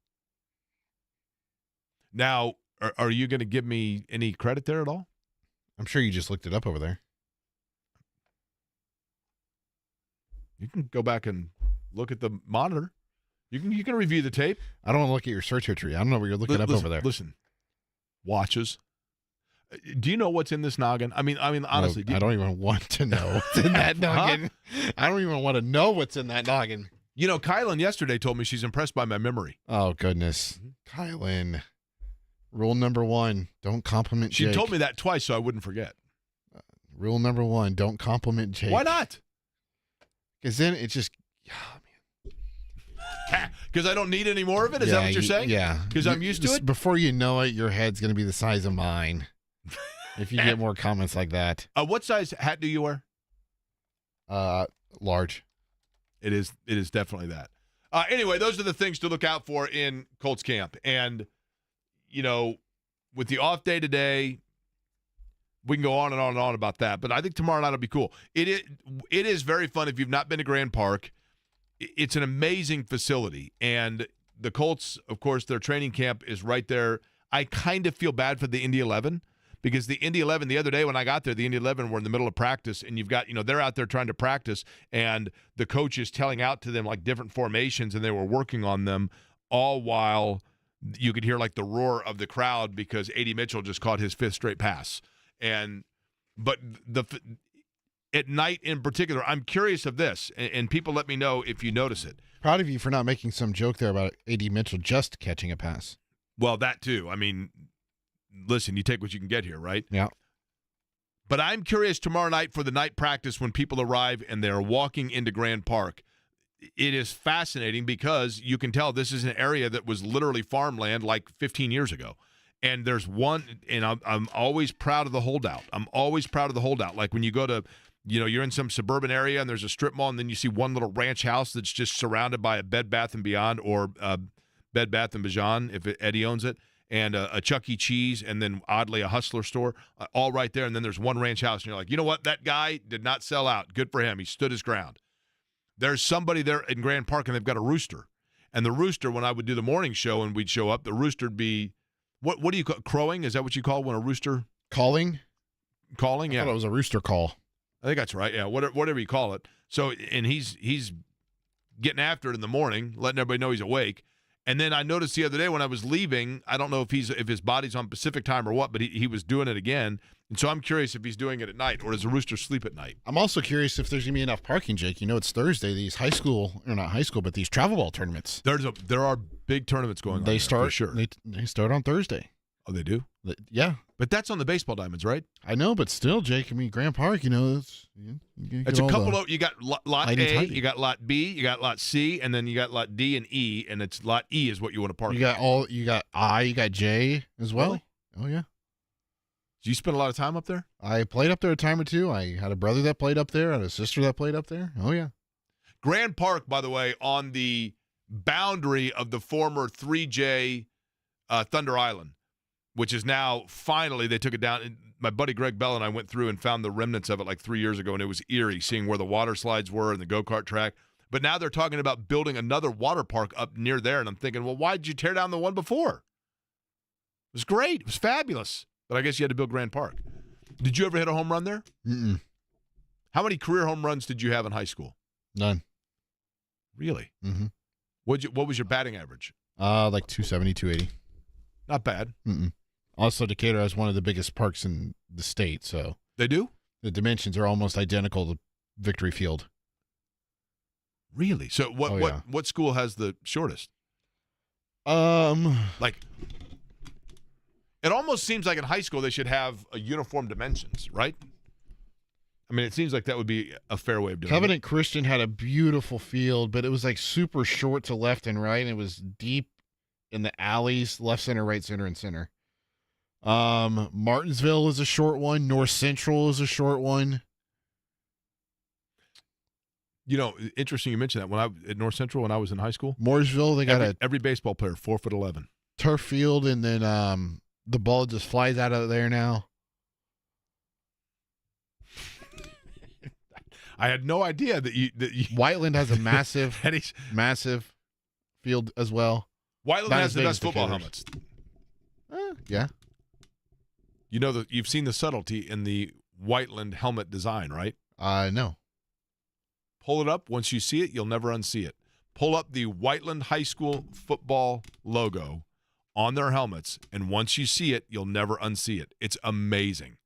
Now, are you going to give me any credit there at all? I'm sure you just looked it up over there. You can go back and look at the monitor. You can review the tape. I don't want to look at your search history. I don't know what you're looking up over there. Listen, watches. Do you know what's in this noggin? I mean, honestly, no, I don't even want to know what's in that noggin. Huh? I don't even want to know what's in that noggin. Kylan yesterday told me she's impressed by my memory. Oh, goodness. Kylan. Rule number 1, don't compliment Jake. She told me that twice so I wouldn't forget. Rule number 1, don't compliment Jake. Why not? Because then it just, because I don't need any more of it? Is that what you're saying? Yeah. Because I'm used to it? Before you know it, your head's going to be the size of mine if you get more comments like that. What size hat do you wear? Large. It is definitely that. Anyway, those are the things to look out for in Colts camp. And, with the off day today, we can go on and on and on about that. But I think tomorrow night will be cool. It is very fun if you've not been to Grand Park. It's an amazing facility. And the Colts, of course, their training camp is right there. I kind of feel bad for the Indy 11 because the Indy 11, the other day when I got there, the Indy 11 were in the middle of practice, and you've got, they're out there trying to practice, and the coach is telling out to them like different formations, and they were working on them all while you could hear like the roar of the crowd because A.D. Mitchell just caught his 5th straight pass. But at night in particular, I'm curious of this, and people let me know if you notice it. Proud of you for not making some joke there about A.D. Mitchell just catching a pass. Well, that too. I mean, listen, you take what you can get here, right? Yeah. But I'm curious tomorrow night for the night practice when people arrive and they're walking into Grand Park. It is fascinating because you can tell this is an area that was literally farmland like 15 years ago. And there's one, and I'm always proud of the holdout. Like when you go to, you're in some suburban area and there's a strip mall, and then you see one little ranch house that's just surrounded by a Bed Bath & Beyond or Bed Bath & Beyond, if Eddie owns it, and a Chuck E. Cheese, and then oddly a Hustler store, all right there. And then there's one ranch house, and you're like, you know what? That guy did not sell out. Good for him. He stood his ground. There's somebody there in Grand Park, and they've got a rooster. And the rooster, when I would do the morning show and we'd show up, the rooster would be, what do you call crowing? Is that what you call when a rooster? Calling, yeah. I thought it was a rooster call. I think that's right. Yeah, whatever you call it. So, and he's getting after it in the morning, letting everybody know he's awake. And then I noticed the other day when I was leaving, I don't know if his body's on Pacific time or what, but he was doing it again. And so I'm curious if he's doing it at night, or does a rooster sleep at night? I'm also curious if there's going to be enough parking, Jake. It's Thursday, these not high school, but these travel ball tournaments. There are big tournaments going on. They start, for sure. They start on Thursday. Oh, they do? Yeah, But that's on the baseball diamonds, right? I know, but still, Jake. I mean, Grand Park. It's It's a couple of, you got lot A, tidy. you got lot B, you got lot C, and then you got lot D and E, and it's lot E is what you want to park. You got I, you got J as well. Really? Oh yeah. Do you spend a lot of time up there? I played up there a time or two. I had a brother that played up there. I had a sister that played up there. Oh yeah. Grand Park, by the way, on the boundary of the former 3J Thunder Island, which is now finally they took it down. And my buddy Greg Bell and I went through and found the remnants of it like 3 years ago, and it was eerie seeing where the water slides were and the go-kart track. But now they're talking about building another water park up near there, and I'm thinking, well, why did you tear down the one before? It was great. It was fabulous. But I guess you had to build Grand Park. Did you ever hit a home run there? Mm-mm. How many career home runs did you have in high school? None. Really? Mm-hmm. What was your batting average? Like 270, 280. Not bad. Mm-mm. Also, Decatur has one of the biggest parks in the state, so They do? the dimensions are almost identical to Victory Field. Really? So what school has the shortest? Like, it almost seems like in high school they should have a uniform dimensions, right? I mean, it seems like that would be a fair way of doing Covenant Christian had a beautiful field, but it was like super short to left and right, and it was deep in the alleys, left, center, right, center, and center. Martinsville is a short one. North Central is a short one. You know, interesting you mentioned that. When I at North Central, when I was in high school, Mooresville, they got every baseball player 4'11". turf field, and then the ball just flies out of there now. I had no idea that you Whiteland has a massive, and he's, massive field as well. Whiteland Not has as the big best as football Decatur's. helmets. Yeah. You know that you've seen the subtlety in the Whiteland helmet design, right? No. Pull it up. Once you see it, you'll never unsee it. Pull up the Whiteland High School football logo on their helmets, and once you see it, you'll never unsee it. It's amazing.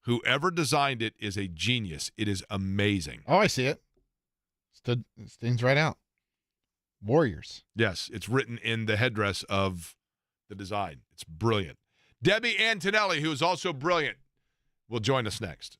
Whoever designed it is a genius. It is amazing. Oh, I see it. It stands right out. Warriors. Yes, it's written in the headdress of the design. It's brilliant. Debbie Antonelli, who is also brilliant, will join us next.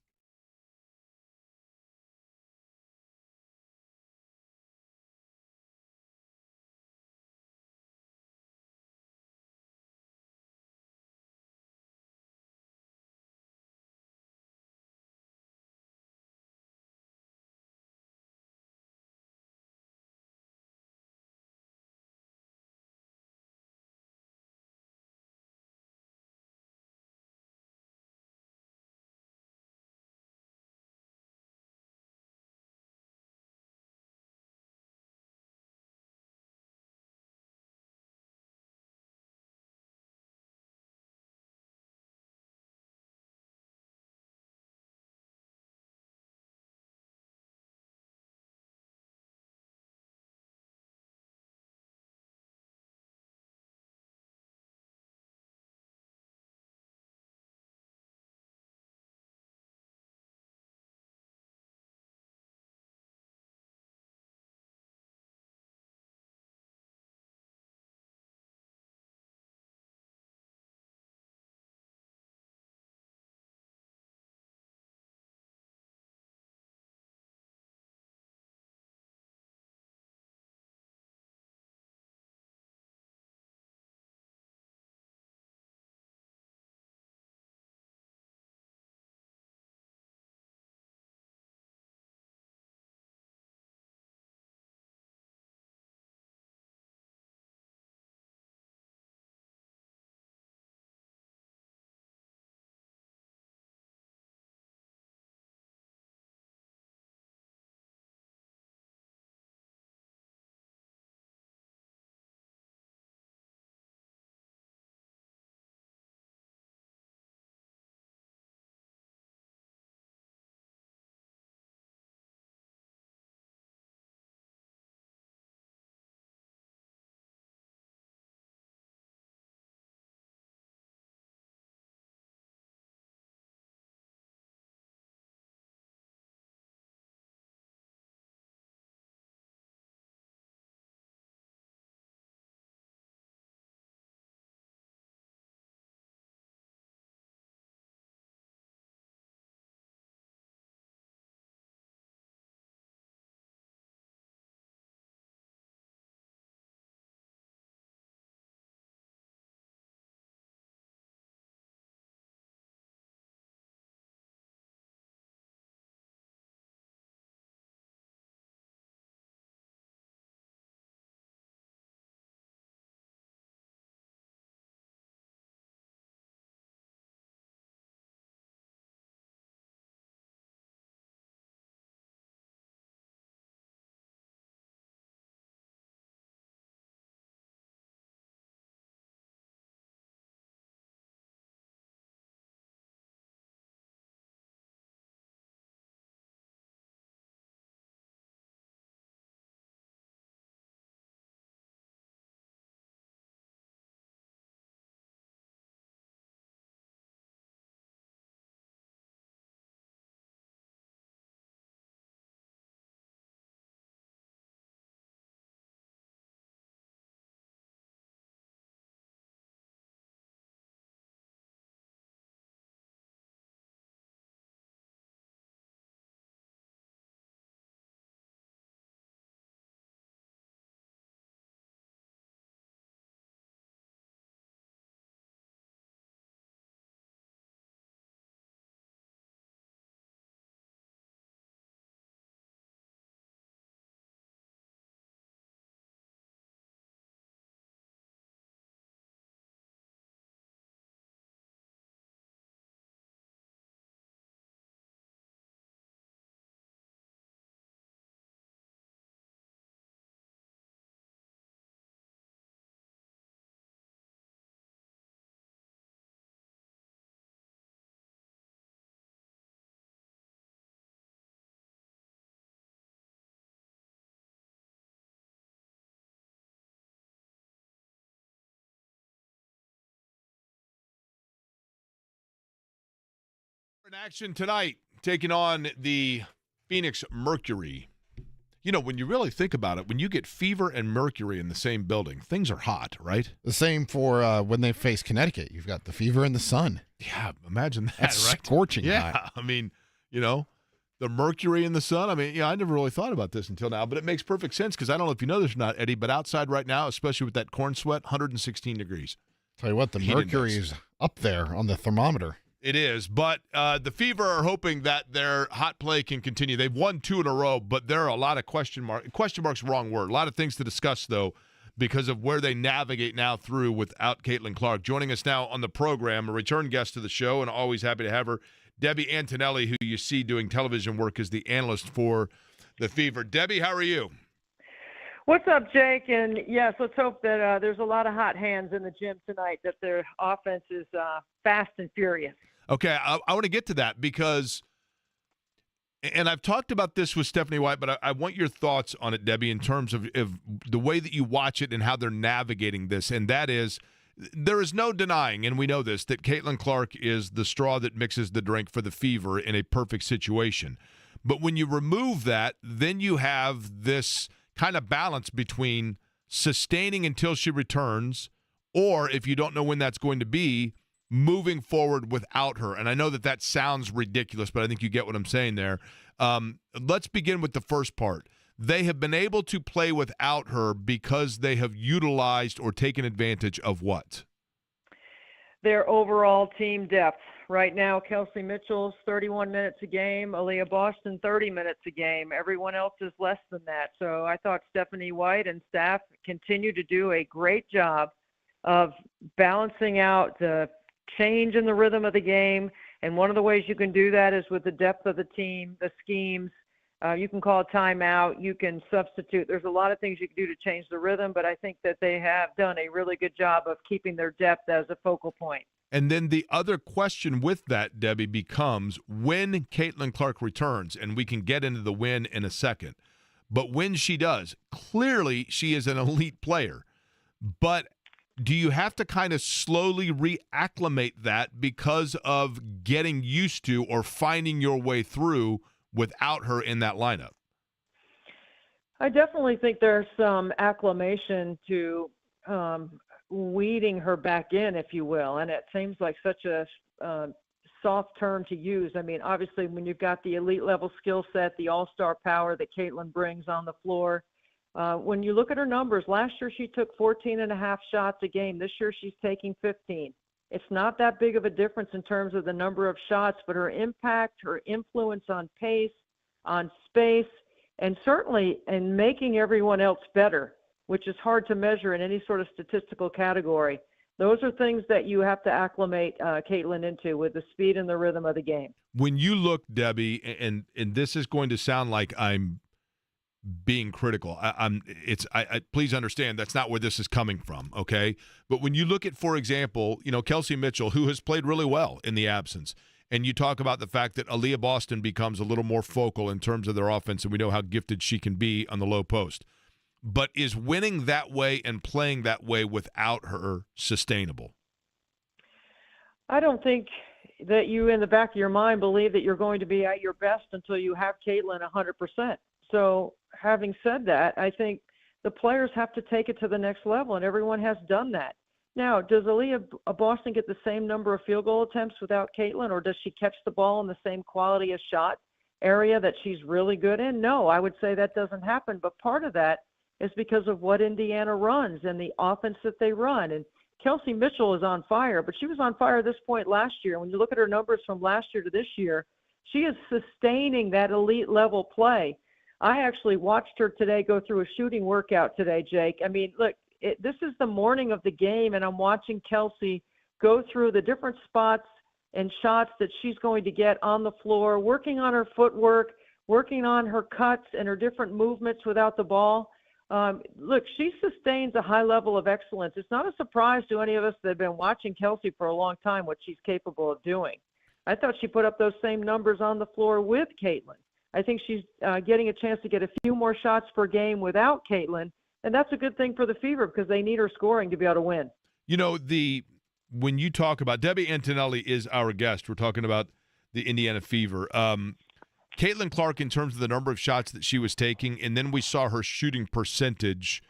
In action tonight, taking on the Phoenix Mercury. You know, when you really think about it, when you get Fever and Mercury in the same building, things are hot, right? The same for when they face Connecticut. You've got the Fever and the Sun. Yeah, imagine that, That's right? scorching Yeah, hot. I mean, you know, the Mercury and the Sun. I mean, yeah, I never really thought about this until now, but it makes perfect sense because I don't know if you know this or not, Eddie, but outside right now, especially with that corn sweat, 116 degrees. Tell you what, the Heat mercury index. is up there on the thermometer. It is, but the Fever are hoping that their hot play can continue. They've won 2 in a row, but there are a lot of question marks. Question marks, wrong word. A lot of things to discuss, though, because of where they navigate now through without Caitlin Clark. Joining us now on the program, a return guest to the show, and always happy to have her, Debbie Antonelli, who you see doing television work as the analyst for the Fever. Debbie, how are you? What's up, Jake? And yes, let's hope that there's a lot of hot hands in the gym tonight, that their offense is fast and furious. Okay, I want to get to that because, and I've talked about this with Stephanie White, but I want your thoughts on it, Debbie, in terms of the way that you watch it and how they're navigating this. And that is, there is no denying, and we know this, that Caitlin Clark is the straw that mixes the drink for the Fever in a perfect situation. But when you remove that, then you have this kind of balance between sustaining until she returns, or if you don't know when that's going to be, moving forward without her. And I know that sounds ridiculous, but I think you get what I'm saying there. Let's begin with the first part. They have been able to play without her because they have utilized or taken advantage of what? Their overall team depth. Right now, Kelsey Mitchell's 31 minutes a game, Aaliyah Boston 30 minutes a game. Everyone else is less than that. So I thought Stephanie White and staff continue to do a great job of balancing out the change in the rhythm of the game. And one of the ways you can do that is with the depth of the team, the schemes. You can call a timeout. You can substitute. There's a lot of things you can do to change the rhythm, but I think that they have done a really good job of keeping their depth as a focal point. And then the other question with that, Debbie, becomes when Caitlin Clark returns, and we can get into the when in a second, but when she does, clearly she is an elite player. But do you have to kind of slowly reacclimate that because of getting used to or finding your way through without her in that lineup? I definitely think there's some acclimation to weeding her back in, if you will. And it seems like such a soft term to use. I mean, obviously, when you've got the elite level skill set, the all-star power that Caitlin brings on the floor, when you look at her numbers, last year she took 14.5 shots a game. This year she's taking 15. It's not that big of a difference in terms of the number of shots, but her impact, her influence on pace, on space, and certainly in making everyone else better, which is hard to measure in any sort of statistical category. Those are things that you have to acclimate Caitlin into with the speed and the rhythm of the game. When you look, Debbie, and this is going to sound like I'm being critical. I please understand that's not where this is coming from, okay? But when you look at, for example, you know, Kelsey Mitchell, who has played really well in the absence, and you talk about the fact that Aaliyah Boston becomes a little more focal in terms of their offense, and we know how gifted she can be on the low post. But is winning that way and playing that way without her sustainable? I don't think that you, in the back of your mind, believe that you're going to be at your best until you have Caitlin 100%. So having said that, I think the players have to take it to the next level, and everyone has done that. Now, does Aaliyah Boston get the same number of field goal attempts without Caitlin, or does she catch the ball in the same quality of shot area that she's really good in? No, I would say that doesn't happen, but part of that is because of what Indiana runs and the offense that they run. And Kelsey Mitchell is on fire, but she was on fire at this point last year. When you look at her numbers from last year to this year, she is sustaining that elite level play. I actually watched her today go through a shooting workout today, Jake. I mean, look, this is the morning of the game, and I'm watching Kelsey go through the different spots and shots that she's going to get on the floor, working on her footwork, working on her cuts and her different movements without the ball. Look, she sustains a high level of excellence. It's not a surprise to any of us that have been watching Kelsey for a long time what she's capable of doing. I thought she put up those same numbers on the floor with Caitlin. I think she's getting a chance to get a few more shots per game without Caitlin, and that's a good thing for the Fever because they need her scoring to be able to win. You know, when you talk about Debbie Antonelli is our guest. We're talking about the Indiana Fever. Caitlin Clark, in terms of the number of shots that she was taking, and then we saw her shooting percentage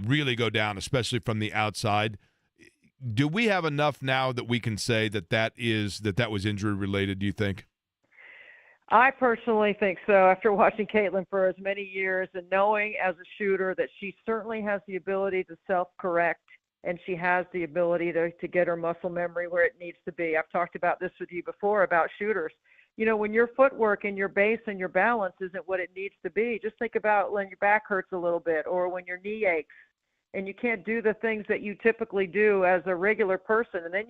really go down, especially from the outside. Do we have enough now that we can say that was injury related, do you think? I personally think so. After watching Caitlin for as many years and knowing as a shooter that she certainly has the ability to self-correct and she has the ability to get her muscle memory where it needs to be. I've talked about this with you before about shooters. You know, when your footwork and your base and your balance isn't what it needs to be, just think about when your back hurts a little bit or when your knee aches and you can't do the things that you typically do as a regular person. And then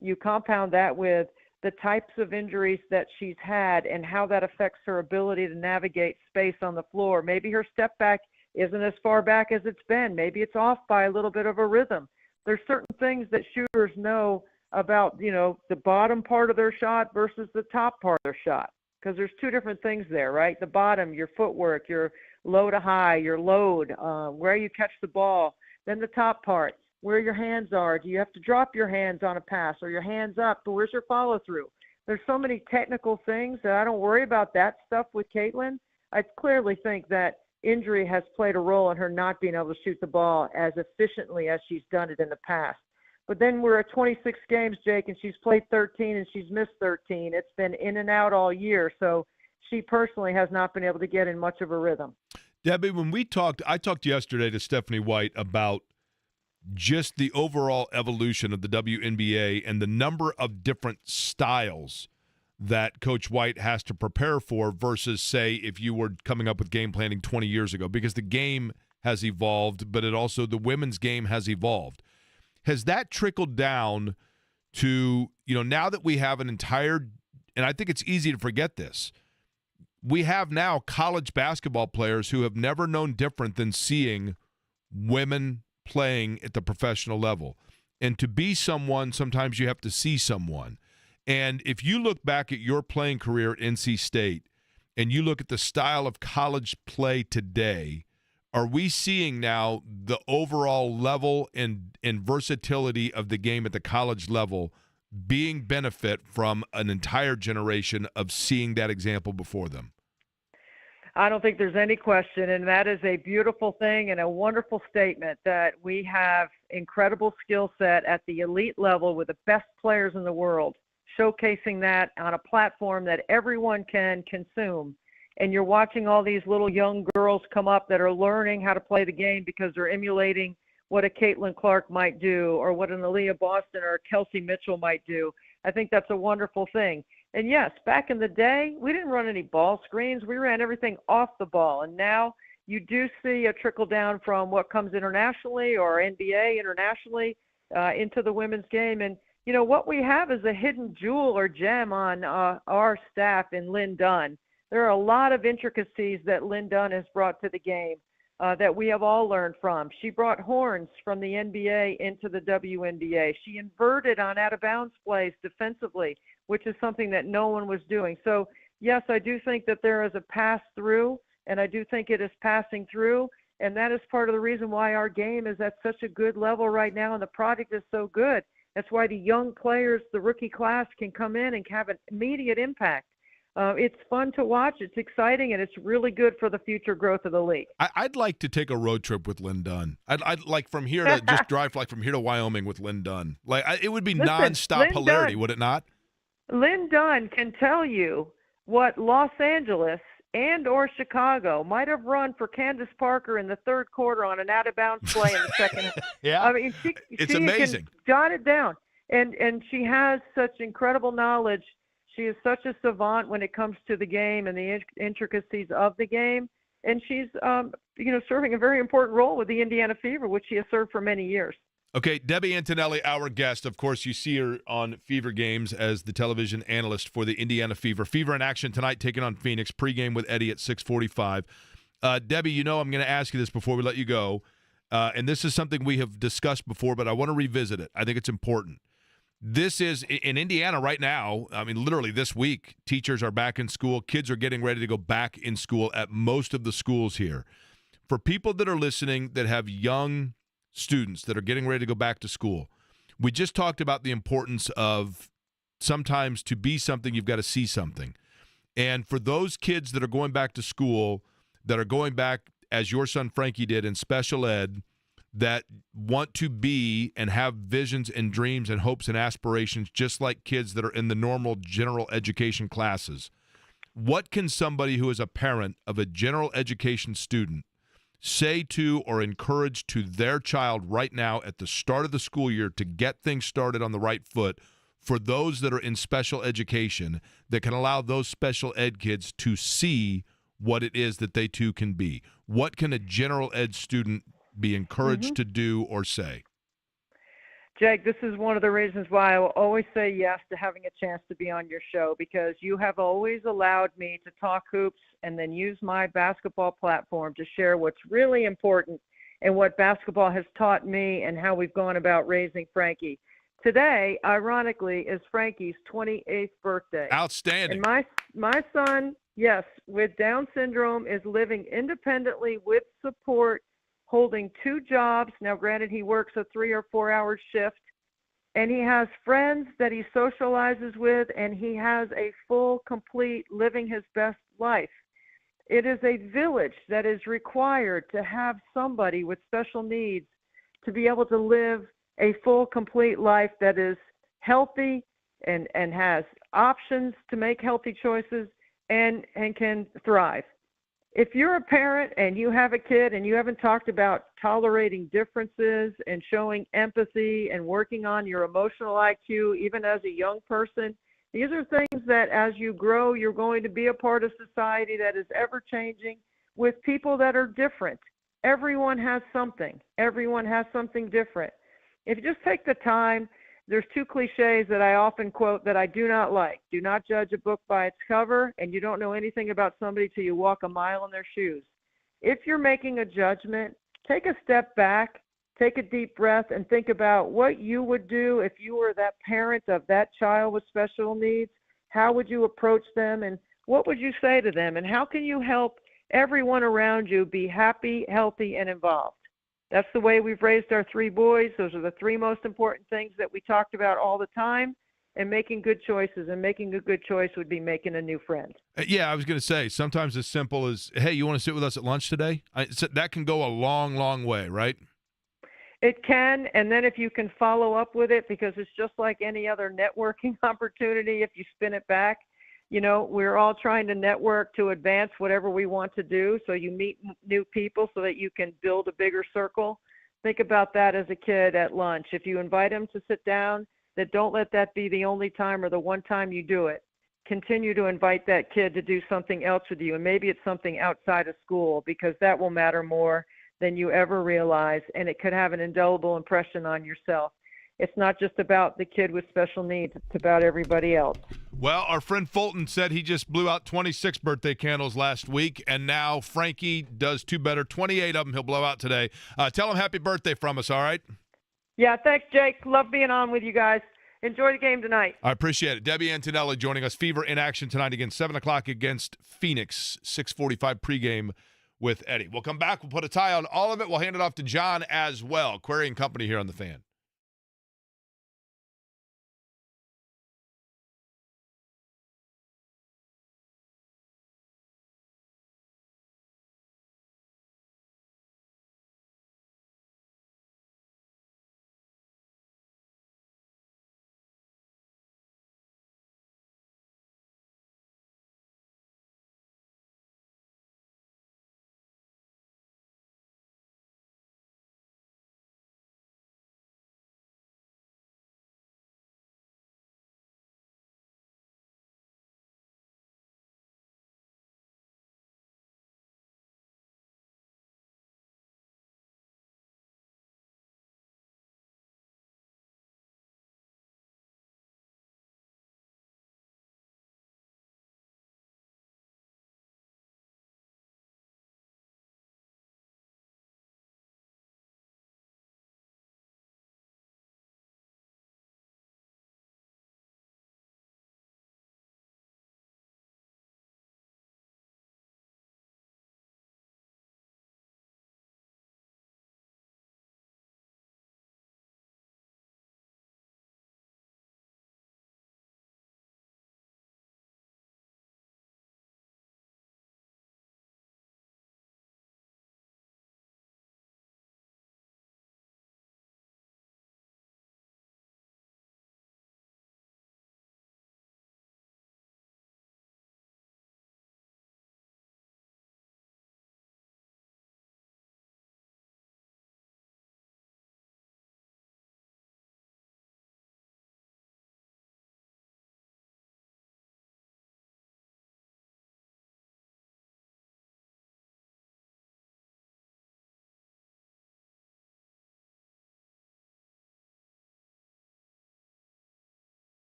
you compound that with the types of injuries that she's had and how that affects her ability to navigate space on the floor. Maybe her step back isn't as far back as it's been. Maybe it's off by a little bit of a rhythm. There's certain things that shooters know about, you know, the bottom part of their shot versus the top part of their shot, because there's two different things there, right? The bottom, your footwork, your low to high, your load, where you catch the ball. Then the top part, where your hands are. Do you have to drop your hands on a pass or your hands up? But where's your follow through? There's so many technical things that I don't worry about that stuff with Caitlin. I clearly think that injury has played a role in her not being able to shoot the ball as efficiently as she's done it in the past. But then we're at 26 games, Jake, and she's played 13 and she's missed 13. It's been in and out all year. So she personally has not been able to get in much of a rhythm. Debbie, when I talked yesterday to Stephanie White about just the overall evolution of the WNBA and the number of different styles that Coach White has to prepare for versus, say, if you were coming up with game planning 20 years ago, because the game has evolved, but the women's game has evolved. Has that trickled down to, you know, now that we have an entire, and I think it's easy to forget this, we have now college basketball players who have never known different than seeing women playing at the professional level. And to be someone, sometimes you have to see someone. And if you look back at your playing career at NC State and you look at the style of college play today, are we seeing now the overall level and versatility of the game at the college level being benefit from an entire generation of seeing that example before them? I don't think there's any question, and that is a beautiful thing and a wonderful statement that we have incredible skill set at the elite level with the best players in the world, showcasing that on a platform that everyone can consume. And you're watching all these little young girls come up that are learning how to play the game because they're emulating what a Caitlin Clark might do or what an Aaliyah Boston or a Kelsey Mitchell might do. I think that's a wonderful thing. And yes, back in the day, we didn't run any ball screens. We ran everything off the ball. And now you do see a trickle down from what comes internationally or NBA internationally into the women's game. And, you know, what we have is a hidden jewel or gem on our staff in Lynn Dunn. There are a lot of intricacies that Lynn Dunn has brought to the game that we have all learned from. She brought horns from the NBA into the WNBA. She inverted on out-of-bounds plays defensively, which is something that no one was doing. So, yes, I do think that there is a pass-through, and I do think it is passing through, and that is part of the reason why our game is at such a good level right now and the product is so good. That's why the young players, the rookie class, can come in and have an immediate impact. It's fun to watch. It's exciting, and it's really good for the future growth of the league. I'd like to take a road trip with Lynn Dunn. I'd like from here to just drive like from here to Wyoming with Lynn Dunn. It would be nonstop hilarity, would it not? Lynn Dunn can tell you what Los Angeles and or Chicago might have run for Candace Parker in the third quarter on an out-of-bounds play in the second. Yeah, I mean, it's she amazing. Can jot it down, and she has such incredible knowledge. She is such a savant when it comes to the game and the intricacies of the game, and she's serving a very important role with the Indiana Fever, which she has served for many years. Okay, Debbie Antonelli, our guest. Of course, you see her on Fever Games as the television analyst for the Indiana Fever. Fever in action tonight, taking on Phoenix. Pregame with Eddie at 6:45. Debbie, you know I'm going to ask you this before we let you go, and this is something we have discussed before, but I want to revisit it. I think it's important. This is in Indiana right now. I mean, literally this week, teachers are back in school. Kids are getting ready to go back in school at most of the schools here. For people that are listening that have young students that are getting ready to go back to school, we just talked about the importance of sometimes to be something, you've got to see something. And for those kids that are going back to school, that are going back, as your son Frankie did, in special ed, that want to be and have visions and dreams and hopes and aspirations just like kids that are in the normal general education classes, what can somebody who is a parent of a general education student say to or encourage to their child right now at the start of the school year to get things started on the right foot for those that are in special education that can allow those special ed kids to see what it is that they too can be? What can a general ed student be encouraged to do or say? Jake, this is one of the reasons why I will always say yes to having a chance to be on your show, because you have always allowed me to talk hoops and then use my basketball platform to share what's really important and what basketball has taught me and how we've gone about raising Frankie. Today, ironically, is Frankie's 28th birthday. Outstanding. And my son, yes, with Down syndrome, is living independently with support, holding 2 jobs. Now, granted, he works a 3 or 4 hour shift, and he has friends that he socializes with, and he has a full, complete, living his best life. It is a village that is required to have somebody with special needs to be able to live a full, complete life that is healthy and has options to make healthy choices and can thrive. If you're a parent and you have a kid and you haven't talked about tolerating differences and showing empathy and working on your emotional IQ, even as a young person, these are things that as you grow, you're going to be a part of society that is ever changing with people that are different. Everyone has something. Everyone has something different. If you just take the time, there's 2 cliches that I often quote that I do not like. Do not judge a book by its cover, and you don't know anything about somebody till you walk a mile in their shoes. If you're making a judgment, take a step back, take a deep breath, and think about what you would do if you were that parent of that child with special needs. How would you approach them, and what would you say to them, and how can you help everyone around you be happy, healthy, and involved? That's the way we've raised our 3 boys. Those are the 3 most important things that we talked about all the time, and making good choices. And making a good choice would be making a new friend. Yeah, I was going to say, sometimes as simple as, hey, you want to sit with us at lunch today? That can go a long, long way, right? It can, and then if you can follow up with it, because it's just like any other networking opportunity, if you spin it back, you know, we're all trying to network to advance whatever we want to do. So you meet new people so that you can build a bigger circle. Think about that as a kid at lunch. If you invite them to sit down, that don't let that be the only time or the one time you do it. Continue to invite that kid to do something else with you, and maybe it's something outside of school, because that will matter more than you ever realize, and it could have an indelible impression on yourself. It's not just about the kid with special needs. It's about everybody else. Well, our friend Fulton said he just blew out 26 birthday candles last week, and now Frankie does 2 better. 28 of them he'll blow out today. Tell him happy birthday from us, all right? Yeah, thanks, Jake. Love being on with you guys. Enjoy the game tonight. I appreciate it. Debbie Antonelli joining us. Fever in action tonight again, 7 o'clock against Phoenix, 6:45 pregame with Eddie. We'll come back. We'll put a tie on all of it. We'll hand it off to John as well. Query and Company here on The Fan.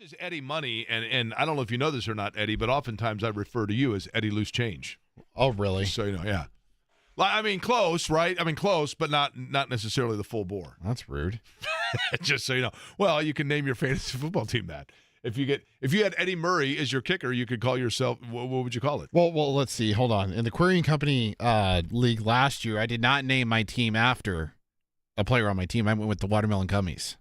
Is Eddie Money, and I don't know if you know this or not, Eddie, but oftentimes I refer to you as Eddie Loose Change. Oh, really? Just so you know, yeah. I mean, close, right? I mean, close, but not necessarily the full bore. That's rude. Just so you know. Well, you can name your fantasy football team that. If you had Eddie Murray as your kicker, you could call yourself. What would you call it? Well, let's see. Hold on. In the Querying Company league last year, I did not name my team after a player on my team. I went with the Watermelon Gummies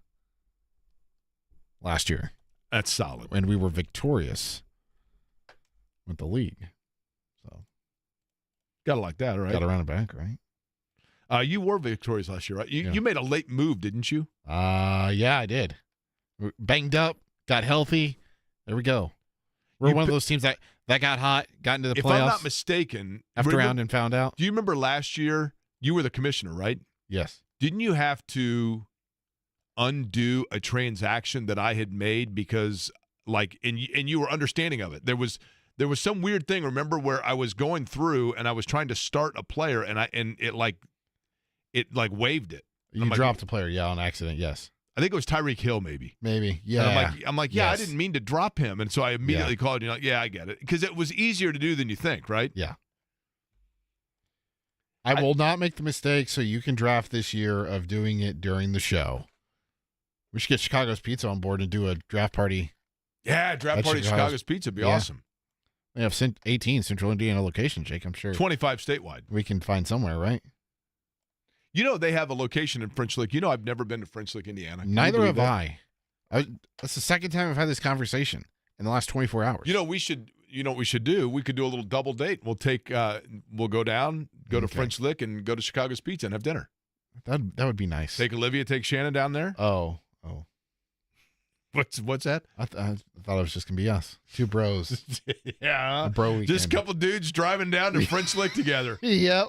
last year. That's solid. And we were victorious with the league. So gotta like that, right? Got around the back, right? You were victorious last year, right? You made a late move, didn't you? Yeah, I did. Banged up, got healthy. There we go. We're one of those teams that got hot, got into the playoffs. If I'm not mistaken, after round and found out. Do you remember last year? You were the commissioner, right? Yes. Didn't you have to undo a transaction that I had made because, and you were understanding of it? There was some weird thing. Remember where I was going through and I was trying to start a player and it waived it. You dropped a player, on accident. Yes. I think it was Tyreek Hill, maybe. Yeah. And I'm like, yeah, yes. I didn't mean to drop him, and so I immediately called you. Like, yeah, I get it, because it was easier to do than you think, right? Yeah. I will not make the mistake, so you can draft this year, of doing it during the show. We should get Chicago's Pizza on board and do a draft party. Yeah, draft party at Chicago's Pizza would be awesome. They have 18 Central Indiana locations, Jake, I'm sure. 25 statewide. We can find somewhere, right? You know, they have a location in French Lick. You know, I've never been to French Lick, Indiana. Neither have I. That's the second time I've had this conversation in the last 24 hours. You know, what we should do? We could do a little double date. We'll go down, go to French Lick, and go to Chicago's Pizza and have dinner. That would be nice. Take Olivia, take Shannon down there. Oh. What's that? I thought it was just gonna be us, two bros. Yeah, a bro weekend. Just a couple dudes driving down to French Lick together. Yep.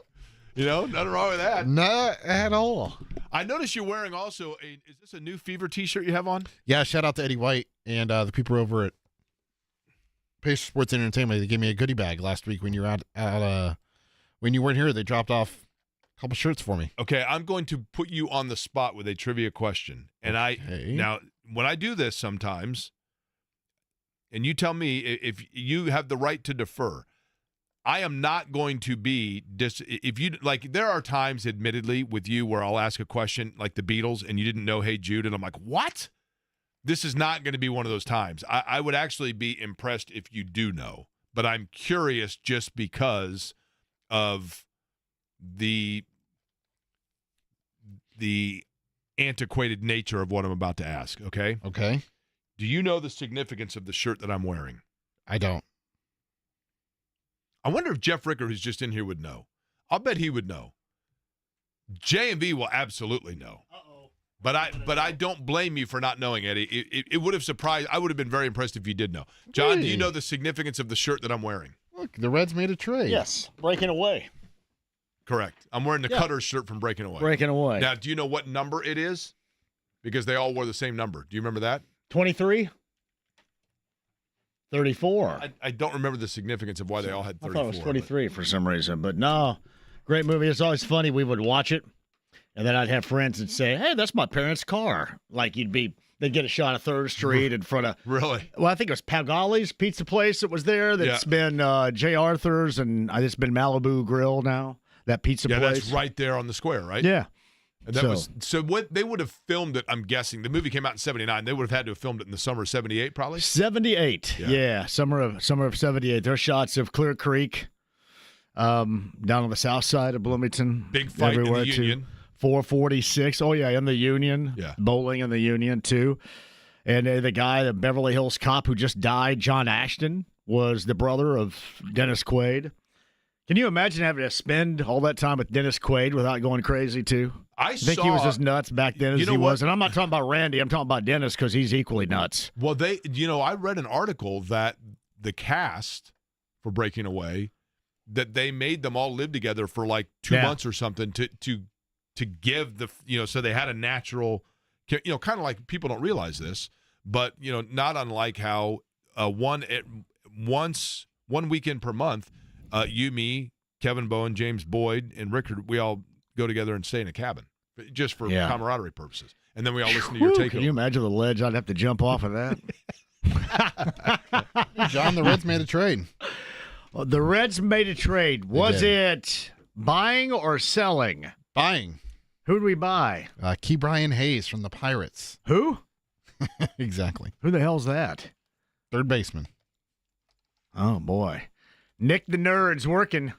You know, nothing wrong with that. Not at all. I noticed you're wearing also is this a new Fever T-shirt you have on? Yeah, shout out to Eddie White and the people over at Pacer Sports Entertainment. They gave me a goodie bag last week when you were out when you weren't here. They dropped off a couple shirts for me. Okay, I'm going to put you on the spot with a trivia question. And now when I do this sometimes, and you tell me if you have the right to defer, I am not going to be if you like. There are times, admittedly, with you where I'll ask a question like the Beatles, and you didn't know "Hey Jude," and I'm like, "What?" This is not going to be one of those times. I would actually be impressed if you do know, but I'm curious just because of the antiquated nature of what I'm about to ask. Okay. Okay. Do you know the significance of the shirt that I'm wearing? I don't. I wonder if Jeff Ricker, who's just in here, would know. I'll bet he would know. J&B will absolutely know. Uh-oh. But I don't blame you for not knowing, Eddie. It would have surprised. I would have been very impressed if you did know. John, Hey. do you know the significance of the shirt that I'm wearing? Look, the Reds made a trade. Yes, breaking away. Correct. I'm wearing the Yeah. Cutters shirt from Breaking Away. Breaking away. Now, do you know what number it is? Because they all wore the same number. Do you remember that? 23? 34. I don't remember the significance of why they all had 34. I thought it was 23 for some reason, but no. Great movie. It's always funny. We would watch it, and then I'd have friends that say, "Hey, that's my parents' car." Like they'd get a shot of 3rd Street in front of. Really? Well, I think it was Pagali's Pizza Place that was there. That's been J. Arthur's, and it's been Malibu Grill now. That pizza place. Yeah, that's right there on the square, right? Yeah. And that was so. What they would have filmed it? I'm guessing the movie came out in '79. They would have had to have filmed it in the summer of '78, probably. 78. Yeah. Summer of '78. There are shots of Clear Creek, down on the south side of Bloomington. Big fight in the Union. 446. Oh yeah, in the Union. Yeah. Bowling in the Union too. And the guy, the Beverly Hills cop who just died, John Ashton, was the brother of Dennis Quaid. Can you imagine having to spend all that time with Dennis Quaid without going crazy too? I think he was as nuts back then as he was. And I'm not talking about Randy. I'm talking about Dennis because he's equally nuts. Well, I read an article that the cast for Breaking Away, that they made them all live together for like 2 months or something to give the, so they had a natural, kind of like, people don't realize this, but, not unlike how one weekend per month, you, me, Kevin Bowen, James Boyd, and Rickard, we all go together and stay in a cabin just for camaraderie purposes. And then we all listen to your take. Can you imagine the ledge I'd have to jump off of that? John, the Reds made a trade. The Reds made a trade. Was it buying or selling? Buying. Who'd we buy? Key Brian Hayes from the Pirates. Who? Exactly. Who the hell's that? Third baseman. Oh, boy. Nick the Nerd's working.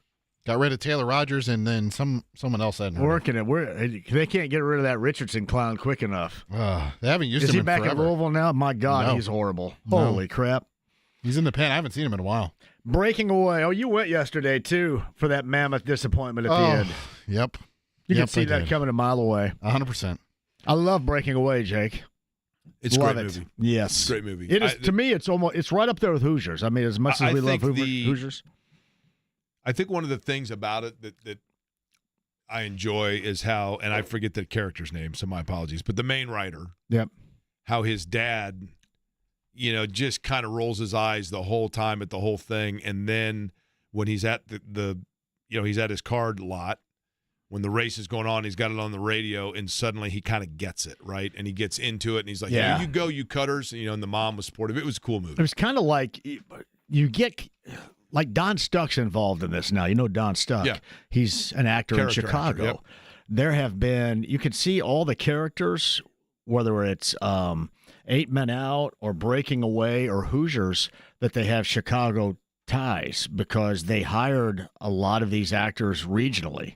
Got rid of Taylor Rogers, and then someone else hadn't heard Working it. They can't get rid of that Richardson clown quick enough. They haven't used Is him he in back forever. in Louisville now? My God, No. he's horrible. No. Holy crap. He's in the pen. I haven't seen him in a while. Breaking away. Oh, you went yesterday, too, for that mammoth disappointment at the end. Yep. You Yep, can see I that did. coming a mile away. 100%. I love Breaking Away, Jake. It's a Love great it. movie. Yes. It's a great movie. It is, to me, it's right up there with Hoosiers. I mean, as much as I we love think the- Hoosiers. I think one of the things about it that I enjoy is how, and I forget the character's name, so my apologies, but the main writer, Yep. how his dad, just kind of rolls his eyes the whole time at the whole thing, and then when he's at he's at his card lot, when the race is going on, he's got it on the radio, and suddenly he kind of gets it, right? And he gets into it, and he's like, Yeah. "Here you go, you cutters," and the mom was supportive. It was a cool movie. It was kind of like you get like Don Stuck's involved in this now. You know Don Stuck. Yeah. He's an actor Character in Chicago. actor, yep. There have been, you can see all the characters, whether it's 8 Men Out or Breaking Away or Hoosiers, that they have Chicago ties because they hired a lot of these actors regionally.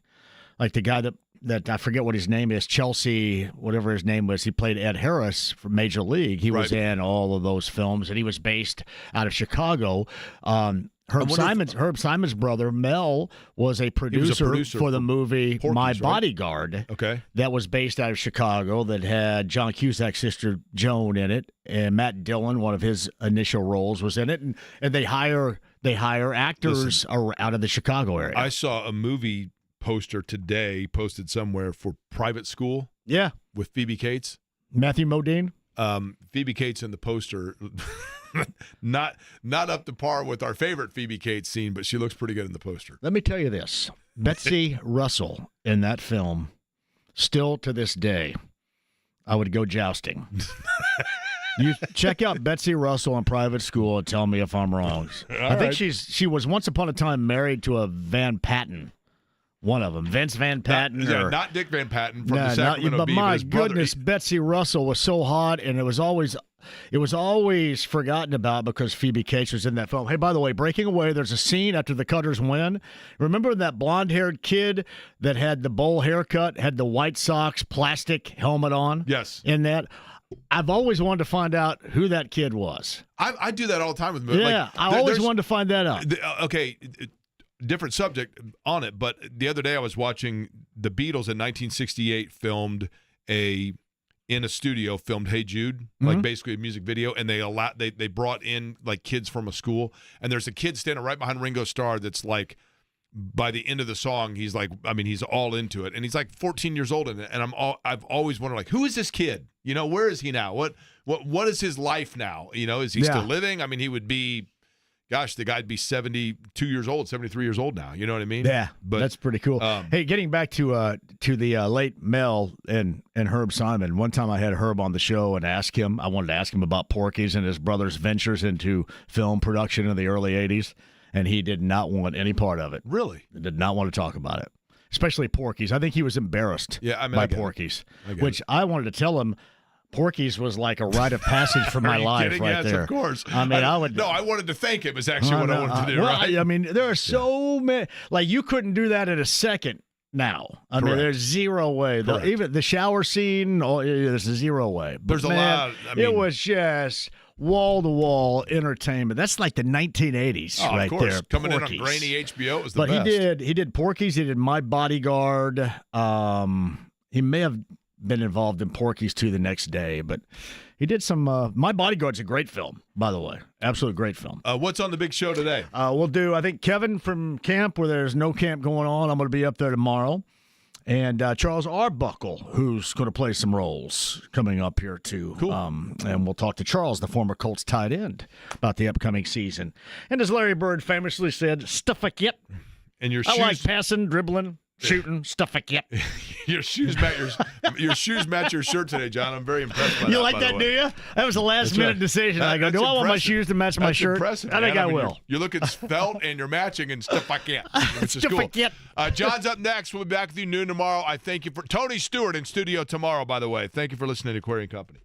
Like the guy that I forget what his name is, Chelsea, whatever his name was, he played Ed Harris from Major League. He was Right. in all of those films, and he was based out of Chicago. Herb Simon's brother, Mel, was a producer for the movie Porky's, My right? Bodyguard. Okay. That was based out of Chicago, that had John Cusack's sister Joan in it, and Matt Dillon, one of his initial roles, was in it. And they hire actors out of the Chicago area. I saw a movie poster today posted somewhere for Private School Yeah. with Phoebe Cates. Matthew Modine. Phoebe Cates in the poster, not up to par with our favorite Phoebe Cates scene, but she looks pretty good in the poster. Let me tell you this. Betsy Russell in that film, still to this day, I would go jousting. You check out Betsy Russell in Private School and tell me if I'm wrong. I think she was once upon a time married to a Van Patten. One of them, Vince Van Patten. Not Dick Van Patten from the Sacramento but Bee, my his brother. goodness, Betsy Russell was so hot, and it was always forgotten about because Phoebe Cates was in that film. Hey, by the way, Breaking Away, there's a scene after the Cutters win. Remember that blonde-haired kid that had the bowl haircut, had the White Sox plastic helmet on? Yes. In that, I've always wanted to find out who that kid was. I do that all the time with movies. Yeah, I always wanted to find that out. Okay, different subject on it, but the other day I was watching the Beatles in 1968 filmed in a studio filmed Hey Jude, like basically a music video, and they brought in like kids from a school, and there's a kid standing right behind Ringo Starr that's like, by the end of the song, he's like, he's all into it, and he's like 14 years old in it, and I've always wondered, like, who is this kid? Where is he now? What is his life now? Is he still living? He would be, gosh, the guy'd be 72 years old, 73 years old now. You know what I mean? Yeah, but that's pretty cool. Hey, getting back to the late Mel and Herb Simon. One time I had Herb on the show and I wanted to ask him about Porky's and his brother's ventures into film production in the early 80s, and he did not want any part of it. Really? He did not want to talk about it, especially Porky's. I think he was embarrassed by Porky's, which I wanted to tell him. Porky's was like a rite of passage for my life, kidding? right Yes, there. of course. I wanted to thank him. Is actually what I wanted to do. Well, right? there are so many. Like you couldn't do that in a second now. There's zero way. Even the shower scene. There's a zero way. But There's a lot. It was just wall-to-wall entertainment. That's like the 1980s, right of course. there. Coming Porky's. in on grainy HBO, it was the But best. he did Porky's. He did My Bodyguard. He may have been involved in Porky's too the next day, but he did some. My Bodyguard's a great film, by the way. Absolute great film. What's on the big show today? We'll do, I think, Kevin from camp where there's no camp going on. I'm going to be up there tomorrow. And Charles Arbuckle, who's going to play some roles coming up here, too. Cool. And we'll talk to Charles, the former Colts tight end, about the upcoming season. And as Larry Bird famously said, stuff like yep. And your I shoes. like passing, dribbling, shooting, stuff like yep. Your shoes match your shoes match your shirt today, John. I'm very impressed by that. You like that, do you? That was a last-minute decision. I go, do I want my shoes to match my shirt? Impressive, I think man. I will. You're looking svelte and you're matching and stuff like that. Which is Stuff cool. like that. John's up next. We'll be back with you noon tomorrow. I thank you for Tony Stewart in studio tomorrow, by the way. Thank you for listening to Query & Company.